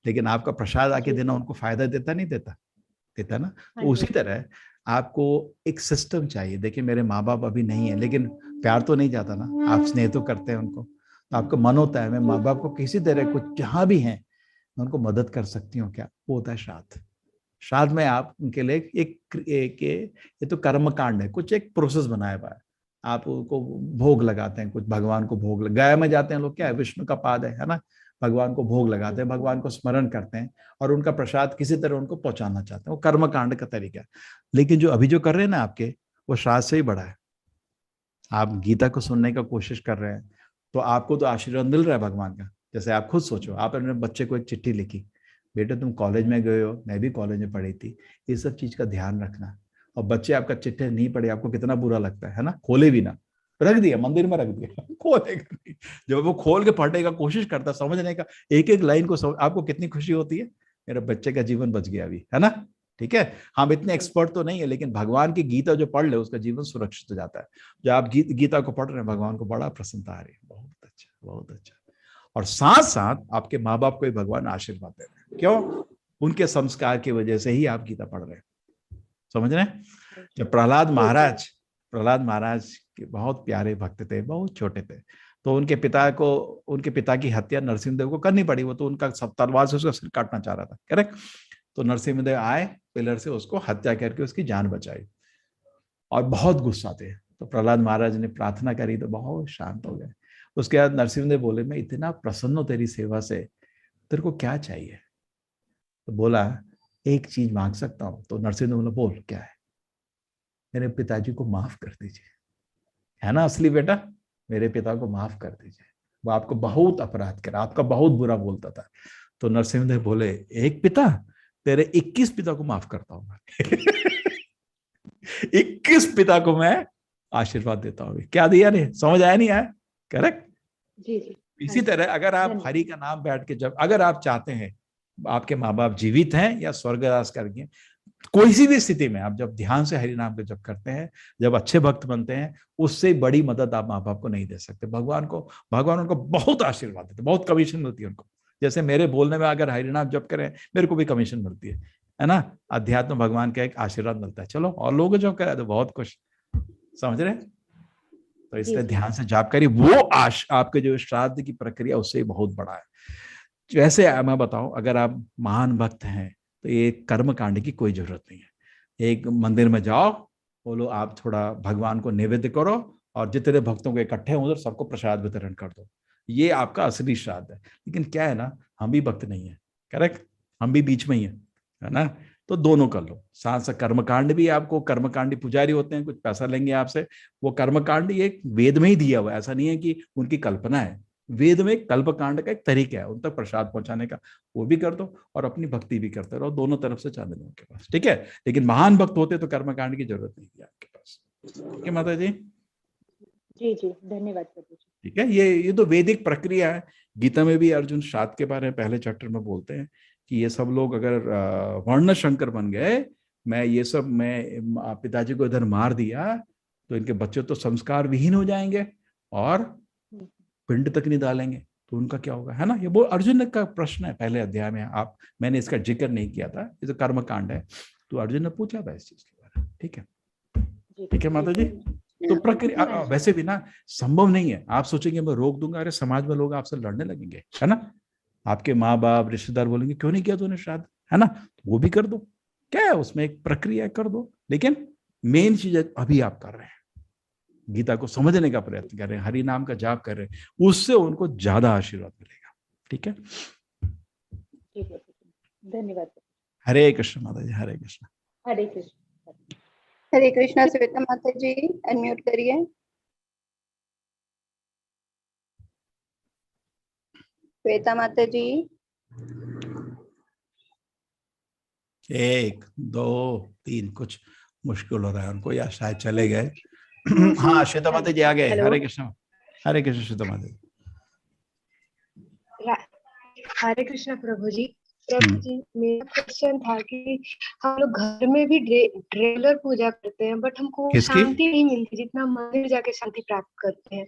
लेकिन आपका प्रसाद आके देना उनको फायदा देता नहीं देता ना। तो उसी तरह आपको एक सिस्टम चाहिए। देखिए मेरे माँ बाप अभी नहीं है, लेकिन प्यार तो नहीं जाता ना, आप स्नेह तो करते हैं उनको, तो आपका मन होता है मैं माँ बाप को किसी तरह कुछ जहां भी हैं मैं उनको मदद कर सकती हूँ क्या, वो होता है श्राद्ध। श्राद्ध में आप उनके लिए एक ये तो कर्म कांड है, कुछ एक प्रोसेस बनाया हुआ है, आप उनको भोग लगाते हैं, कुछ भगवान को भोग गया में जाते हैं लोग, क्या है, विष्णु का पाद है ना, भगवान को भोग लगाते हैं, भगवान को स्मरण करते हैं और उनका प्रसाद किसी तरह उनको पहुंचाना चाहते हैं, वो कर्म कांड का तरीका है। लेकिन जो अभी जो कर रहे हैं ना आपके, वो श्राद्ध से ही बड़ा है। आप गीता को सुनने का कोशिश कर रहे हैं तो आपको तो आशीर्वाद मिल रहा है भगवान का। जैसे आप खुद सोचो, आप अपने बच्चे को एक चिट्ठी लिखी, बेटे तुम कॉलेज में गए हो, मैं भी कॉलेज में पढ़ी थी, ये सब चीज का ध्यान रखना, और बच्चे आपका चिट्ठी नहीं पढ़े, आपको कितना बुरा लगता है ना, खोले भी ना, रख दिया मंदिर में, रख दिया, खोलेगा नहीं। जब वो खोल के पढ़ने का कोशिश करता, समझने का, एक एक लाइन को आपको कितनी खुशी होती है, मेरे बच्चे का जीवन बच गया अभी, है ना, ठीक है। हम इतने एक्सपर्ट तो नहीं है, लेकिन भगवान की गीता जो पढ़ ले उसका जीवन सुरक्षित हो जाता है। जो आप गीता को पढ़ रहे हैं, भगवान को बड़ा प्रसन्नता आ रही है, बहुत अच्छा, बहुत अच्छा। और साथ साथ आपके माँ बाप को भी भगवान आशीर्वाद दे रहे हैं, क्यों, उनके संस्कार की वजह से ही आप गीता पढ़ रहे हैं, समझ रहे हैं। जब प्रहलाद महाराज के बहुत प्यारे भक्त थे, बहुत छोटे थे, तो उनके पिता की हत्या नरसिंहदेव को करनी पड़ी, वो तो उनका सब तलवार से उसका सिर काटना चाह रहा था, करेक्ट। तो नरसिंहदेव आए पिलर से, उसको हत्या करके उसकी जान बचाई, और बहुत गुस्सा थे। तो प्रहलाद महाराज ने प्रार्थना करी तो बहुत शांत हो गए। उसके बाद नरसिंहदेव बोले, मैं इतना प्रसन्न हूं तेरी सेवा से, तेरे को क्या चाहिए? तो बोला, एक चीज मांग सकता हूं। तो नरसिंहदेव बोला, बोल क्या है? मेरे पिताजी को माफ कर दीजिए, है ना असली बेटा, मेरे पिता को माफ कर दीजिए, वो आपको बहुत अपराध करा, आपका बहुत बुरा बोलता था। तो नरसिंहदेव बोले, एक पिता, तेरे 21 पिता को माफ करता हूं मैं 21 पिता को मैं आशीर्वाद देता हूँ। क्या दिया नहीं, समझ आया नहीं आया? करेक्ट। जी जी। इसी तरह अगर आप हरि का नाम बैठ के जब, अगर आप चाहते हैं आपके माँ बाप जीवित हैं या स्वर्गवास कर गए, कोई सी भी स्थिति में आप जब ध्यान से हरि नाम पे जब करते हैं, जब अच्छे भक्त बनते हैं, उससे बड़ी मदद आप माँ बाप को नहीं दे सकते। भगवान उनको बहुत आशीर्वाद देते, बहुत कमीशन मिलती है उनको। जैसे मेरे बोलने में अगर हरि नाम जप करें, मेरे को भी कमीशन मिलती है ना। अध्यात्म भगवान का एक आशीर्वाद मिलता है। चलो, और लोग जो करे तो बहुत कुछ, समझ रहे हैं? तो इसलिए ध्यान से जाप करिए। वो आपके जो श्राद्ध की प्रक्रिया उससे बहुत बड़ा है। जैसे मैं बताऊं, अगर आप महान भक्त हैं तो ये कर्म कांड की कोई जरूरत नहीं है। एक मंदिर में जाओ, बोलो आप थोड़ा भगवान को निवेद्य करो, और जितने भक्तों को इकट्ठे हो उधर सबको प्रसाद वितरण कर दो। ये आपका असली श्राद्ध है। लेकिन क्या है ना, हम भी भक्त नहीं है, करेक्ट, हम भी बीच में ही है ना। तो दोनों कर लो। साथ साथ कर्मकांड भी, आपको कर्मकांडी पुजारी होते हैं, कुछ पैसा लेंगे आपसे, वो कर्मकांड एक वेद में ही दिया हुआ है, ऐसा नहीं है कि उनकी कल्पना है। वेद में कल्पकांड का एक तरीका है उन तक प्रसाद पहुंचाने का, वो भी कर दो और अपनी भक्ति भी करते रहो, दोनों तरफ से चलने दो उनके पास, ठीक है। लेकिन महान भक्त होते तो कर्मकांड की जरूरत नहीं थी आपके पास, ठीक है माता जी? जी जी, धन्यवाद प्रभु जी। ठीक है, ये तो वैदिक प्रक्रिया है। गीता में भी अर्जुन श्राद्ध के बारे में पहले चैप्टर में बोलते हैं कि ये सब लोग अगर वर्ण शंकर बन गए, मैं पिताजी को इधर मार दिया तो इनके बच्चे तो संस्कार विहीन हो जाएंगे और पिंड तक नहीं डालेंगे, तो उनका क्या होगा, है ना। ये वो अर्जुन का प्रश्न है पहले अध्याय में। मैंने इसका जिक्र नहीं किया था, ये तो कर्म कांड है, तो अर्जुन ने पूछा था इस चीज के बारे में, ठीक है। ठीक है माता जी। तो प्रक्रिया वैसे भी ना संभव नहीं है। आप सोचेंगे मैं रोक दूंगा, अरे समाज में लोग आपसे लड़ने लगेंगे, है ना। आपके माँ बाप रिश्तेदार बोलेंगे क्यों नहीं किया तूने श्राद्ध, है ना, तो वो भी कर दो, क्या है उसमें, एक प्रक्रिया कर दो। लेकिन मेन चीज अभी आप कर रहे हैं, गीता को समझने का प्रयत्न कर रहे हैं, हरि नाम का जाप कर रहे हैं, उससे उनको ज्यादा आशीर्वाद मिलेगा, ठीक है। धन्यवाद। हरे कृष्ण माता जी, हरे कृष्ण। हरे कृष्ण। हरे कृष्णा। श्वेता माता जी अनम्यूट करिए। श्वेता माता जी। 1 2 3 कुछ मुश्किल हो रहा है उनको, या शायद चले गए। हाँ श्वेता माता जी आ गए। हरे कृष्ण, हरे कृष्ण। श्वेता माता जी, हरे कृष्ण प्रभु जी। प्रभु जी, मेरा क्वेश्चन था कि हम लोग घर में भी रेगुलर पूजा करते हैं, बट हमको शांति नहीं मिलती जितना मंदिर जाके शांति प्राप्त करते हैं।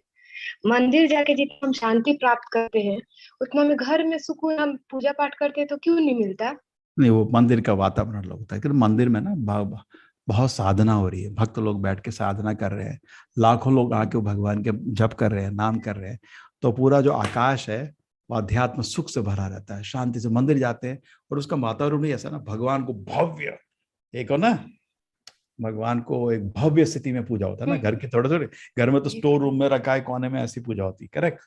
मंदिर जाके जितना हम शांति प्राप्त करते हैं उतना में घर में सुकून हम पूजा पाठ करते हैं तो क्यों नहीं मिलता? नहीं, वो मंदिर का वातावरण लगता है कि मंदिर में ना बहुत साधना हो रही है, भक्त लोग बैठ के साधना कर रहे हैं, लाखों लोग आके भगवान के जप कर रहे हैं, नाम कर रहे हैं, तो पूरा जो आकाश है वो अध्यात्म सुख से भरा रहता है। शांति से मंदिर जाते हैं और उसका वातावरण भी ऐसा ना, भगवान को भव्य एक हो ना, भगवान को एक भव्य स्थिति में पूजा होता है ना। घर के थोड़े थोड़े, घर में तो स्टोर रूम में रखा है कोने में, ऐसी पूजा होती है, करेक्ट।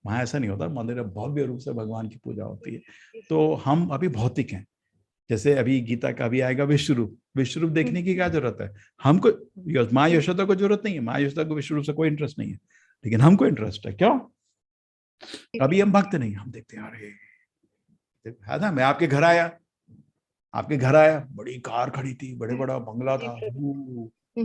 वहां ऐसा नहीं होता, मंदिर में भव्य रूप से भगवान की पूजा होती है। तो हम अभी भौतिक हैं, जैसे अभी गीता का भी आएगा विश्व रूप देखने की क्या जरूरत है हमको। माँ यशोदा को जरूरत नहीं है, माँ यशोदा को विश्व रूप से कोई इंटरेस्ट नहीं है, लेकिन हमको इंटरेस्ट है। क्यों? अभी हम भक्त नहीं, हम देखते हैं अरे है ना, मैं आपके घर आया, बड़ी कार खड़ी थी, बड़ा बंगला था,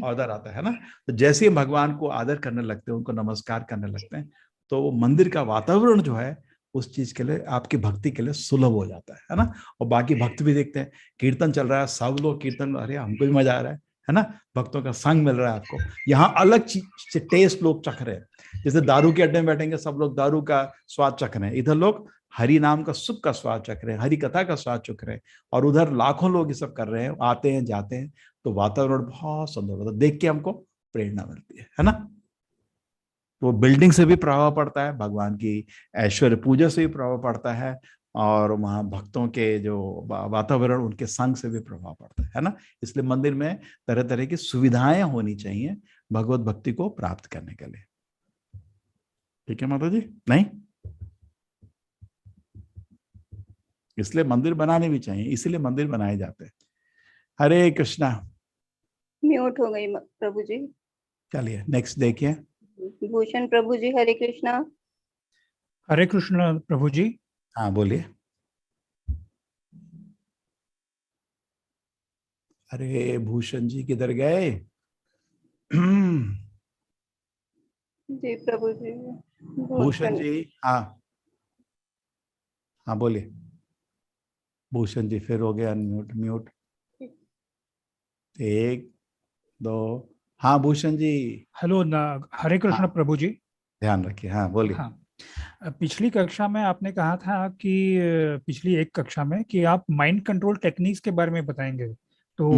ऑर्डर आता है ना। तो जैसे ही भगवान को आदर करने लगते हैं, उनको नमस्कार करने लगते हैं, तो मंदिर का वातावरण जो है उस चीज के लिए, आपकी भक्ति के लिए सुलभ हो जाता है ना। और बाकी भक्त भी देखते हैं, कीर्तन चल रहा है, सब लोग कीर्तन, अरे हमको भी मजा आ रहा है ना, भक्तों का संग मिल रहा है आपको। यहाँ अलग चीज से टेस्ट लोग चख रहे हैं, जैसे दारू के अड्डे में बैठेंगे सब लोग दारू का स्वाद चख रहे हैं, इधर लोग हरि नाम का सुख का स्वाद चख रहे हैं, हरि कथा का स्वाद चख रहे हैं, और उधर लाखों लोग ये सब कर रहे हैं, आते हैं जाते हैं, तो वातावरण बहुत सुंदर होता है, देख के हमको प्रेरणा मिलती है ना। तो बिल्डिंग से भी प्रभाव पड़ता है, भगवान की ऐश्वर्य पूजा से भी प्रभाव पड़ता है, और वहाँ भक्तों के जो वातावरण, उनके संग से भी प्रभाव पड़ता है ना। इसलिए मंदिर में तरह तरह की सुविधाएं होनी चाहिए भगवत भक्ति को प्राप्त करने के लिए, ठीक है माता जी। नहीं, इसलिए मंदिर बनाने भी चाहिए, इसीलिए मंदिर बनाए जाते हैं। हरे कृष्णा। म्यूट हो गई प्रभु जी। चलिए नेक्स्ट देखिए। भूषण प्रभु जी, हरे कृष्णा। हरे कृष्ण प्रभु जी। हाँ बोलिए। अरे भूषण जी किधर गए? जी प्रभु जी। भूषण जी, हाँ हाँ बोलिए। भूषण जी फिर हो गया अनम्यूट, म्यूट। 1 2, हाँ भूषण जी। हेलो ना, हरे कृष्ण हाँ, प्रभु जी। ध्यान रखिए, हाँ बोलिए। हाँ, पिछली कक्षा में आपने कहा था कि पिछली एक कक्षा में कि आप माइंड कंट्रोल टेक्निक्स के बारे में बताएंगे, तो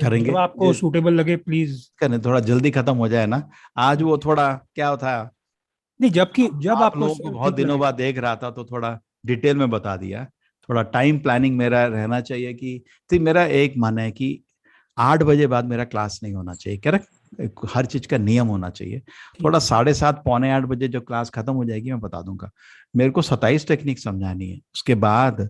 करेंगे जब आपको सूटेबल लगे प्लीज करें। थोड़ा जल्दी खत्म हो जाए ना आज। वो थोड़ा क्या होता है, नहीं, जब आप आपको लोगों को बहुत ठीक दिनों लगे। बाद देख रहा था तो थोड़ा डिटेल में बता दिया। थोड़ा टाइम प्लानिंग मेरा रहना चाहिए कि मेरा एक मन है कि 8 बजे बाद मेरा क्लास नहीं होना चाहिए। करेक्ट, हर चीज का नियम होना चाहिए। थोड़ा 7:30 पौने 8 बजे जो क्लास खत्म हो जाएगी मैं बता दूंगा। मेरे को 27 टेक्निक समझानी है। उसके बाद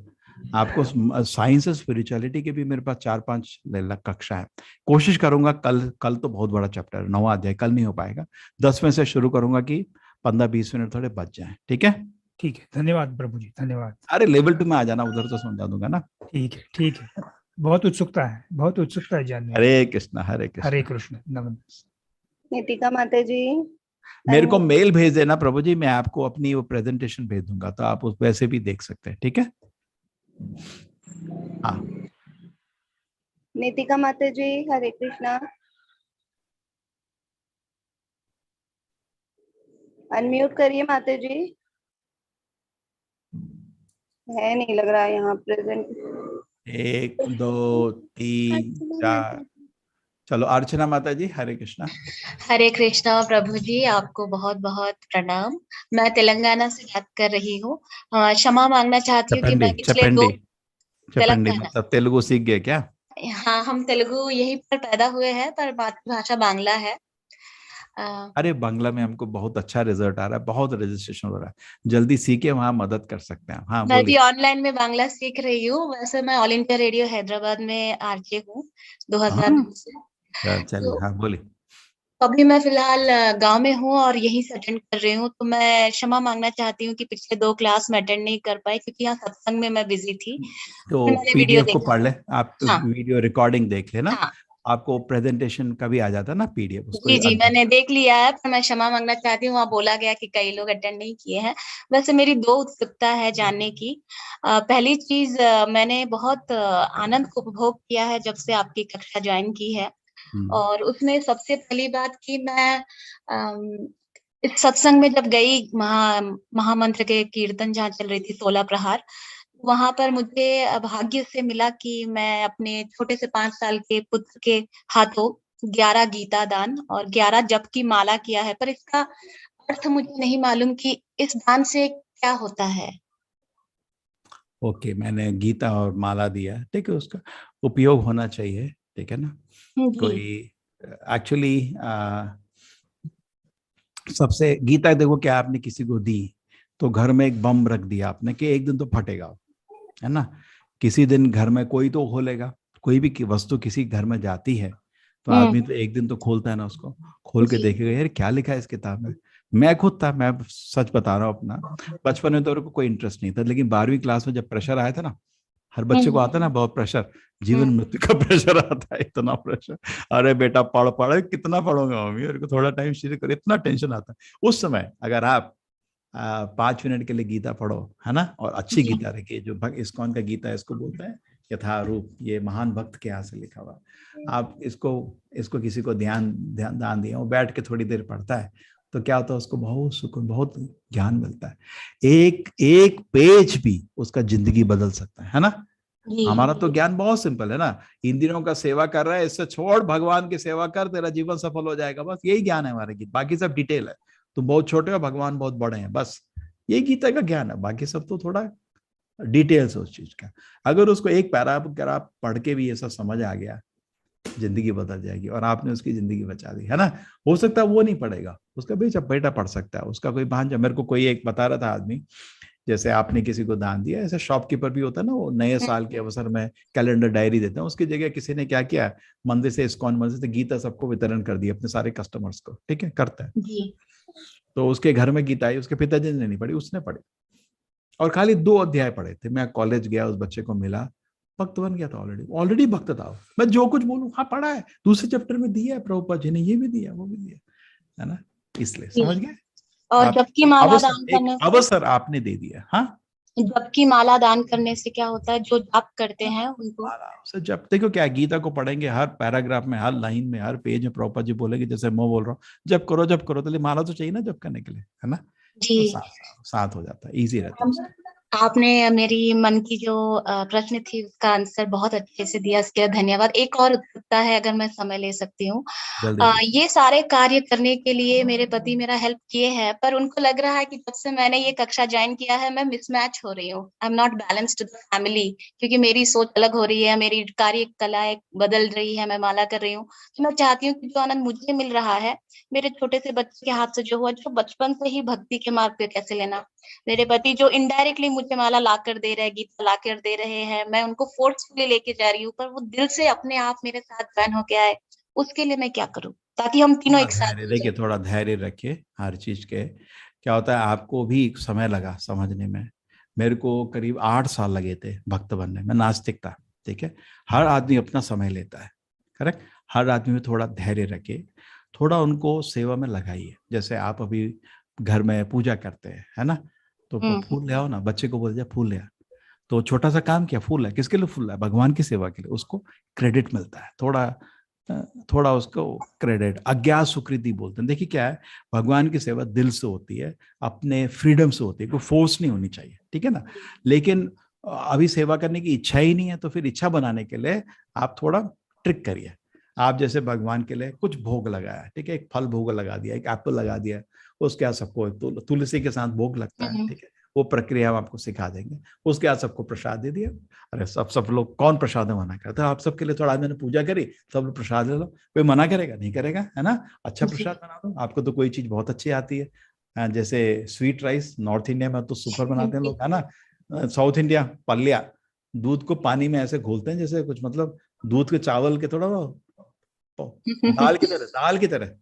आपको साइंस और स्पिरिचुअलिटी के भी मेरे पास 4-5 कक्षा है। कोशिश करूंगा कल तो बहुत बड़ा चैप्टर है, 9वां अध्याय, कल नहीं हो पाएगा। 10 में से शुरू करूंगा कि 15-20 मिनट थोड़े बच जाएं। ठीक है, ठीक है, धन्यवाद प्रभु जी, धन्यवाद। अरे लेवल 2 में आ जाना, उधर तो समझा दूंगा ना। ठीक है, ठीक है, बहुत उत्सुकता है जानने की। हरे कृष्ण, हरे कृष्ण। हरे कृष्ण, नमस्ते। नीतिका माता जी, मेरे को मेल भेज देना प्रभु जी, मैं आपको अपनी वो प्रेजेंटेशन भेज दूंगा, तो आप उस वैसे भी देख सकते हैं। ठीक है, हाँ। नीतिका माता जी, हरे कृष्णा। अनम्यूट करिए माता जी। है नहीं लग रहा है यहाँ प्रेजेंट। 1 2 3 4, चलो अर्चना माता जी, हरे कृष्णा। हरे कृष्णा प्रभु जी, आपको बहुत बहुत प्रणाम। मैं तेलंगाना से बात कर रही हूँ। क्षमा मांगना चाहती हूँ कि मैं पिछले दो चपंडी तेलंगाना। मतलब तेलुगु सीख गए क्या? हाँ, हम तेलुगु यहीं पर पैदा हुए हैं, पर मातृभाषा बांग्ला है। अरे बांग्ला में हमको बहुत अच्छा रिजल्ट आ रहा है, बहुत रजिस्ट्रेशन हो रहा है। जल्दी सीखे, वहां मदद कर सकते हैं। हाँ मैं भी बोलिए। ऑनलाइन में बांग्ला सीख रही हूँ। वैसे मैं ऑल इंडिया रेडियो हैदराबाद में आरजे हूँ 2009 से। चलिए, हाँ बोलिए। अभी मैं फिलहाल गांव में हूँ और यहीं से अटेंड कर रही हूँ, तो मैं क्षमा मांगना चाहती हूँ कि पिछले 2 क्लास में अटेंड नहीं कर पाई, क्योंकि यहाँ सत्संग में मैं बिजी थी। तो मैंने वीडियो पीडीएफ को देखा। पढ़ ले आप, हाँ, वीडियो रिकॉर्डिंग देख लेना। हाँ, आपको प्रेजेंटेशन का भी आ जाता है ना पीडीएफ, उसको जी मैंने देख लिया है, पर मैं क्षमा मांगना चाहती हूँ। वहाँ बोला गया कि कई लोग अटेंड नहीं किए हैं। वैसे मेरी 2 उत्सुकता है जानने की। पहली चीज, मैंने बहुत आनंद को उपभोग किया है जब से आपकी कक्षा ज्वाइन की है। और उसमें सबसे पहली बात कि मैं इस सत्संग में जब गई, महामंत्र के कीर्तन जहाँ चल रही थी 16 प्रहार, वहां पर मुझे भाग्य से मिला कि मैं अपने छोटे से 5 साल के पुत्र के हाथों 11 गीता दान और 11 जप की माला किया है। पर इसका अर्थ मुझे नहीं मालूम कि इस दान से क्या होता है। ओके, मैंने गीता और माला दिया है, ठीक है, उसका उपयोग होना चाहिए। ठीक है ना, कोई एक्चुअली सबसे गीता देखो, क्या आपने किसी को दी तो घर में एक बम रख दिया आपने कि एक दिन तो फटेगा, है ना। किसी दिन घर में कोई तो खोलेगा, कोई भी वस्तु किसी घर में जाती है तो आदमी तो एक दिन तो खोलता है ना, उसको खोल के देखेगा यार क्या लिखा है इस किताब में। मैं खुद था, मैं सच बता रहा हूँ अपना, बचपन में तो मेरे को कोई इंटरेस्ट नहीं था, लेकिन 12वीं क्लास में जब प्रेशर आया था ना, हर बच्चे को आता है ना बहुत प्रेशर, जीवन मृत्यु का प्रेशर आता है, इतना प्रेशर। अरे बेटा पढ़ पढ़, कितना पढ़ूंगा मम्मी, मेरे को थोड़ा टाइम शुरू कर, इतना टेंशन आता है उस समय। अगर आप 5 मिनट के लिए गीता पढ़ो, है ना, और अच्छी गीता रखिए, जो इस्कॉन का गीता है, इसको बोलते हैं यथारूप, ये महान भक्त के यहाँ से लिखा हुआ। आप इसको किसी को ध्यान दान दिए, वो बैठ के थोड़ी देर पढ़ता है तो क्या होता है, उसको बहुत सुकून, बहुत ज्ञान मिलता है। एक पेज भी उसका जिंदगी बदल सकता है ना। हमारा तो ज्ञान बहुत सिंपल है ना, इंद्रियों का सेवा कर रहा है, इससे छोड़ भगवान की सेवा कर, तेरा जीवन सफल हो जाएगा, बस यही ज्ञान है हमारे गीत। बाकी सब डिटेल है, तुम बहुत छोटे हो, भगवान बहुत बड़े हैं, बस ये गीता का ज्ञान है। बाकी सब तो थोड़ा डिटेल्स उस चीज का। अगर उसको एक पैराग्राफ आप पढ़ के भी ये सब समझ आ गया, जिंदगी बदल जाएगी, और आपने उसकी जिंदगी बचा दी, है ना। हो सकता है वो नहीं पढ़ेगा, उसका बेटा पढ़ सकता है, उसका कोई भांजा। मेरे को कोई एक बता रहा था आदमी, जैसे आपने किसी को दान दिया, ऐसे शॉपकीपर भी होता है ना, वो नए साल के अवसर में कैलेंडर डायरी देते हैं, उसकी जगह किसी ने क्या किया, मंदिर से, इस्कॉन मंदिर से गीता सबको वितरण कर दी अपने सारे कस्टमर्स को, ठीक है, करता है। तो उसके घर में गीता आई, उसके पिताजी ने नहीं पढ़ी, उसने पढ़ी, और खाली 2 अध्याय पढ़े थे। मैं कॉलेज गया, उस बच्चे को मिला, भक्त बन गया था, ऑलरेडी भक्त था। मैं जो कुछ बोलूं, हाँ पढ़ा है, दूसरे चैप्टर में दिया है, प्रभुपाद जी ने ये भी दिया, वो भी दिया, है ना, इसलिए समझ गए। और जबकि माला दान करने अवसर आपने दे दिया। हाँ, जबकि माला दान करने से क्या होता है, जो जाप करते हैं उनको जब देखो क्या, गीता को पढ़ेंगे, हर पैराग्राफ में, हर लाइन में, हर पेज में प्रभुपाद जी बोलेंगे, जैसे मैं बोल रहा हूँ, जब करो जब करो, तो माला तो चाहिए ना जब करने के लिए, है ना, जी। तो साथ हो जाता है, इजी रहता है। आपने मेरी मन की जो प्रश्न थी उसका आंसर बहुत अच्छे से दिया, इसके लिए धन्यवाद। एक और उत्सुकता है, अगर मैं समय ले सकती हूँ। ये सारे कार्य करने के लिए मेरे पति मेरा हेल्प किए हैं, पर उनको लग रहा है कि जब से मैंने ये कक्षा ज्वाइन किया है, मैं मिसमैच हो रही हूँ, I am not balanced the family, क्योंकि मेरी सोच अलग हो रही है, मेरी कार्य कला बदल रही है, मैं माला कर रही हूँ। तो मैं चाहती हूँ कि जो आनंद मुझे मिल रहा है, मेरे छोटे से बच्चे के हाथ से जो हुआ, जो बचपन से ही भक्ति के मार्ग पे कैसे लेना। मेरे पति जो इनडायरेक्टली मुझे माला लाकर दे रहे हैं, गीता लाकर दे रहे हैं, मैं उनको फोर्सफुली लेके जा रही हूँ, पर वो दिल से अपने आप मेरे साथ ज्वाइन हो गया है। उसके लिए मैं क्या करूँ ताकि हम तीनों एक साथ। देखिए, थोड़ा धैर्य रखिए हर चीज के। क्या होता है, आपको भी समय लगा समझने में, मेरे को करीब 8 साल लगे थे भक्त बनने में, नास्तिक था, ठीक है। हर आदमी अपना समय लेता है, करेक्ट। हर आदमी में थोड़ा धैर्य रखिए, थोड़ा उनको सेवा में लगाइए। जैसे आप अभी घर में पूजा करते हैं, है ना, तो फूल ले आओ ना, बच्चे को बोल दिया फूल ले आ, तो छोटा सा काम किया, फूल है, किसके लिए फूल है, भगवान की सेवा के लिए, उसको क्रेडिट मिलता है, थोड़ा उसको क्रेडिट, अज्ञात सुकृति बोलते हैं। देखिए क्या है, भगवान की सेवा दिल से होती है, अपने फ्रीडम से होती है, कोई फोर्स नहीं होनी चाहिए, ठीक है ना। लेकिन अभी सेवा करने की इच्छा ही नहीं है, तो फिर इच्छा बनाने के लिए आप थोड़ा ट्रिक करिए। आप जैसे भगवान के लिए कुछ भोग लगाया, ठीक है, एक फल भोग लगा दिया, एक एप्पल लगा दिया, उसके बाद सबको तुलसी के साथ भोग लगता है, ठीक है, वो प्रक्रिया हम आपको सिखा देंगे। उसके बाद सबको प्रसाद दे दिया। अरे सब लोग कौन प्रसाद मना करता है, आप सबके लिए थोड़ा मैंने पूजा करी, सब लोग प्रसाद ले लो, कोई मना करेगा नहीं, करेगा, है ना। अच्छा प्रसाद बना दो, आपको तो कोई चीज बहुत अच्छी आती है, जैसे स्वीट राइस, नॉर्थ इंडिया में तो सुपर बनाते हैं लोग, है ना। साउथ इंडिया पल्लिया, दूध को पानी में ऐसे घोलते हैं जैसे कुछ, मतलब दूध के चावल के थोड़ा दाल की तरह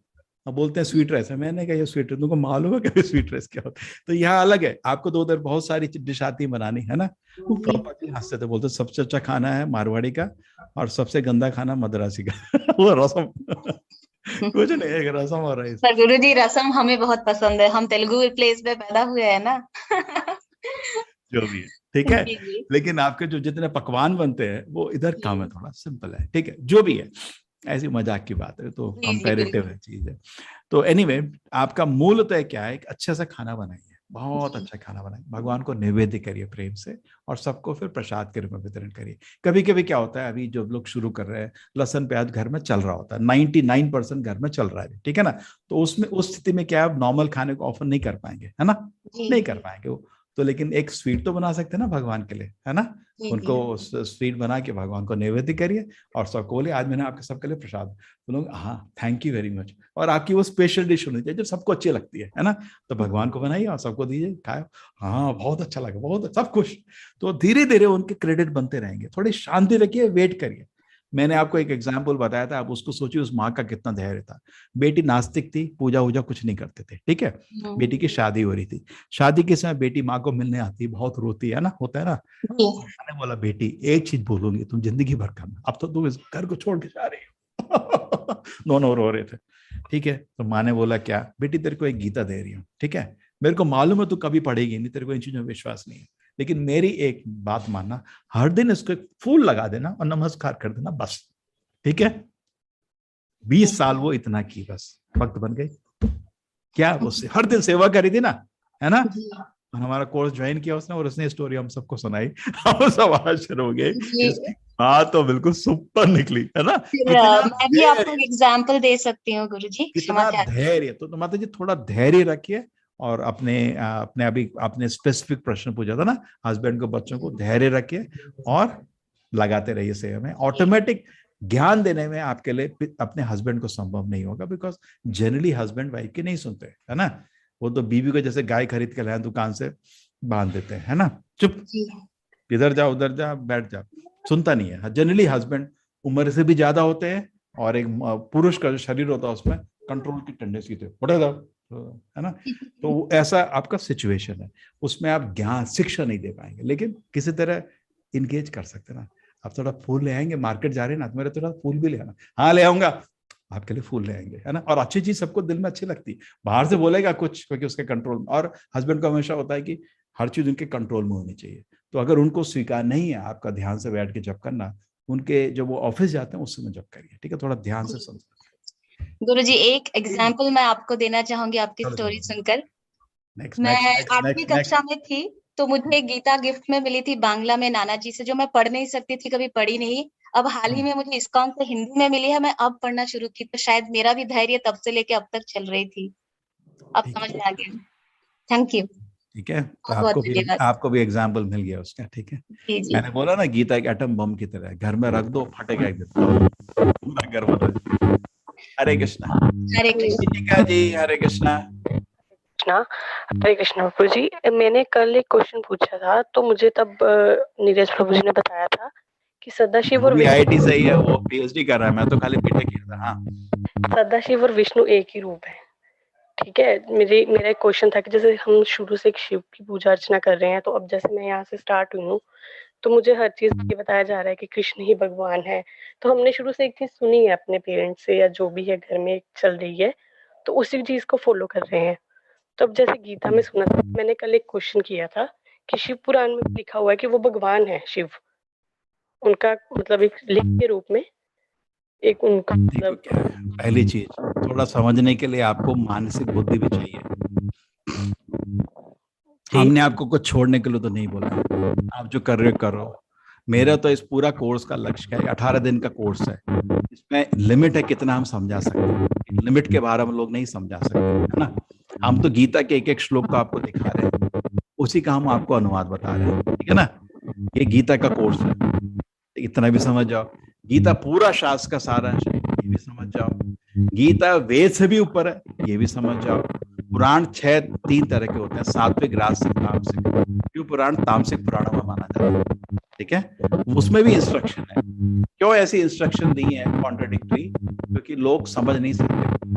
बोलते हैं स्वीट राइस है। मैंने कहा ये स्वीट राइस, तुमको मालूम है कि स्वीट राइस क्या होता है। तो यहाँ अलग है, आपको तो उधर बहुत सारी डिश आती है बनानी, है ना। प्रॉपर्टी हंसते थे, बोलते सबसे अच्छा खाना है मारवाड़ी का और सबसे गंदा खाना मद्रासी का वो रसम कुछ नहीं है, रसम और राइस। पर गुरुजी रसम हमें बहुत पसंद है, हम तेलुगु प्लेस में पैदा हुए हैं ना। जो भी है ठीक है, लेकिन आपके जो जितने पकवान बनते हैं वो इधर काम है, थोड़ा सिंपल है, ठीक है, जो भी है, ऐसी मजाक की बात है, तो कंपैरेटिव है चीज है। तो एनीवे, आपका मूलतः क्या है, एक अच्छा सा खाना बनाइए, बहुत अच्छा खाना बनाइए, भगवान को निवेद्य करिए प्रेम से, और सबको फिर प्रसाद के रूप में वितरण करिए। कभी कभी क्या होता है, अभी जो लोग शुरू कर रहे हैं, लहसुन प्याज घर में चल रहा होता है, 99% घर में चल रहा है, ठीक है ना। तो उसमें उस स्थिति में क्या है, नॉर्मल खाने को ऑफर नहीं कर पाएंगे, है ना, नहीं कर पाएंगे वो। तो लेकिन एक स्वीट तो बना सकते हैं ना भगवान के लिए, है ना। उनको स्वीट बना के भगवान को नैवेद्य करिए और सबको बोले आज मैंने आपके सबके लिए प्रसाद, तो लोग हाँ थैंक यू वेरी मच। और आपकी वो स्पेशल डिश होनी चाहिए जो सबको अच्छी लगती है ना। तो भगवान को बनाइए और सबको दीजिए, खाओ, हाँ बहुत अच्छा लगा, बहुत सब खुश। तो धीरे धीरे उनके क्रेडिट बनते रहेंगे। थोड़ी शांति रखिए, वेट करिए। मैंने आपको एक एग्जाम्पल बताया था, आप उसको सोचिए उस माँ का कितना धैर्य था। बेटी नास्तिक थी, पूजा वूजा कुछ नहीं करते थे, ठीक है। बेटी की शादी हो रही थी, शादी के समय बेटी माँ को मिलने आती है, बहुत रोती है ना, होता है ना। मैंने बोला बेटी एक चीज बोलूंगी, तुम जिंदगी भर करना, अब तो तुम इस घर को छोड़ के जा रही हो। दोनों रो रहे थे, ठीक है। तो माँ ने बोला क्या बेटी, तेरे को एक गीता दे रही हूँ, ठीक है, मेरे को मालूम है तू कभी पढ़ेगी नहीं, तेरे को इन चीजों में विश्वास नहीं है, लेकिन मेरी एक बात मानना, हर दिन इसको एक फूल लगा देना और नमस्कार कर देना, बस, ठीक है। 20 साल वो इतना की, बस भक्त बन गई। क्या वो हर दिन सेवा करी थी ना, है ना। और हमारा कोर्स ज्वाइन किया उसने, और उसने स्टोरी हम सबको सुनाई, हम सब आश्चर्य हो गए। हाँ तो बिल्कुल सुपर निकली, है ना। मैं भी आपको एग्जांपल दे सकती हूँ गुरुजी, कितना धैर्य। तो माता जी थोड़ा धैर्य रखिए, और अपने अभी आपने स्पेसिफिक प्रश्न पूछा था ना, हस्बैंड को, बच्चों को, धैर्य रखिए और लगाते रहिए सेवा में। ऑटोमेटिक ज्ञान देने में आपके लिए अपने हस्बैंड को संभव नहीं होगा, बिकॉज जनरली हस्बैंड वाइफ की नहीं सुनते, है ना। वो तो बीवी को जैसे गाय खरीद के लाए दुकान से, बांध देते हैं, है ना, चुप, इधर जाओ उधर जा, बैठ जा, सुनता नहीं है। जनरली हस्बैंड उम्र से भी ज्यादा होते हैं और एक पुरुष का जो शरीर होता है उसमें कंट्रोल की टेंडेंसी होती है ना। तो ऐसा आपका सिचुएशन है, उसमें आप ज्ञान शिक्षा नहीं दे पाएंगे, लेकिन किसी तरह इंगेज कर सकते ना। आप थोड़ा फूल ले आएंगे, मार्केट जा रहे हैं ना, मेरे थोड़ा फूल भी ले आना, हाँ ले आऊंगा, आपके लिए फूल ले आएंगे, है ना। और अच्छी चीज सबको दिल में अच्छी लगती है, बाहर से बोलेगा कुछ क्योंकि उसके कंट्रोल में, और हस्बैंड को हमेशा होता है कि हर चीज उनके कंट्रोल में होनी चाहिए। तो अगर उनको स्वीकार नहीं है आपका ध्यान से बैठ के जप करना, उनके जब वो ऑफिस जाते हैं उस समय जप करिए, ठीक है, थोड़ा ध्यान से समझिए। गुरुजी एक एग्जाम्पल मैं आपको देना चाहूंगी आपकी स्टोरी सुनकर। मैं 8वीं कक्षा में थी, तो मुझे गीता गिफ्ट में मिली थी बांग्ला में नाना जी से, जो मैं पढ़ नहीं सकती थी, कभी पढ़ी नहीं। अब हाल ही में मुझे इस्कॉन से हिंदी में मिली है, मैं अब पढ़ना शुरू की, तो शायद मेरा भी धैर्य तब से लेके अब तक चल रही थी, अब समझ में आ गया। Thank you. ठीक है, तो आपको भी एग्जाम्पल मिल गया उसका, ठीक है। मैंने बोला ना गीता एक एटम बम की तरह है, घर में रख दो फटेगा एक दिन, पूरा घर बदल। हरे कृष्णा। हरे कृष्णा जी, हरे कृष्णा। हरे कृष्णा प्रभु जी, मैंने कल एक क्वेश्चन पूछा था, तो मुझे तब नीरज प्रभु जी ने बताया था कि सदाशिव और आईआईटी सही है, वो पीएचडी कर रहा है, मैं तो खाली बीटेक किया था। हाँ, सदाशिव और विष्णु एक ही रूप है, ठीक है। मेरा एक क्वेश्चन था कि जैसे हम शुरू से शिव की पूजा अर्चना कर रहे हैं, तो अब जैसे मैं यहाँ से स्टार्ट हुई हूँ, तो मुझे हर चीज ये बताया जा रहा है कि कृष्ण ही भगवान है। तो हमने शुरू से एक चीज सुनी है अपने पेरेंट्स से या जो भी है घर में चल रही है, तो उसी चीज को फॉलो कर रहे हैं। तो अब जैसे गीता में सुना था, मैंने कल एक क्वेश्चन किया था कि शिव पुराण में लिखा हुआ है कि वो भगवान है, शिव उनका मतलब एक लिंग के रूप में एक उनका मतलब। पहली चीज थोड़ा समझने के लिए आपको मानसिक बुद्धि भी चाहिए। हमने आपको कुछ छोड़ने के लिए तो नहीं बोला, आप जो कर रहे हो करो। मेरा तो इस पूरा कोर्स का लक्ष्य है, 18 दिन का कोर्स है, इसमें लिमिट है कितना हम समझा सकते हैं, लिमिट के बाहर हम लोग नहीं समझा सकते, है ना। हम तो गीता के एक एक श्लोक को आपको दिखा रहे हैं, उसी का हम आपको अनुवाद बता रहे हैं, ठीक है ना। ये गीता का कोर्स है, इतना भी समझ जाओ। गीता पूरा शास्त्र का सारांश है, ये भी समझ जाओ। गीता वेद से भी ऊपर है, ये भी समझ जाओ। पुराण 3 तरह के होते हैं, सात्विक, राजसिक, तामसिक। क्यों पुराण तामसिक पुराणों में माना जाता है, ठीक है। उसमें भी इंस्ट्रक्शन है। क्यों ऐसी इंस्ट्रक्शन दी है कॉन्ट्राडिक्टरी? क्योंकि लोग समझ नहीं सकते।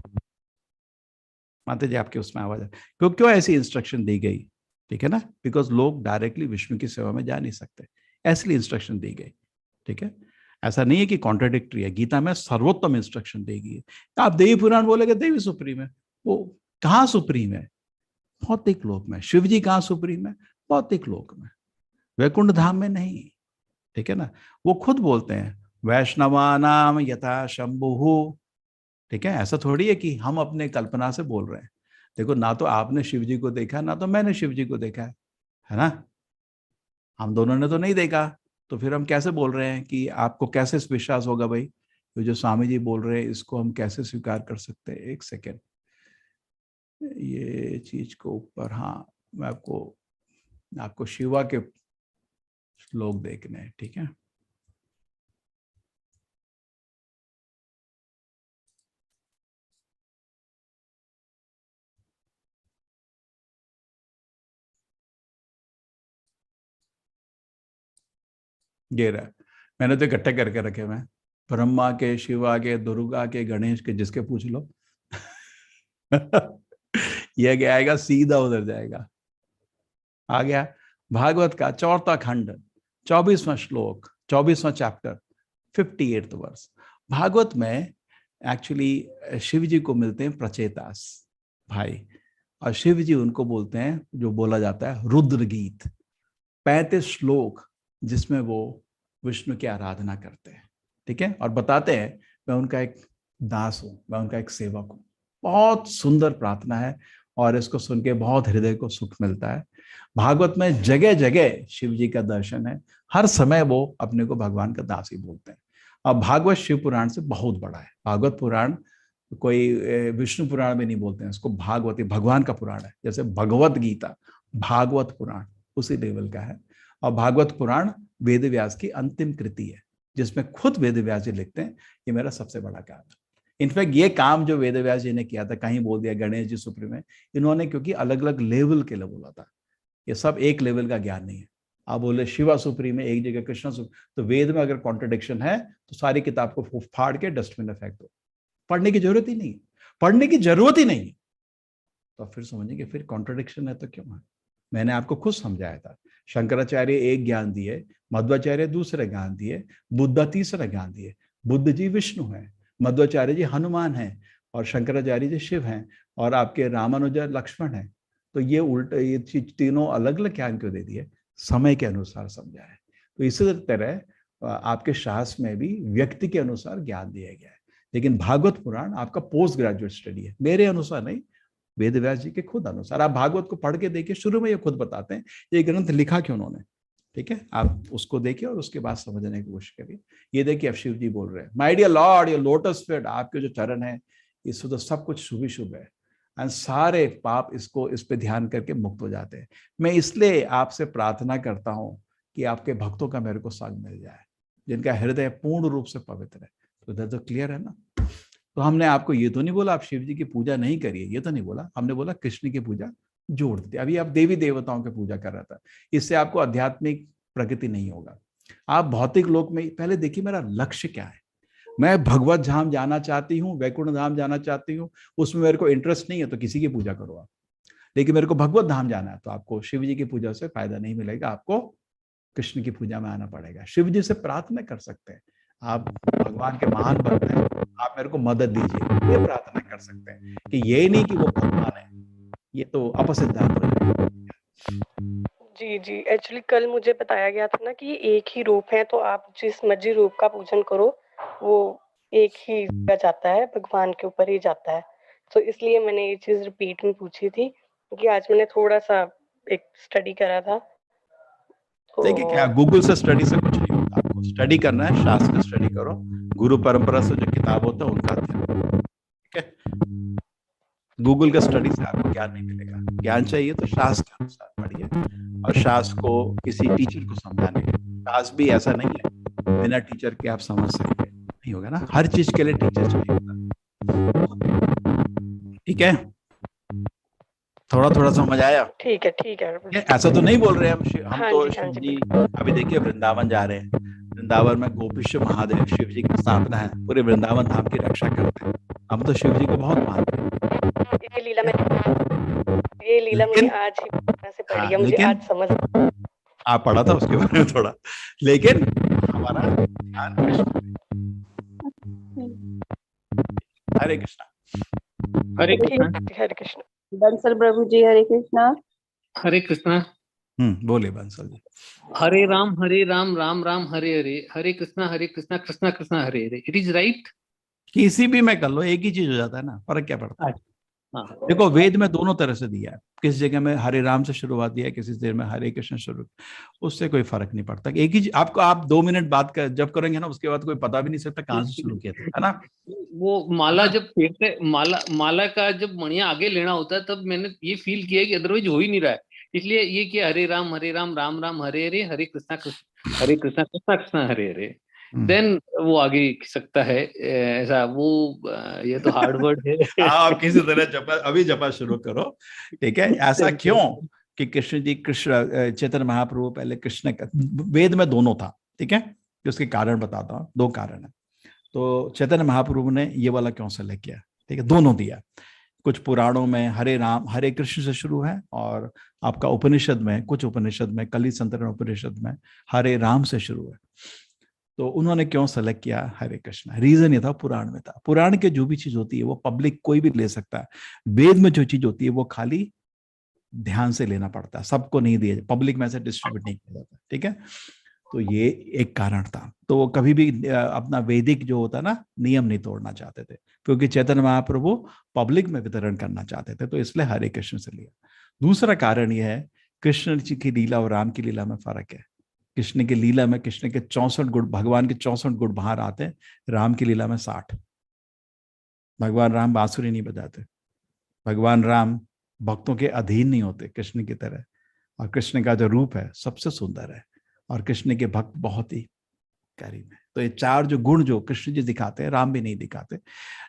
माता जी आपके उसमें आवाज है, क्यों ऐसी इंस्ट्रक्शन दी गई, ठीक है ना। बिकॉज लोग डायरेक्टली विष्णु की सेवा में जा नहीं सकते, ऐसी इंस्ट्रक्शन दी गई, ठीक है। ऐसा नहीं है कि कॉन्ट्राडिक्टरी है, गीता में सर्वोत्तम इंस्ट्रक्शन देगी। आप देवी पुराण बोलेगे देवी सुप्रीम है, वो कहाँ सुप्रीम है? भौतिक लोक में। शिव जी कहाँ सुप्रीम है? भौतिक लोक में, वैकुंठ धाम में नहीं, ठीक है ना। वो खुद बोलते हैं वैष्णवानाम यथा शंभु, ठीक है। ऐसा थोड़ी है कि हम अपने कल्पना से बोल रहे हैं। देखो, ना तो आपने शिव जी को देखा, ना तो मैंने शिव जी को देखा है ना। हम दोनों ने तो नहीं देखा, तो फिर हम कैसे बोल रहे हैं कि आपको कैसे विश्वास होगा भाई? तो जो स्वामी जी बोल रहे हैं इसको हम कैसे स्वीकार कर सकते हैं? एक सेकेंड, ये चीज को ऊपर, हाँ, मैं आपको शिवा के श्लोक देखने हैं, ठीक है। ये रहा, मैंने तो इकट्ठे करके रखे हुए हैं, ब्रह्मा के, शिवा के, दुर्गा के, गणेश के, जिसके पूछ लो। यह क्या आएगा, सीधा उधर जाएगा। आ गया भागवत का 4वां खंड, 24वां श्लोक, 24वां चैप्टर, 58वां वर्ष। भागवत में एक्चुअली शिव जी को मिलते हैं प्रचेतास भाई, और शिव जी उनको बोलते हैं, जो बोला जाता है रुद्र गीत, 35 श्लोक जिसमें वो विष्णु की आराधना करते हैं, ठीक है। और बताते हैं मैं उनका एक दास हूं, मैं उनका एक सेवक हूं। बहुत सुंदर प्रार्थना है और इसको सुन के बहुत हृदय को सुख मिलता है। भागवत में जगह जगह शिव जी का दर्शन है, हर समय वो अपने को भगवान का दास ही बोलते हैं। अब भागवत शिव पुराण से बहुत बड़ा है। भागवत पुराण कोई विष्णु पुराण में नहीं बोलते हैं इसको, भागवती भगवान का पुराण है। जैसे भगवत गीता भागवत पुराण उसी लेवल का है। और भागवत पुराण वेद व्यास की अंतिम कृति है, जिसमें खुद वेद व्यास जी लिखते हैं ये मेरा सबसे बड़ा काम है। इनफैक्ट ये काम जो वेद व्यास जी ने किया था, कहीं बोल दिया गणेश जी सुप्रीम है, इन्होंने क्योंकि अलग अलग लेवल के लिए बोला था। ये सब एक लेवल का ज्ञान नहीं है। आप बोले शिवा सुप्रीम है, एक जगह कृष्णा सुप्रीम, तो वेद में अगर कॉन्ट्रडिक्शन है तो सारी किताब को फाड़ के डस्टबिन में फेंक दो, पढ़ने की जरूरत ही नहीं है, पढ़ने की जरूरत ही नहीं है। तो फिर समझेंगे फिर कॉन्ट्रडिक्शन है तो क्यों है। मैंने आपको खुद समझाया था, शंकराचार्य एक ज्ञान दिए, मध्वाचार्य दूसरे ज्ञान दिए, बुद्ध तीसरा ज्ञान दिए। बुद्ध जी विष्णु है, मध्वाचार्य जी हनुमान है, और शंकराचार्य जी शिव हैं, और आपके रामानुजा लक्ष्मण है। तो ये उल्टा, ये तीनों अलग अलग ज्ञान क्यों दे दिए? समय के अनुसार समझा है। तो इसी तरह आपके शास्त्र में भी व्यक्ति के अनुसार ज्ञान दिया गया है। लेकिन भागवत पुराण आपका पोस्ट ग्रेजुएट स्टडी है, मेरे अनुसार नहीं, वेद व्यास जी के खुद अनुसार। आप भागवत को पढ़ के देखिए, शुरू में ये खुद बताते हैं ये ग्रंथ लिखा क्यों उन्होंने, ठीक है। आप उसको देखिए और उसके बाद समझने की कोशिश करिए। ये देखिए अब शिव जी बोल रहे हैं, my dear lord your lotus feet, आपके जो चरण है इससे तो सब कुछ शुभ शुभ है, एंड सारे पाप इसको इस पे ध्यान करके मुक्त हो जाते हैं। मैं इसलिए आपसे प्रार्थना करता हूं कि आपके भक्तों का मेरे को संग मिल जाए, जिनका हृदय पूर्ण रूप से पवित्र है। तो इधर तो क्लियर है ना। तो हमने आपको ये तो नहीं बोला आप शिव जी की पूजा नहीं करिए, ये तो नहीं बोला, हमने बोला कृष्ण की पूजा जोड़ दी। अभी आप देवी देवताओं की पूजा कर रहा था, इससे आपको आध्यात्मिक प्रगति नहीं होगा। आप भौतिक लोक में पहले देखिए मेरा लक्ष्य क्या है। मैं भगवत धाम जाना चाहती हूँ, वैकुंठ धाम जाना चाहती हूँ, उसमें मेरे को इंटरेस्ट नहीं है तो किसी की पूजा करो आप। लेकिन मेरे को भगवत धाम जाना है तो आपको शिव जी की पूजा से फायदा नहीं मिलेगा, आपको कृष्ण की पूजा में आना पड़ेगा। शिव जी से प्रार्थना कर सकते हैं, आप भगवान के महान भक्त हैं, आप मेरे को मदद दीजिए, ये प्रार्थना कर सकते हैं। कि ये नहीं कि वो भगवान है, ये तो अपसिद्धांत हो जाएगा। जी जी, एक्चुअली कल मुझे बताया गया था ना कि एक ही रूप है, तो आप जिस मर्जी रूप का पूजन करो वो एक ही जगह जाता है, भगवान के ऊपर ही जाता है। तो इसलिए मैंने ये चीज रिपीट में पूछी थी, क्योंकि आज मैंने थोड़ा सा एक स्टडी करा था। तो देखिए क्या गूगल से स्टडी से कुछ नहीं होता, आपको स्टडी करना है, शास्त्र का स्टडी करो, गुरु परंपरा से जो किताब होता है उनका अध्ययन, ठीक है। गूगल का स्टडी से आपको ज्ञान नहीं मिलेगा। ज्ञान चाहिए तो शास्त्र के अनुसार पढ़िए, और शास्त्र को किसी टीचर को समझाने, शास्त्र भी ऐसा नहीं है बिना टीचर के आप समझ सकते नहीं होगा ना, हर चीज के लिए टीचर चाहिए होता, ठीक है। थोड़ा थोड़ा समझ आया? ठीक है। ऐसा तो नहीं बोल रहे हम हाँ तो जी, शिव जी अभी देखिए वृंदावन जा रहे हैं, वृंदावन में गोपीश महादेव शिव जी की स्थापना है, पूरे वृंदावन धाम की रक्षा करते हैं। हम तो शिव जी को बहुत मानते हैं। ये लीला मैंने आज ही से पढ़ी है, मुझे आज समझ आप पढ़ा था उसके बारे में थोड़ा, लेकिन हमारा ध्यान हरे कृष्णा। हरे कृष्णा। हरे कृष्णा। बंसल प्रभु जी हरे कृष्णा। हरे कृष्णा। बोले Bansal ji. Hare Ram Ram Ram Hare Hare, Hare Krishna Krishna Krishna Hare Hare. It is right. किसी भी में कर लो एक ही चीज हो जाता है ना, फर्क क्या पड़ता है? देखो वेद में दोनों तरह से दिया है, किसी जगह में हरे राम से शुरुआत दिया है, किसी जगह में हरे कृष्ण शुरू, उससे कोई फर्क नहीं पड़ता। एक ही आपको आप 2 मिनट बात कर जब करेंगे ना, उसके बाद कोई पता भी नहीं सकता कहाँ से शुरू किया था, है ना। वो माला जब फेरते, माला का जब मणिया आगे लेना होता है, तब मैंने ये फील किया कि अदरवाइज हो ही नहीं रहा है, इसलिए ये कि हरे राम राम राम हरे हरे, हरे कृष्णा कृष्णा हरे हरे, देन वो आगे सकता है। ऐसा वो ये तो हार्ड वर्ड है। आप किसी तरह जपा, अभी जपा शुरू करो, ठीक है। ऐसा क्यों कि कृष्ण जी, कृष्ण चैतन्य महाप्रभु पहले कृष्ण का, वेद में दोनों था, ठीक है। उसके कारण बताता हूँ, 2 कारण है। तो चैतन्य महाप्रभु ने ये वाला क्यों सेलेक्ट किया, ठीक है, दोनों दिया। कुछ पुराणों में हरे राम हरे कृष्ण से शुरू है, और आपका उपनिषद में, कुछ उपनिषद में, कली संतरण उपनिषद में हरे राम से शुरू है। तो उन्होंने क्यों सेलेक्ट किया हरे कृष्ण? रीजन ये था, पुराण में था। पुराण के जो भी चीज होती है वो पब्लिक कोई भी ले सकता है। वेद में जो चीज होती है वो खाली ध्यान से लेना पड़ता है, सबको नहीं दिया, पब्लिक में से डिस्ट्रीब्यूट नहीं किया जाता, ठीक है। तो ये एक कारण था। तो वो कभी भी अपना वैदिक जो होता ना नियम नहीं तोड़ना चाहते थे, क्योंकि चैतन्य महाप्रभु पब्लिक में वितरण करना चाहते थे, तो इसलिए हरे कृष्ण से लिया। दूसरा कारण यह है, कृष्ण जी की लीला और राम की लीला में फर्क है। कृष्ण की लीला में कृष्ण के 64 गुण, भगवान के 64 गुण बाहर आते हैं, राम की लीला में 60। भगवान राम बांसुरी नहीं बजाते, भगवान राम भक्तों के अधीन नहीं होते कृष्ण की तरह, और कृष्ण का जो रूप है सबसे सुंदर है, और कृष्ण के भक्त बहुत ही करीब है। तो ये 4 जो गुण जो कृष्ण जी दिखाते हैं, राम भी नहीं दिखाते,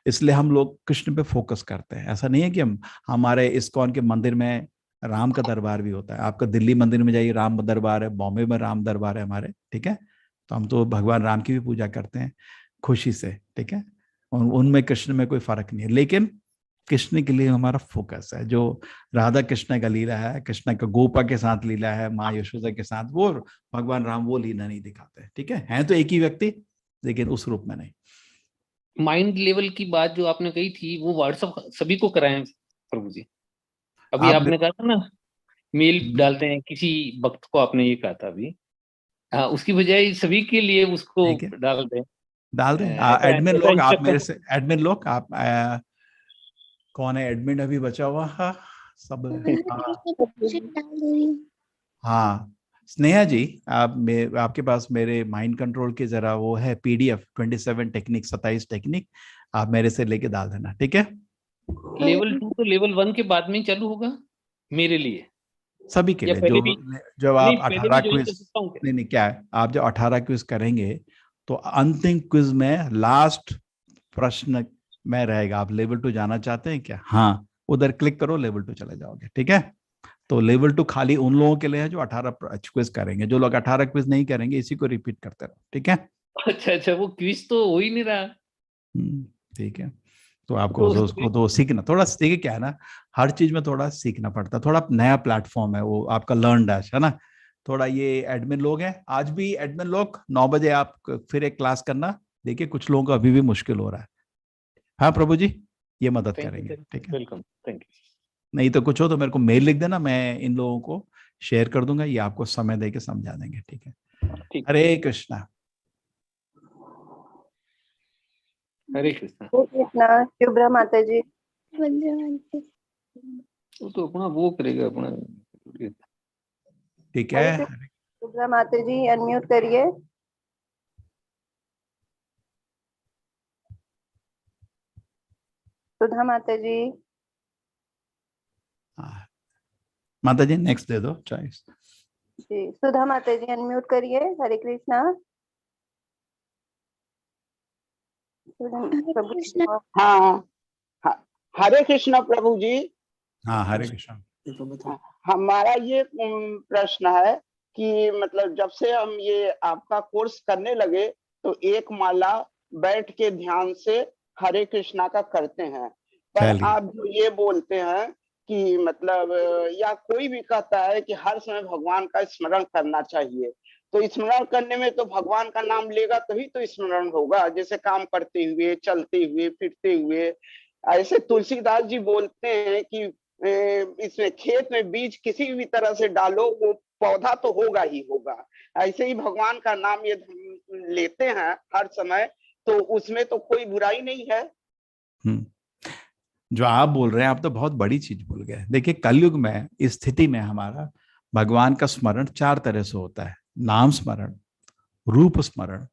इसलिए हम लोग कृष्ण पे फोकस करते हैं। ऐसा नहीं है कि हम हमारे इस्कॉन के मंदिर में राम का दरबार भी होता है। आपका दिल्ली मंदिर में जाइए, राम दरबार है, बॉम्बे में राम दरबार है हमारे, ठीक है। तो हम तो भगवान राम की भी पूजा करते हैं खुशी से, ठीक है। उनमें कृष्ण में कोई फर्क नहीं है, लेकिन कृष्ण के लिए हमारा फोकस है। जो राधा कृष्ण का लीला है, कृष्ण का गोपा के साथ लीला है, माँ यशोदा के साथ, वो भगवान राम वो लीला नहीं दिखाते, ठीक है। हैं तो एक ही व्यक्ति, लेकिन उस रूप में नहीं। माइंड लेवल की बात जो आपने कही थी वो व्हाट्सएप सभी को कराएं प्रभु जी। अभी आपने कहा था ना मेल डालते हैं किसी भक्त को, आपने ये कहा था अभी, उसकी बजाय सभी के लिए उसको डाल दें। एडमिन लोग, आप मेरे से एडमिन लोग, आप कौन है एडमिन अभी बचा हुआ? हाँ सब। हाँ स्नेहा जी, आपके पास मेरे माइंड कंट्रोल के जरा वो है PDF 27 टेक्निक, 27 टेक्निक, आप मेरे से लेके डाल देना, ठीक है। लेवल 2 तो लेवल 1 के बाद में ही चालू होगा मेरे लिए, सभी के लिए। जब आप 18 क्विज, नहीं क्या है, आप जब 18 क्विज करेंगे तो अंतिम क्विज में लास्ट प्रश्न में रहेगा, आप लेवल 2 जाना चाहते हैं क्या? हाँ, उधर क्लिक करो, लेवल 2 चले जाओगे, ठीक है। तो लेवल 2 खाली उन लोगों के लिए है जो 18 क्विज करेंगे। जो लोग 18 क्विज नहीं करेंगे, इसी को रिपीट करते रहो, ठीक है। अच्छा, वो क्विज तो हो ही नहीं रहा। ठीक है, तो आपको उसको तो सीखना, थोड़ा सीखे, क्या है ना, हर चीज में थोड़ा सीखना पड़ता है। थोड़ा नया प्लेटफॉर्म है वो आपका लर्न डैश, है ना। थोड़ा ये एडमिन लोग हैं, आज भी एडमिन लोग 9 बजे आप फिर एक क्लास करना। देखिए कुछ लोगों को अभी भी मुश्किल हो रहा है। हाँ प्रभु जी, ये मदद करेंगे, ठीक है। Welcome, thank you. नहीं तो कुछ हो तो मेरे को मेल लिख देना, मैं इन लोगों को शेयर कर दूंगा, ये आपको समय दे के समझा देंगे, ठीक है। हरे कृष्णा। हरे कृष्णा। शुभ्रा माता जी। वो तो अपना वो करेगा अपना, ठीक है। शुभ्रा माता जी अनम्यूट करिए। सुधा माता जी। माता जी नेक्स्ट दे दो चॉइस जी। सुधा माता जी अनम्यूट करिए। हरे कृष्णा। हाँ, हरे कृष्णा प्रभु जी। हाँ हरे कृष्णा। हमारा ये प्रश्न है कि मतलब जब से हम ये आपका कोर्स करने लगे तो एक माला बैठ के ध्यान से हरे कृष्णा का करते हैं, पर आप जो ये बोलते हैं कि मतलब या कोई भी कहता है कि हर समय भगवान का स्मरण करना चाहिए, तो स्मरण करने में तो भगवान का नाम लेगा तभी तो स्मरण होगा, जैसे काम करते हुए, चलते हुए, फिरते हुए। ऐसे तुलसीदास जी बोलते हैं कि इसमें खेत में बीज किसी भी तरह से डालो वो पौधा तो होगा ही होगा। ऐसे ही भगवान का नाम ये लेते हैं हर समय, तो उसमें तो कोई बुराई नहीं है। जो आप बोल रहे हैं, आप तो बहुत बड़ी चीज बोल गए। देखिए कलयुग में इस स्थिति में हमारा भगवान का स्मरण 4 तरह से होता है। नाम स्मरण, रूप स्मरण,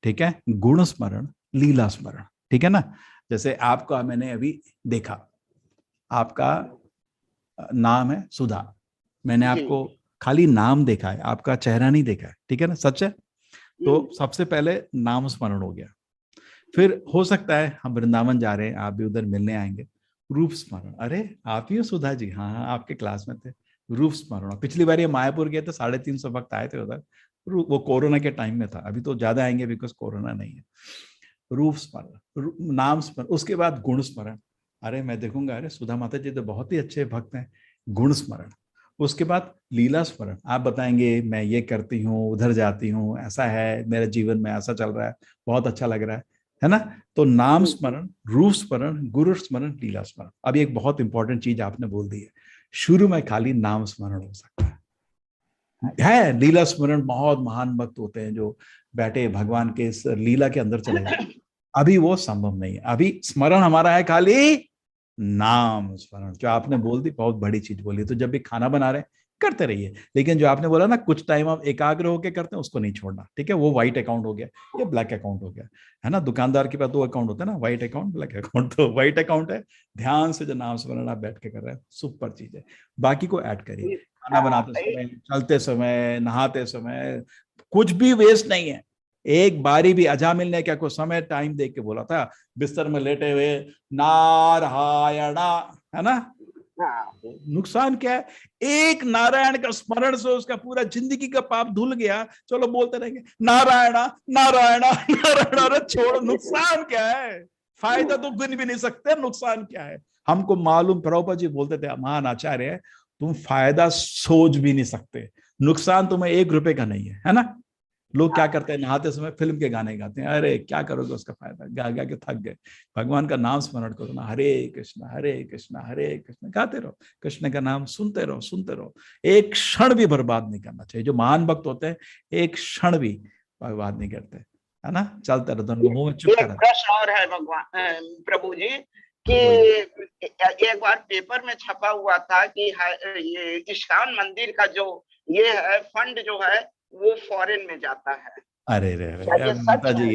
ठीक है, गुण स्मरण, लीला स्मरण, ठीक है ना। जैसे आपका मैंने अभी देखा, आपका नाम है सुधा, मैंने आपको खाली नाम देखा है, आपका चेहरा नहीं देखा है, ठीक है ना, सच है। तो सबसे पहले नाम स्मरण हो गया। फिर हो सकता है हम वृंदावन जा रहे हैं, आप भी उधर मिलने आएंगे, रूप स्मरण, अरे आप ही हो सुधा जी, हाँ आपके क्लास में थे। रूप स्मरण, पिछली बार ये मायापुर गए थे, 350 भक्त आए थे उधर, वो कोरोना के टाइम में था, अभी तो ज्यादा आएंगे बिकॉज कोरोना नहीं है। रूप स्मरण, नाम स्मरण, उसके बाद गुण स्मरण, अरे मैं देखूंगा अरे सुधा माता जी तो बहुत ही अच्छे भक्त हैं, गुण स्मरण। उसके बाद लीला स्मरण, आप बताएंगे मैं ये करती हूँ, उधर जाती हूँ, ऐसा है मेरे जीवन में, ऐसा चल रहा है, बहुत अच्छा लग रहा है ना। तो नाम स्मरण, रूप स्मरण, गुरु स्मरण, लीला स्मरण। अब एक बहुत इंपॉर्टेंट चीज आपने बोल दी है, शुरू में खाली नाम स्मरण हो सकता है। लीला स्मरण बहुत महान भक्त होते हैं जो बैठे भगवान के इस लीला के अंदर चले जाते, अभी वो संभव नहीं है। अभी स्मरण हमारा है खाली नाम स्मरण। जो आपने बोल दी बहुत बड़ी चीज बोली, तो जब भी खाना बना रहे करते रहिए, लेकिन जो आपने बोला ना कुछ टाइम आप एकाग्र होकर करते हैं, उसको नहीं छोड़ना, ठीक है। वो व्हाइट अकाउंट हो गया, ये ब्लैक अकाउंट हो गया, है ना। दुकानदार के पास 2 अकाउंट होता है ना, व्हाइट अकाउंट, ब्लैक अकाउंट। तो व्हाइट अकाउंट है, ध्यान से जो नाम स्मरण आप बैठ के कर रहे हैं, सुपर चीज है। बाकी को ऐड करिए, खाना बनाते समय, चलते समय, नहाते समय, कुछ भी वेस्ट नहीं है। एक बारी भी अजामिल ने क्या को समय टाइम देख के बोला था, बिस्तर में लेटे हुए नारायणा, है ना, नुकसान क्या है? एक नारायण का स्मरण से उसका पूरा जिंदगी का पाप धुल गया, चलो बोलते रहेंगे नारायणा नारायणा नारायणा। अरे छोड़ो, नुकसान क्या है? फायदा तो गिन भी नहीं सकते, नुकसान क्या है? हमको मालूम, प्रभुपाद जी बोलते थे, महान आचार्य है, तुम फायदा सोच भी नहीं सकते, नुकसान तुम्हें 1 रुपए का नहीं है ना? लोग क्या करते हैं, नहाते समय फिल्म के गाने गाते हैं, अरे क्या करोगे उसका फायदा, गा गा के थक गए। भगवान का नाम स्मरण करो ना, हरे कृष्णा हरे कृष्णा हरे कृष्णा गाते रहो, कृष्ण का नाम सुनते रहो सुनते रहो। एक क्षण भी बर्बाद नहीं करना चाहिए। जो महान भक्त होते हैं एक क्षण भी बर्बाद नहीं करते, है ना? चलते रहो, दोनों मुंह में चुप कर। प्रश्न और है भगवान प्रभु जी कि एक बार पेपर में छपा हुआ था कि ये इस्कॉन मंदिर का जो ये है फंड जो है वो फॉरेन में जाता है। अरे रे माता जी,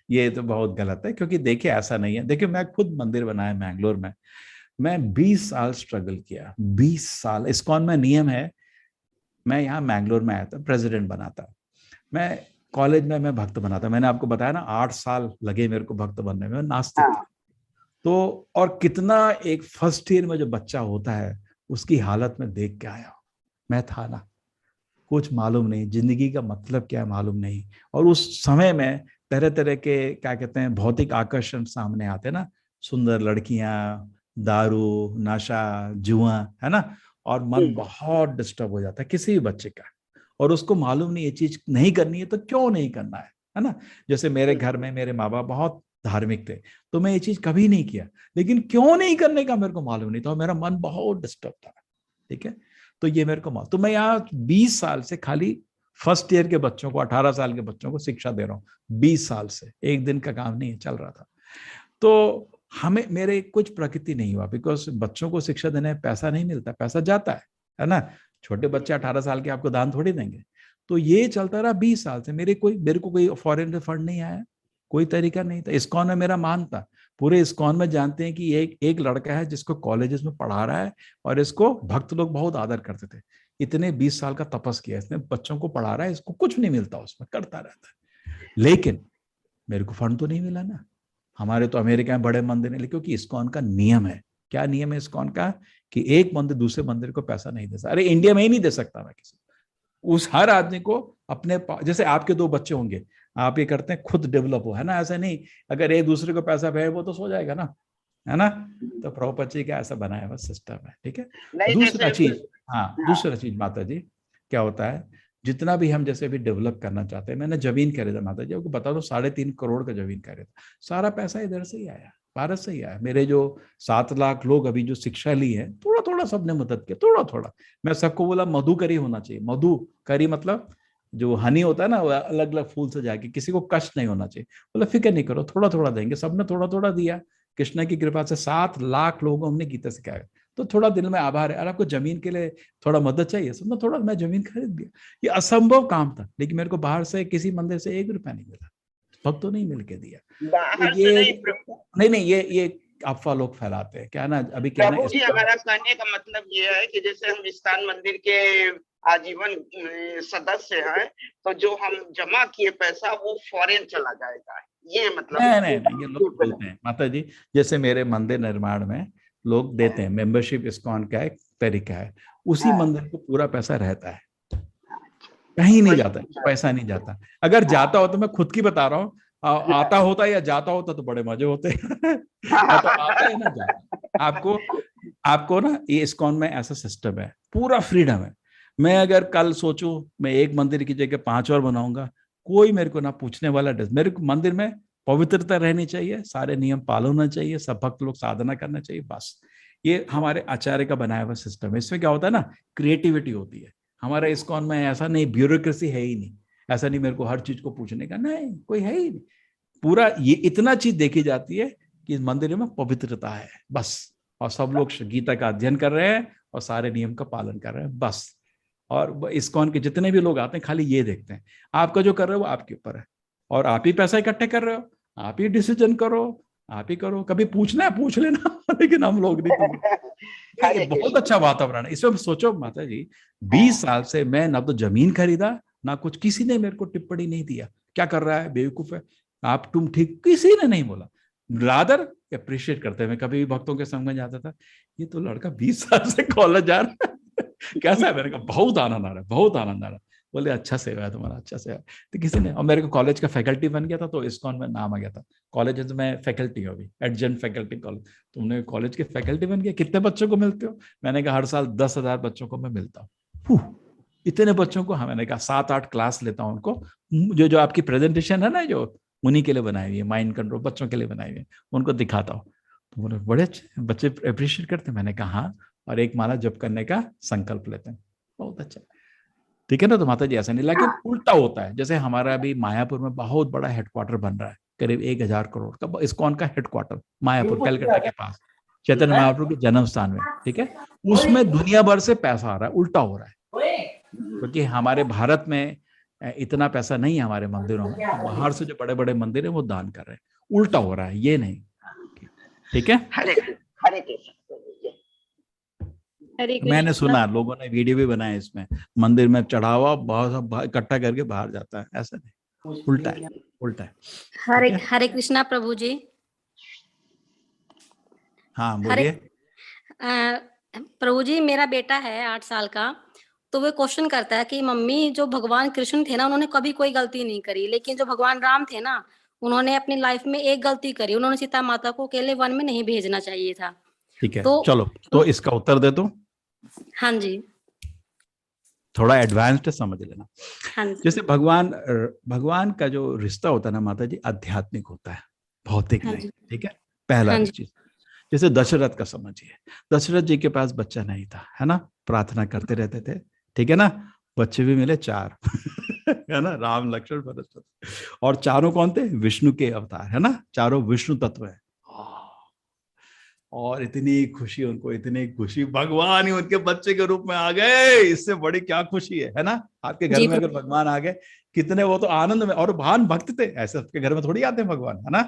ये तो बहुत गलत है, क्योंकि देखिए ऐसा नहीं है। देखिए मैं खुद मंदिर बनाया मैंगलोर में, मैं 20 साल स्ट्रगल किया, 20 साल। इस्कॉन में नियम है, मैं यहाँ मैंगलोर में आया था, प्रेसिडेंट बना था, मैं कॉलेज में मैं भक्त बना था। मैंने आपको बताया ना 8 साल लगे मेरे को भक्त बनने में, नास्तिक था। तो और कितना एक फर्स्ट ईयर में जो बच्चा होता है उसकी हालत में देख के आया। मैं था ना, कुछ मालूम नहीं, जिंदगी का मतलब क्या है मालूम नहीं। और उस समय में तरह तरह के क्या कहते हैं भौतिक आकर्षण सामने आते ना, सुंदर लड़कियां, दारू, नशा, जुआ, है ना? और मन बहुत डिस्टर्ब हो जाता है किसी भी बच्चे का, और उसको मालूम नहीं ये चीज नहीं करनी है तो क्यों नहीं करना है ना? जैसे मेरे घर में मेरे माँ बाप बहुत धार्मिक थे, तो मैं ये चीज कभी नहीं किया, लेकिन क्यों नहीं करने का मेरे को मालूम नहीं था, मेरा मन बहुत डिस्टर्ब था। ठीक है, तो ये मेरे को तो मैं यहाँ 20 साल से खाली फर्स्ट ईयर के बच्चों को, 18 साल के बच्चों को शिक्षा दे रहा हूँ। 20 साल से एक दिन का काम नहीं चल रहा था। तो हमें मेरे कुछ प्रकृति नहीं हुआ, बिकॉज बच्चों को शिक्षा देने में पैसा नहीं मिलता, पैसा जाता है ना? छोटे बच्चे 18 साल के आपको दान थोड़ी देंगे। तो ये चलता रहा 20 साल से। मेरे को कोई फॉरेन से फंड नहीं आया, कोई तरीका नहीं था। इस्कॉन में मेरा मान था, पूरे इस्कॉन में जानते हैं कि एक लड़का है जिसको कॉलेजेस में पढ़ा रहा है, और इसको भक्त लोग बहुत आदर करते थे। इतने 20 साल का तपस किया इसने, बच्चों को पढ़ा रहा है, इसको कुछ नहीं मिलता, उसमें करता रहता है। लेकिन मेरे को फंड तो नहीं मिला ना। हमारे तो अमेरिका में बड़े मंदिर है, क्योंकि इस्कॉन का नियम है। क्या नियम है इस्कॉन का? कि एक मंदिर दूसरे मंदिर को पैसा नहीं दे सकता। अरे इंडिया में ही नहीं दे सकता मैं किसी, उस हर आदमी को अपने, जैसे आपके 2 बच्चे होंगे, आप ये करते हैं खुद डेवलप हो, है ना? ऐसा नहीं, अगर एक दूसरे को पैसा भेजे वो तो सो जाएगा ना, है ना? तो प्रभुपाद जी का ऐसा बनाया हुआ सिस्टम है। ठीक है, दूसरा चीज, हाँ दूसरा चीज माता जी क्या होता है, जितना भी हम जैसे भी डेवलप करना चाहते हैं, मैंने जमीन खरीदा माता जी, आपको बता दो 3.5 करोड़ का जमीन खरीदा, सारा पैसा इधर से ही आया, भारत से ही आया। मेरे जो 7 लाख लोग अभी जो शिक्षा ली है, थोड़ा थोड़ा सबने मदद किया, थोड़ा थोड़ा। मैं सबको बोला मधुकरी होना चाहिए, मधुकरी मतलब जो हनी होता है ना, वो अलग अलग फूल से जाके, किसी को कष्ट नहीं होना चाहिए। बोला फिक्र नहीं करो, थोड़ा थोड़ा देंगे। सबने थोड़ा थोड़ा दिया, कृष्ण की कृपा से 7 लाख लोगों को हमने गीता सिखाया। तो थोड़ा दिल में आभार है। और आपको जमीन के लिए थोड़ा मदद चाहिए, सबने थोड़ा, मैं जमीन खरीद दिया। ये असंभव काम था, लेकिन मेरे को बाहर से किसी मंदिर से 1 रुपया नहीं मिला, भक्तों नहीं मिल के दिया। तो ये नहीं, ये अफवाह लोग फैलाते हैं। क्या ना, अभी क्या ना जी, हमारा कहने का मतलब ये है कि जैसे हम इस्कॉन मंदिर के आजीवन सदस्य हैं, तो जो हम जमा किए पैसा वो फॉरेन चला जाएगा, ये मतलब नहीं, ये लोग बोलते हैं माता जी। जैसे मेरे मंदिर निर्माण में लोग देते हैं मेंबरशिप, इस्कॉन का एक तरीका है, उसी मंदिर को पूरा पैसा रहता है, कहीं नहीं जाता, पैसा नहीं जाता। अगर जाता हो तो मैं खुद की बता रहा हूँ, आता होता या जाता होता तो बड़े मजे होते तो आता है ना जाता। आपको ना ये इस्कॉन में ऐसा सिस्टम है, पूरा फ्रीडम है। मैं अगर कल सोचूं मैं एक मंदिर की जगह 5 और बनाऊंगा, कोई मेरे को ना पूछने वाला। मेरे को मंदिर में पवित्रता रहनी चाहिए, सारे नियम पालन होना चाहिए, सब भक्त लोग साधना करना चाहिए, बस। ये हमारे आचार्य का बनाया हुआ सिस्टम है। इसमें क्या होता है ना, क्रिएटिविटी होती है। हमारे इस्कॉन में ऐसा नहीं, ब्यूरोक्रेसी है ही नहीं, ऐसा नहीं मेरे को हर चीज को पूछने का, नहीं, कोई है ही नहीं। पूरा ये इतना चीज देखी जाती है कि इस मंदिर में पवित्रता है, बस। और सब लोग गीता का अध्ययन कर रहे हैं और सारे नियम का पालन कर रहे हैं, बस। और इस्कॉन के जितने भी लोग आते हैं खाली ये देखते हैं, आपका जो कर रहे हो वो आपके ऊपर है, और आप ही पैसा इकट्ठे कर रहे हो, आप ही डिसीजन करो, आप ही करो। कभी पूछना है पूछ लेना लेकिन हम लोग नहीं। ये बहुत अच्छा वातावरण है इसमें। सोचो माता जी, 20 साल से मैं ना तो जमीन खरीदा ना कुछ, किसी ने मेरे को टिप्पणी नहीं दिया क्या कर रहा है, बेवकूफ है आप, तुम ठीक, किसी ने नहीं बोला। रादर अप्रिशिएट करते हैं। मैं कभी भी भक्तों के संग में जाता था, ये तो लड़का 20 साल से कॉलेज जा रहा है कैसा है? मैंने कहा बहुत आनंद आ रहा है, बहुत आनंद आ रहा है। बोले अच्छा सेवा है तुम्हारा, अच्छा सेवा। तो किसी ने, और मेरे को कॉलेज का फैकल्टी बन गया था, तो इस्कॉन में नाम आ गया था। कॉलेज में फैकल्टी हो अभी, एडजंक्ट फैकल्टी कॉलेज। तुमने कॉलेज के फैकल्टी बन गया, कितने बच्चों को मिलते हो? मैंने कहा हर साल 10,000 बच्चों को मैं मिलता हूँ। इतने बच्चों को? हाँ, मैंने कहा 7-8 क्लास लेता हूँ उनको। जो आपकी प्रेजेंटेशन है ना, जो उन्हीं के लिए बनाई हुई है, माइंड कंट्रोल बच्चों के लिए बनाई हुई है, उनको दिखाता हूँ। तो बोले बड़े अच्छे बच्चे अप्रिशिएट करते। मैंने कहा हाँ, और एक माला जप करने का संकल्प लेते हैं। बहुत अच्छा, ठीक है ना। तो माता जी ऐसा नहीं, लेकिन उल्टा होता है। जैसे हमारा अभी मायापुर में बहुत बड़ा हेडक्वार्टर बन रहा है, करीब 1,000 करोड़ का इस्कॉन का हेडक्वार्टर, मायापुर कलकत्ता के पास, चैतन्य महाप्रभु के जन्म स्थान में, ठीक है। उसमें दुनिया भर से पैसा आ रहा है, उल्टा हो रहा है, क्योंकि हमारे भारत में इतना पैसा नहीं है हमारे मंदिरों में। बाहर से जो बड़े बड़े मंदिर है वो दान कर रहे हैं, उल्टा हो रहा है, ये नहीं, ठीक है। हरे कृष्ण। मैंने सुना, लोगों ने वीडियो भी बनाया इसमें, मंदिर में चढ़ावा बहुत इकट्ठा करके बाहर जाता है, ऐसा नहीं, उल्टा है, उल्टा है। हरे कृष्णा प्रभु जी। हाँ बोलिए। प्रभु जी, मेरा बेटा है 8 साल का, तो वो क्वेश्चन करता है कि मम्मी जो भगवान कृष्ण थे ना, उन्होंने कभी कोई गलती नहीं करी, लेकिन जो भगवान राम थे ना, उन्होंने अपनी लाइफ में एक गलती करी, उन्होंने सीता माता को अकेले वन में नहीं भेजना चाहिए था। ठीक है, चलो तो इसका उत्तर दे दो। हाँ जी, थोड़ा एडवांस्ड समझ लेना। हाँ जी। जैसे भगवान का जो रिश्ता होता है ना माता जी, आध्यात्मिक होता है, भौतिक नहीं, ठीक है। पहला चीज, जैसे दशरथ का समझिए, दशरथ जी के पास बच्चा नहीं था, है ना, प्रार्थना करते रहते थे, ठीक है ना, बच्चे भी मिले 4 है ना, राम लक्ष्मण भरत, और चारों कौन थे? विष्णु के अवतार, है ना, चारों विष्णु तत्व है। और इतनी खुशी उनको, इतनी खुशी, भगवान ही उनके बच्चे के रूप में आ गए, इससे बड़ी क्या खुशी है ना। आपके घर में अगर भगवान आ गए, कितने वो तो आनंद में, और महान भक्त थे, ऐसे सबके घर में थोड़ी आते हैं भगवान, है ना।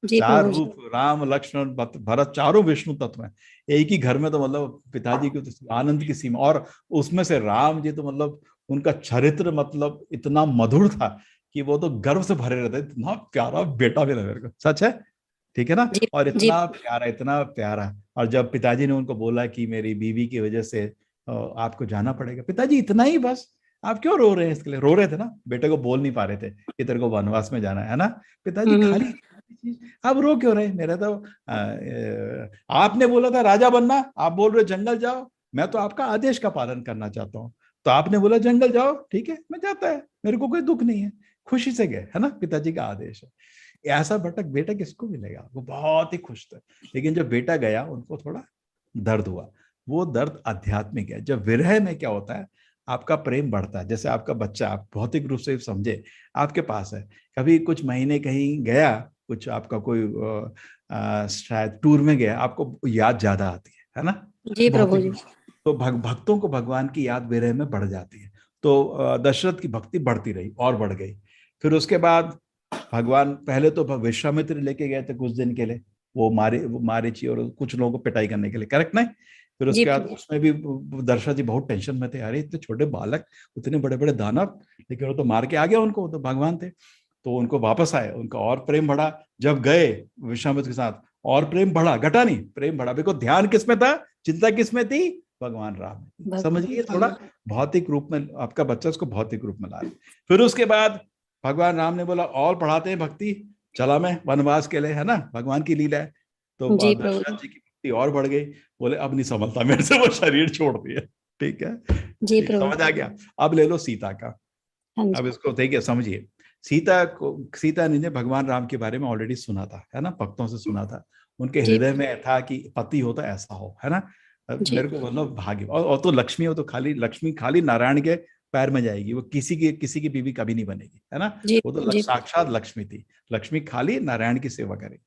4 रूप, राम लक्ष्मण भरत, चारों विष्णु तत्व हैं एक ही घर में, तो मतलब पिताजी की तो आनंद की सीमा। और उसमें से राम जी तो मतलब उनका चरित्र मतलब इतना मधुर था कि वो तो गर्व से भरे रहते, इतना प्यारा बेटा मिला मेरे को, सच है, ठीक है ना। और इतना प्यारा, इतना प्यारा। और जब पिताजी ने उनको बोला कि मेरी बीवी की वजह से आपको जाना पड़ेगा, पिताजी इतना ही बस, आप क्यों रो रहे हैं? इसके लिए रो रहे थे ना, बेटे को बोल नहीं पा रहे थे कि तेरे को वनवास में जाना है ना। पिताजी खाली आप रो क्यों रहे? मेरा तो आपने बोला था राजा बनना, आप बोल रहे जंगल जाओ, मैं तो आपका आदेश का पालन करना चाहता हूँ, तो आपने बोला जंगल जाओ, ठीक है, मैं जाता है, मेरे को कोई दुख नहीं है, खुशी से गए, है ना, पिताजी का आदेश है। ऐसा भटक बेटा किसको मिलेगा? वो बहुत ही खुश थे, लेकिन जब बेटा गया उनको थोड़ा दर्द हुआ। वो दर्द आध्यात्मिक है। जब विरह में क्या होता है, आपका प्रेम बढ़ता है। जैसे आपका बच्चा, आप भौतिक रूप से समझे, आपके पास है, कभी कुछ महीने कहीं गया, कुछ आपका कोई शायद टूर में गया, आपको याद ज्यादा आती है ना जी प्रभु जी। तो भक्तों को भगवान की याद विरह में बढ़ जाती है। तो दशरथ की भक्ति बढ़ती रही और बढ़ गई। फिर उसके बाद भगवान पहले तो विश्वामित्र लेके गए थे कुछ दिन के लिए, वो मारीची और कुछ लोगों को पिटाई करने के लिए, करेक्ट नहीं? फिर उसके बाद उसमें भी दशरथ जी बहुत टेंशन में थे, अरे इतने छोटे बालक, उतने बड़े बड़े दानव, लेकिन वो तो मार के आ गया उनको, तो भगवान थे। तो उनको वापस आए, उनका और प्रेम बढ़ा। जब गए विश्वामित्र के साथ, और प्रेम बढ़ा, घटा नहीं, प्रेम बढ़ा। देखो ध्यान किसमें था, चिंता किसमें थी? भगवान राम। समझिए, थोड़ा भौतिक रूप में आपका बच्चा उसको भौतिक रूप में ला। फिर उसके बाद भगवान राम ने बोला और बढ़ाते हैं भक्ति, चला मैं वनवास के लिए, है ना, भगवान की लीला है। तो दशरथ जी की भक्ति और बढ़ गई, बोले अब नहीं संभलता मेरे से, वो शरीर छोड़ दिया, ठीक है जी, समझ आ गया। अब ले लो सीता का, अब इसको देखिए, समझिए। सीता ने भगवान राम के बारे में ऑलरेडी सुना था, है ना, भक्तों से सुना था, उनके हृदय में था कि पति हो तो ऐसा हो, है ना, मेरे को मतलब भाग्य। और तो लक्ष्मी हो तो खाली लक्ष्मी खाली नारायण के पैर में जाएगी, वो किसी की बीवी कभी नहीं बनेगी, है ना। वो तो साक्षात लक्ष्मी थी, लक्ष्मी खाली नारायण की सेवा करे।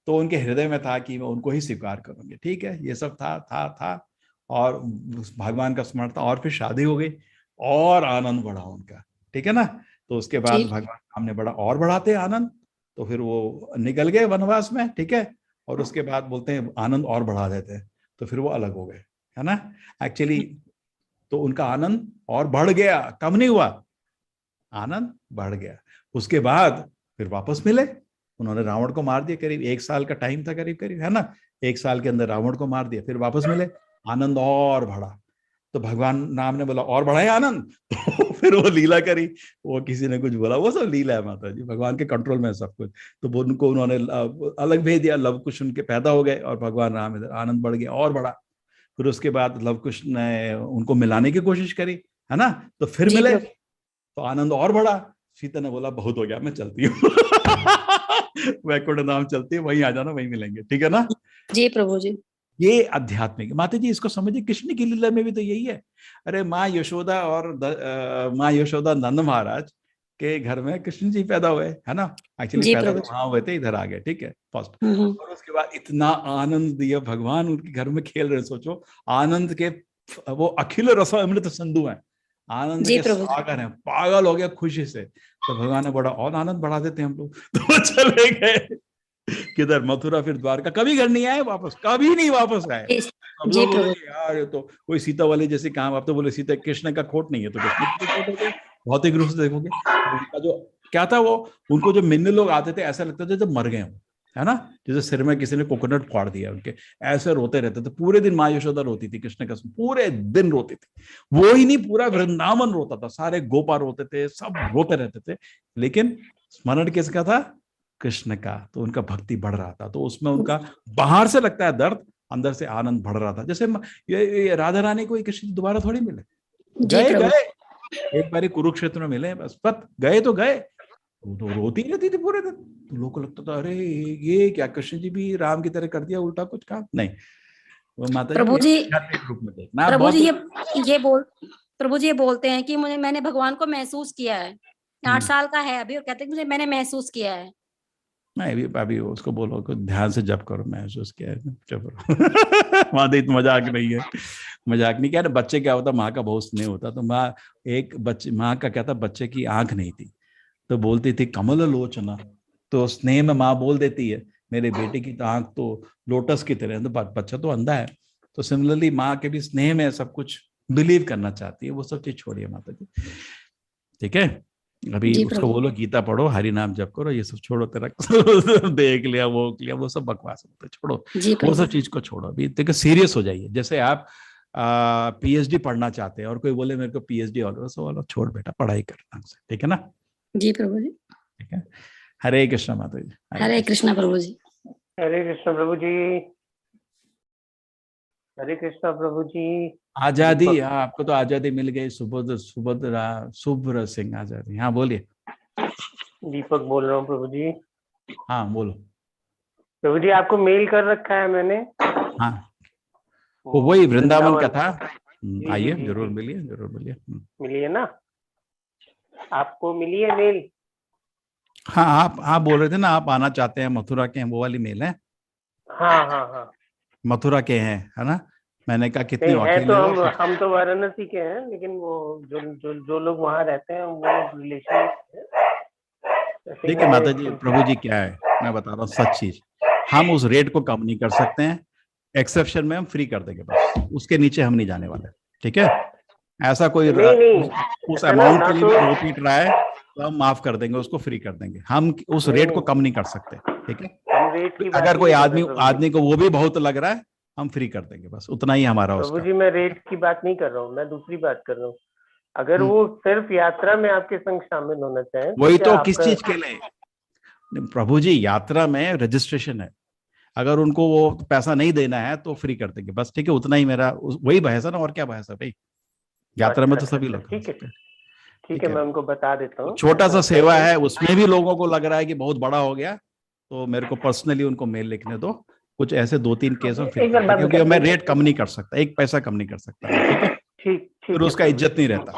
तो उनके हृदय में था कि मैं उनको ही स्वीकार करूंगी, ठीक है, ये सब था और भगवान का स्मरण था। और फिर शादी हो गई और आनंद बढ़ा उनका, ठीक है ना। तो उसके बाद भगवान राम ने बड़ा और बढ़ाते आनंद, तो फिर वो निकल गए वनवास में, ठीक है। और उसके बाद बोलते हैं आनंद और बढ़ा देते हैं, तो फिर वो अलग हो गए, है ना। एक्चुअली तो उनका आनंद और बढ़ गया, कम नहीं हुआ, आनंद बढ़ गया। उसके बाद फिर वापस मिले, उन्होंने रावण को मार दिया, करीब 1 साल का टाइम था, करीब करीब, है ना। 1 साल के अंदर रावण को मार दिया, फिर वापस मिले, आनंद और बढ़ा। तो भगवान राम ने बोला और बढ़ाए आनंद। तो फिर वो लीला करी, वो किसी ने कुछ बोला, वो सब लीला है माता जी, भगवान के कंट्रोल में है सब कुछ। तो वो उनको उन्होंने अलग भेज दिया, लव कुश उनके पैदा हो गए और भगवान राम इधर, आनंद बढ़ गया और बढ़ा। फिर उसके बाद लव कुश ने उनको मिलाने की कोशिश करी, है ना, तो फिर मिले तो आनंद और बढ़ा। सीता ने बोला बहुत हो गया, मैं चलती हूँ। वैकुंठ धाम चलती है, वहीं आ जाना, वहीं मिलेंगे, ठीक है ना। जी प्रभु जी। ये आध्यात्मिक माता जी, इसको समझिए, कृष्ण की लीला में भी तो यही है। अरे माँ यशोदा और माँ यशोदा नंद महाराज के घर में कृष्ण जी पैदा हुए, है ना। एक्चुअली पैदा तो वहां हुए थे, इधर आ गए, ठीक है, फर्स्ट। और उसके बाद इतना आनंद दिया भगवान, उनके घर में खेल रहे, सोचो आनंद के वो अखिल रस अमृत सिंधु है, आनंद के सागर हैं, पागल हो गया खुशी से। तो भगवान ने बड़ा और आनंद बढ़ा देते हम लोग। तो चले गए किधर, मथुरा, फिर द्वारका, कभी घर नहीं आए वापस, कभी नहीं वापस आए। हम लोग बोले यार ये तो कोई सीता वाले जैसे काम, आप तो बोले सीता, कृष्ण का खोट नहीं है, तो कृष्ण भौतिक रूप से देखोगे उनका जो क्या था, वो उनको जो मिलने लोग आते थे ऐसा लगता था जब मर गए हो, है ना, जैसे सिर में किसी ने कोकोनट फाड़ दिया उनके, ऐसे रोते रहते थे पूरे दिन। माँ यशोदा रोती थी, कृष्ण का पूरे दिन रोती थी, वो ही नहीं पूरा वृंदावन रोता था, सारे गोपा रोते थे, सब रोते रहते थे, लेकिन स्मरण किसका था, कृष्ण का। तो उनका भक्ति बढ़ रहा था, तो उसमें उनका बाहर से लगता है दर्द, अंदर से आनंद बढ़ रहा था। जैसे ये राधा रानी को कृष्ण दोबारा थोड़ी मिले, गए एक बारी कुरुक्षेत्र में मिले बस, पत गए तो गए, तो रोती रहती थी पूरे दिन। तो लोगों को लगता था अरे ये क्या, कृष्ण जी भी राम की तरह कर दिया उल्टा कुछ काम। नहीं, वो माता प्रभु जी रूप में देखना। प्रभु जी ये बोलते हैं कि मैंने भगवान को महसूस किया है, 8 साल का है अभी, और कहते हैं मैंने महसूस किया है। नहीं अभी उसको बोलो कि ध्यान से जप करो, महसूस किया है, जप करो। माँ देख मजाक नहीं है, मजाक नहीं। क्या बच्चे क्या होता, माँ का बहुत स्नेह होता, तो माँ एक बच्चे, माँ का क्या था, बच्चे की आंख नहीं थी तो बोलती थी कमल लोचना, तो स्नेह में माँ बोल देती है मेरे बेटे की तो आंख तो लोटस की तरह है, तो बच्चा तो अंधा है। तो सिमिलरली माँ के भी स्नेह में सब कुछ बिलीव करना चाहती है, वो सब चीज छोड़िए माता जी, ठीक है। अभी उसको बोलो गीता पढ़ो, हरि नाम जप करो, ये सब छोड़ो, तेरा देख लिया वो सब बकवास होता है, छोड़ो वो सब चीज को छोड़ो। अभी देखो सीरियस हो जाइए। जैसे आप पीएचडी पढ़ना चाहते हैं और कोई बोले मेरे को पीएचडी वाला छोड़ बेटा, पढ़ाई कर, ठीक है ना। जी प्रभु जी, ठीक है। हरे कृष्णा माता जी। हरे कृष्णा प्रभु जी। हरे कृष्णा प्रभु जी। हरे कृष्णा प्रभु जी। आजादी, आपको तो आजादी मिल गई, सुभद्रा सिंह आजादी। हाँ बोलिए। दीपक बोल रहा हूँ प्रभु जी। हाँ बोलो प्रभु जी। आपको मेल कर रखा है मैंने। हाँ वो वही वृंदावन का था। आइए जरूर मिलिए, जरूर मिलिए। मिलिए ना, आपको मिली है मेल? हाँ आप बोल रहे थे ना आप आना चाहते हैं, मथुरा के हैं, वो वाली मेल है। हाँ मथुरा के हैं, है ना। मैंने कहा कितने है तो हम तो वाराणसी के हैं, लेकिन वो जो लोग वहाँ रहते हैं वो रिलेशन। ठीक है माता जी। प्रभु जी क्या है, मैं बता रहा हूँ सच चीज, हम उस रेट को कम नहीं कर सकते हैं, एक्सेप्शन में हम फ्री कर देंगे बस, उसके नीचे हम नहीं जाने वाले, ठीक है। ऐसा कोई उस अमाउंट के लिए रिपीट रहा है तो हम माफ कर देंगे, उसको फ्री कर देंगे, हम उस रेट को कम नहीं कर सकते, ठीक है। अगर कोई आदमी को वो भी बहुत लग रहा है, हम फ्री कर देंगे, बस उतना ही हमारा। प्रभु जी मैं रेट की बात नहीं कर रहा हूँ, मैं दूसरी बात कर रहा हूँ। अगर वो सिर्फ यात्रा में आपके संग शामिल होना चाहे, वही तो किस चीज के लिए प्रभु जी, यात्रा में रजिस्ट्रेशन है, अगर उनको वो पैसा नहीं देना है तो फ्री कर देंगे बस, ठीक है। उतना ही मेरा वही बहस है ना, और क्या बहस है भाई, यात्रा में तो सभी लोग। ठीक है मैं उनको बता देता हूँ। छोटा सा सेवा है, उसमें भी लोगों को लग रहा है कि बहुत बड़ा हो गया, तो मेरे को पर्सनली उनको मेल लिखने दो, कुछ ऐसे 2-3 केस में, क्योंकि मैं रेट कम नहीं कर सकता, 1 पैसा कम नहीं कर सकता, ठीक है। फिर उसका इज्जत नहीं रहता।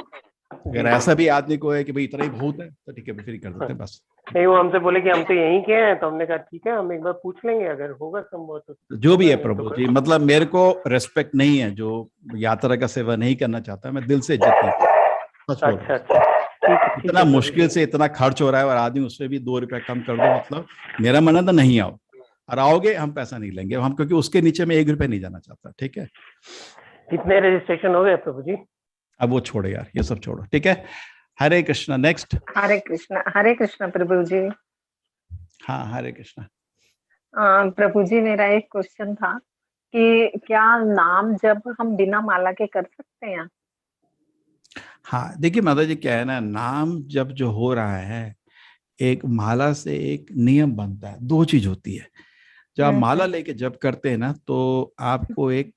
अगर ऐसा भी आदमी को है कि भाई इतना ही बहुत है तो ठीक है फ्री कर देते हैं बस। नहीं वो हमसे बोले कि हम तो यहीं के हैं, तो हमने कहा ठीक है हम एक बार पूछ लेंगे, अगर होगा संभव तो। जो भी है प्रभु जी, मतलब मेरे को रेस्पेक्ट नहीं है जो यात्रा का सेवा नहीं करना चाहता, मैं दिल से इज्जत नहीं करता। अच्छा, इतना मुश्किल से इतना खर्च हो रहा है और आदमी उससे भी 2 रुपए कम कर दो, मतलब मेरा मन है तो नहीं आओ, और आओगे हम पैसा नहीं लेंगे हम, क्योंकि उसके नीचे में 1 रुपए नहीं जाना चाहता, ठीक है। कितने रजिस्ट्रेशन हो गए प्रभु जी? अब वो छोड़ो यार, ये सब छोड़ो, ठीक है। हरे कृष्णा। नेक्स्ट। हरे कृष्णा प्रभु जी। हाँ, हरे कृष्णा। प्रभु जी, मेरा एक क्वेश्चन था कि क्या नाम जब हम बिना माला के कर सकते हैं? हाँ, देखिए माता जी, क्या है ना, नाम जब जो हो रहा है, एक माला से एक नियम बनता है, दो चीज होती है। जब आप माला लेके जप करते हैं ना, तो आपको एक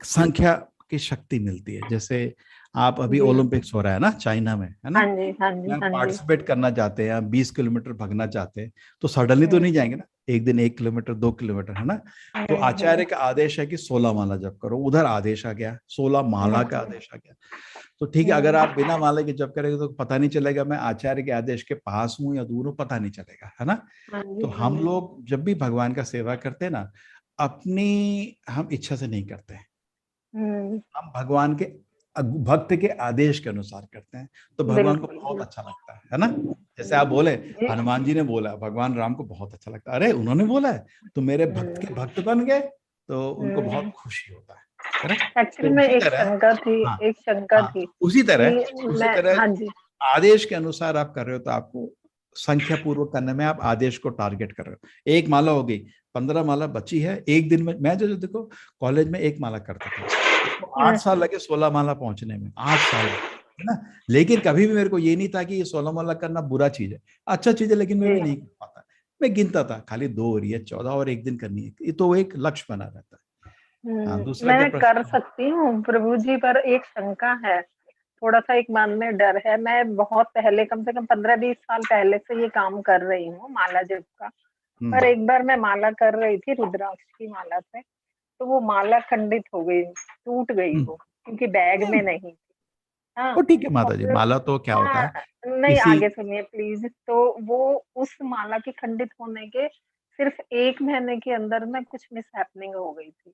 संख्या की शक्ति मिलती है। जैसे आप अभी ओलंपिक्स हो रहा है ना चाइना में, है ना, हाँ जी, हाँ जी, हाँ जी। पार्टिसिपेट करना चाहते हैं, 20 किलोमीटर भागना चाहते हैं, तो सडनली तो नहीं जाएंगे ना, एक दिन 1 किलोमीटर 2 किलोमीटर, है ना। तो आचार्य का आदेश है कि 16 माला जप करो, उधर आदेश आ गया 16 माला का आदेश आ गया। तो ठीक है, अगर आप बिना माला के जप करेंगे तो पता नहीं चलेगा मैं आचार्य के आदेश के पास हूँ या दूर हूँ, पता नहीं चलेगा, है ना। तो हम लोग जब भी भगवान का सेवा करते हैं ना, अपनी हम इच्छा से नहीं करते हैं, हम भगवान के भक्त के आदेश के अनुसार करते हैं, तो भगवान को बहुत अच्छा लगता है ना। जैसे आप बोले हनुमान जी ने बोला, भगवान राम को बहुत अच्छा लगता है, अरे उन्होंने बोला है तो मेरे भक्त के भक्त बन गए, तो उनको बहुत खुशी होता है। एक्चुअली में एक शंका थी, उसी तरह हाँ जी, आदेश के अनुसार आप कर रहे हो, तो आपको संख्या पूर्वक करने में आप आदेश को टारगेट कर रहे हो। एक माला हो गई, 15 माला बची है, एक दिन में मैं जो देखो कॉलेज में एक माला करता था, तो 8 साल लगे 16 माला पहुंचने में, 8 साल, है ना। लेकिन कभी भी मेरे को ये नहीं था कि ये 16 माला करना बुरा चीज है, अच्छा चीज है, लेकिन मैं भी नहीं कर पाता। मैं गिनता था, खाली 2 हो रही है, 14 और एक दिन करनी है, ये तो एक लक्ष्य बना रहता है। मैं कर सकती हूँ प्रभु जी, पर एक शंका है, थोड़ा सा एक मन में डर है। मैं बहुत पहले, कम से कम 15-20 साल पहले से ये काम कर रही हूँ माला जप का, पर एक बार मैं माला कर रही थी रुद्राक्ष की माला से, तो वो माला खंडित हो गई, टूट गई वो, क्योंकि बैग में नहीं थी। हाँ, ठीक है माता जी, माला तो क्या होता है, नहीं आगे सुनिए प्लीज। तो वो उस माला के खंडित होने के सिर्फ 1 महीने के अंदर में कुछ मिस हैपनिंग हो गई थी।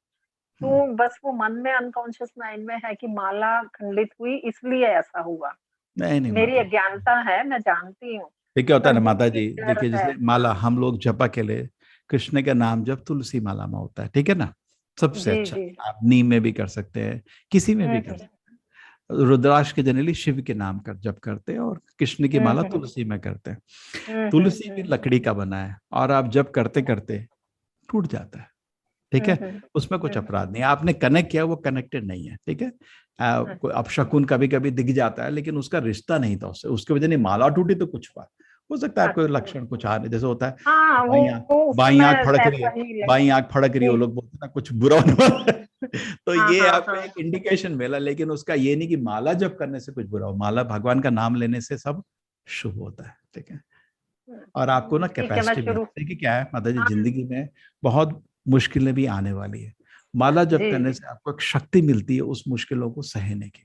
तो बस वो मन में, अनकॉन्शियस माइंड में है कि माला खंडित हुई इसलिए ऐसा हुआ। नहीं मेरी अज्ञानता है, मैं जानती हूँ। क्या होता है ना माता जी, देखिए जैसे माला हम लोग जपा के लिए कृष्ण का नाम जब तुलसी माला में होता है, ठीक है ना, सबसे अच्छा। आप नीम में भी कर सकते हैं, किसी में भी कर सकते हैं। रुद्राक्ष के जनरली शिव के नाम कर जप करते हैं, और कृष्ण की माला तुलसी में करते हैं। तुलसी भी लकड़ी का बना है, और आप जप करते करते टूट जाता है, ठीक है, उसमें कुछ अपराध नहीं। आपने कनेक्ट किया, वो कनेक्टेड नहीं है, ठीक है। कोई अपशकुन कभी कभी दिख जाता है, लेकिन उसका रिश्ता नहीं था उससे, उसके वजह नहीं माला टूटी तो कुछ हुआ, हो सकता है कोई लक्षण कुछ आ रहे, जैसे होता है बाई आंख फड़क रही है, बाई आंख फड़क रही है, वो लोग बोलते हैं कुछ बुरा होने वाला है। तो ये आपको एक इंडिकेशन मिला, लेकिन उसका ये नहीं कि माला जप करने से कुछ बुरा हो, माला भगवान का नाम लेने से सब शुभ होता है, ठीक है। और आपको ना कैपेसिटी मिलती है कि क्या है माता जी, जिंदगी में बहुत मुश्किलें भी आने वाली है, माला जप करने से आपको एक शक्ति मिलती है उस मुश्किलों को सहने की।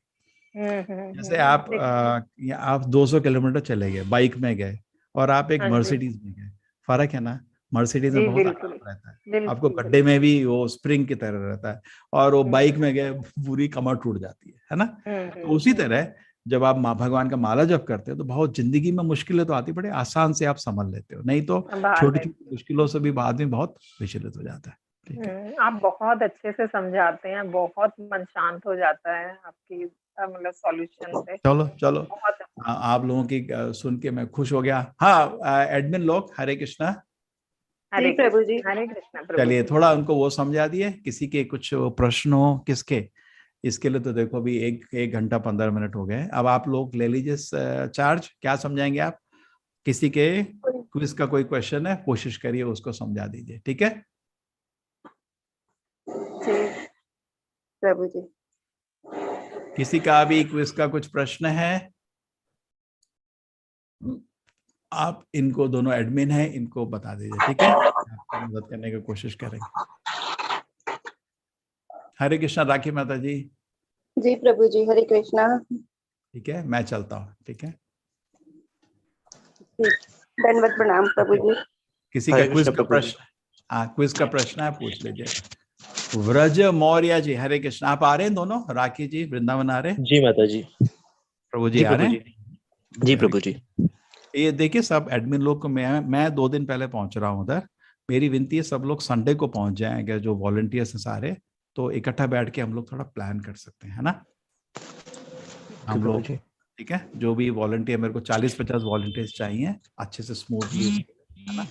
जैसे आप 200 किलोमीटर चले गए, बाइक में गए, और आप एक मर्सिडीज में गए, फर्क है ना। मर्सिडीज में बहुत आराम रहता है, आपको गड्ढे में भी वो स्प्रिंग की तरह रहता है, और वो बाइक में गए पूरी कमर टूट जाती है ना। तो उसी तरह जब आप भगवान का माला जप करते हो, तो बहुत जिंदगी में मुश्किलें तो आती, बड़े आसान से आप संभल लेते हो, नहीं तो छोटी छोटी मुश्किलों से भी बाद में बहुत विचलित हो जाता है। आप बहुत अच्छे से समझाते हैं, बहुत मन शांत हो जाता है आपकी मतलब सॉल्यूशन से। चलो आप लोगों की सुन के मैं खुश हो गया। हाँ, एडमिन लोग, हरे कृष्णा। हरे प्रभु जी, हरे कृष्णा प्रभु। चलिए थोड़ा उनको वो समझा दिए, किसी के कुछ प्रश्न हो किसके, इसके लिए तो देखो अभी 1 घंटा 15 मिनट हो गए। अब आप लोग ले लीजिए चार्ज, क्या समझाएंगे आप, किसी के क्विज का कोई क्वेश्चन है, कोशिश करिए उसको समझा दीजिए, ठीक है प्रभु जी। किसी का भी क्विज का कुछ प्रश्न है, आप इनको, दोनों एडमिन हैं, इनको बता दीजिए, ठीक है, आपको मदद करने की कोशिश करेंगे। हरे कृष्णा राखी माता जी। जी प्रभु जी, हरे कृष्णा। ठीक है, मैं चलता हूँ, ठीक है, धन्यवाद, प्रणाम प्रभु जी। किसी का क्विज का प्रश्न, क्विज का प्रश्न है, पूछ लीजिए। व्रज मौर्य जी, हरे कृष्णा। आप आ रहे हैं दोनों, राखी जी वृंदावन आ रहे हैं? जी माता जी। प्रभु जी आ रहे हैं? जी प्रभु जी। ये देखिए सब एडमिन लोग को मैं 2 दिन पहले पहुंच रहा हूँ उधर, मेरी विनती है सब लोग संडे को पहुंच जाएंगे, जो वॉलंटियर्स हैं सारे, तो इकट्ठा बैठ के हम लोग थोड़ा प्लान कर सकते हैं, है ना। हम लोग ठीक है, जो भी वॉलंटियर, मेरे को 40-50 वॉलंटियर्स चाहिए अच्छे से स्मूथली, है ना।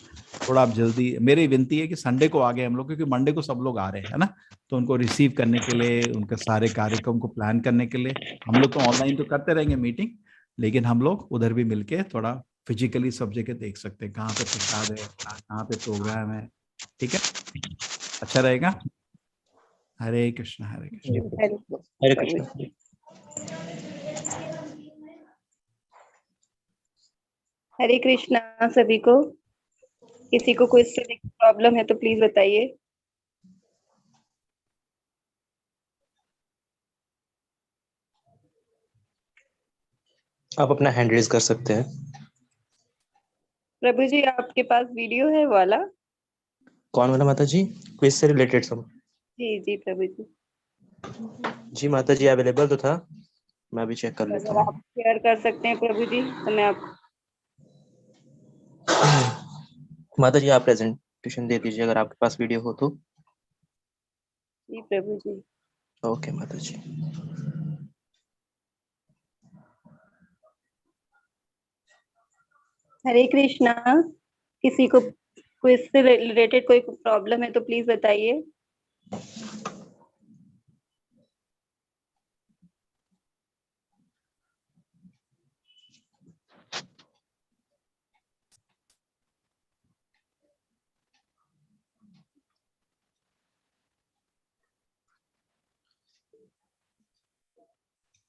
थोड़ा आप जल्दी, मेरी विनती है कि संडे को आ गए हम लोग, क्योंकि मंडे को सब लोग आ रहे हैं, है ना। तो उनको रिसीव करने के लिए, उनके सारे कार्यक्रम को प्लान करने के लिए, हम लोग तो ऑनलाइन तो करते रहेंगे मीटिंग, लेकिन हम लोग उधर भी मिलके थोड़ा फिजिकली सब जगह देख सकते हैं कहाँ पे प्रसाद है, कहाँ पे प्रोग्राम है। ठीक है, अच्छा रहेगा। हरे कृष्णा हरे कृष्णा। हरे कृष्ण। हरे कृष्णा सभी को। किसी को कोई प्रॉब्लम है तो प्लीज बताइए। आप अपना हैंड रेज कर सकते हैं। प्रभु जी आपके पास वीडियो है वाला? कौन वाला माता जी? क्विज से रिलेटेड सब? जी जी प्रभु जी। जी माता जी अवेलेबल तो था, मैं अभी चेक कर लेता अगर हूँ। आप शेयर कर सकते हैं प्रभु जी तो मैं आपको। माता जी आप प्रेजेंटेशन दे दीजिए अगर आपके पास वीडियो हो तो। जी प्रभु जी। ओके माता जी। हरे कृष्णा। किसी को कोई इससे रिलेटेड कोई प्रॉब्लम है तो प्लीज बताइए।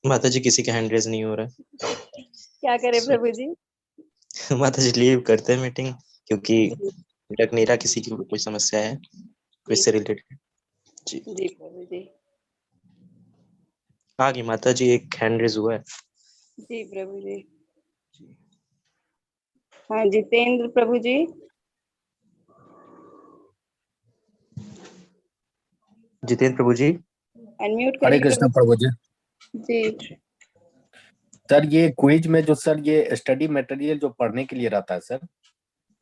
माता जी किसी का हैंड रेज नहीं हो रहा है। क्या करें प्रभु जी? माता जी लीव करते हैं मीटिंग, क्योंकि लग नहीं रहा किसी की कोई समस्या है क्विज से रिलेटेड। जी जी प्रभु जी। आगे माता जी एक हैंड रेज हुआ है। जी प्रभु जी। हाँ जितेंद्र प्रभु जी। जितेंद्र प्रभु जी अनम्यूट हरे करिए कृष्ण प्रभु जी। जी। सर ये क्विज में जो सर ये स्टडी मटेरियल जो पढ़ने के लिए रहता है सर,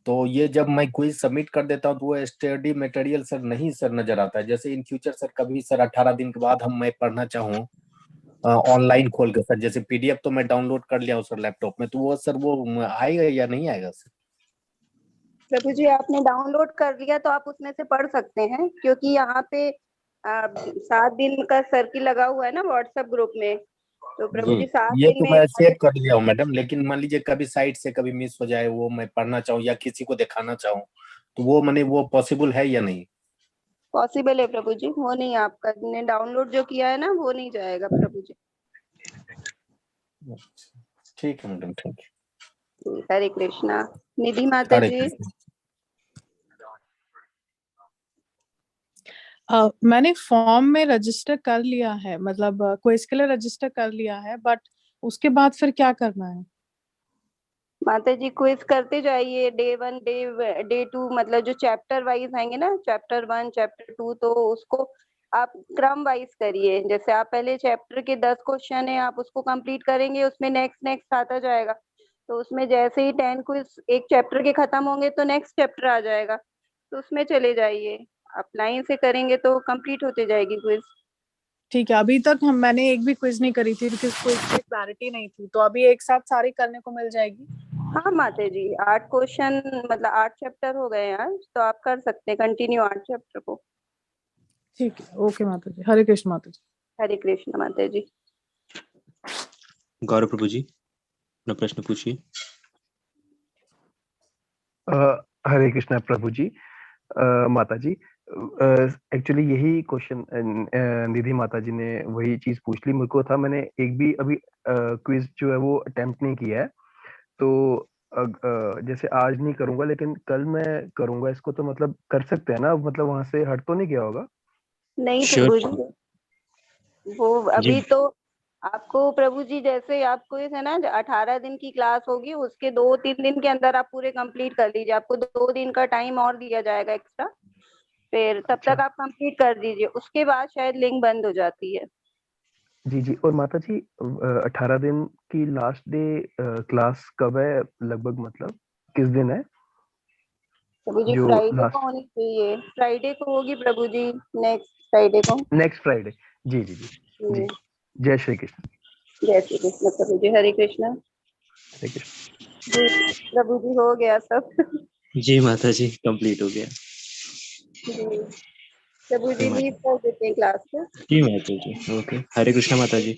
तो ये जब मैं क्विज सबमिट कर देता हूँ तो वो स्टडी मटेरियल सर नहीं सर नजर आता है। जैसे इन फ्यूचर सर कभी सर 18 दिन के बाद मैं पढ़ना चाहूँ ऑनलाइन खोल के सर, जैसे पीडीएफ तो मैं डाउनलोड कर लिया हूँ सर लैपटॉप में, तो वो सर वो आएगा या नहीं आएगा सर? प्रभु जी आपने डाउनलोड कर लिया तो आप उसमें से पढ़ सकते हैं, क्योंकि यहाँ पे 7 दिन का सर्किल लगा हुआ है ना व्हाट्सएप ग्रुप में। तो प्रभु जी 7 ये दिन तो में मैं सेव कर लिया हूँ मैडम, लेकिन मान लीजिए कभी साइट से कभी मिस हो जाए, वो मैं पढ़ना चाहूँ या किसी को दिखाना चाहूँ, तो वो मैंने वो पॉसिबल है या नहीं? पॉसिबल है प्रभु जी, वो नहीं, आपका ने डाउनलोड जो किया है ना वो नहीं जाएगा प्रभु जी। ठीक है मैडम, थैंक यू। हरे कृष्णा। निधि माता जी। मैंने फॉर्म में रजिस्टर कर लिया है, मतलब क्विज के लिए रजिस्टर कर लिया है, बट उसके बाद फिर क्या करना है? माता जी क्विज करते जाइए, डे 1 डे 2, मतलब जो चैप्टर वाइज आएंगे ना, चैप्टर 1 चैप्टर 2, तो उसको आप क्रम वाइज करिए। जैसे आप पहले चैप्टर के 10 क्वेश्चन है आप उसको कंप्लीट करेंगे, उसमें नेक्स्ट आता जाएगा, तो उसमें जैसे ही 10 क्विज एक चैप्टर के खत्म होंगे तो नेक्स्ट चैप्टर आ जाएगा, तो उसमें चले जाइए। आप लाइन से करेंगे तो कंप्लीट होते जाएगी क्विज। ठीक है, अभी तक मैंने एक भी क्विज नहीं करी थी क्योंकि क्विज की क्लैरिटी नहीं थी, तो अभी एक साथ सारी करने को मिल जाएगी? हाँ माता जी 8 क्वेश्चन मतलब 8 चैप्टर हो गए आज, तो आप कर सकते हैं कंटिन्यू 8 चैप्टर को। ठीक है, ओके माता जी। हरे कृष्ण माता जी। हरे कृष्ण माता जी। गौरव प्रभु जी अपना प्रश्न पूछिए। हरे कृष्णा प्रभु जी। माता जी एक्चुअली यही क्वेश्चन निधि माता जी ने वही चीज पूछ ली मेरे को था। मैंने एक भी अभी क्विज जो है वो अटेम्प्ट नहीं किया है, तो जैसे आज नहीं करूंगा लेकिन कल मैं करूंगा इसको, तो मतलब कर सकते हैं ना? मतलब वहां से हट तो नहीं गया होगा? नहीं प्रभु जी, वो अभी तो आपको प्रभु जी जैसे आपको है ना 18 दिन की क्लास होगी, उसके 2-3 दिन के अंदर आप पूरे कंप्लीट कर लीजिए। आपको 2 दिन का टाइम और दिया जाएगा एक्स्ट्रा, फिर तब तक आप कंप्लीट कर दीजिए, उसके बाद शायद लिंक बंद हो जाती है। जी जी। और माता जी 18 दिन की लास्ट डे क्लास कब है लगभग, मतलब किस दिन है? प्रभु जी फ्राइडे को होनी चाहिए, फ्राइडे को होगी प्रभु जी, नेक्स्ट फ्राइडे को। Next Friday. जी जी जी जी। जय श्री कृष्ण। जय श्री कृष्ण प्रभु जी। हरे कृष्णा। हरे कृष्ण। जी प्रभु जी हो गया सब। जी माता जी कंप्लीट हो गया। जी प्रभु जी लीव कर देते हैं क्लास को। जी माता जी ओके। हरे कृष्णा माता जी।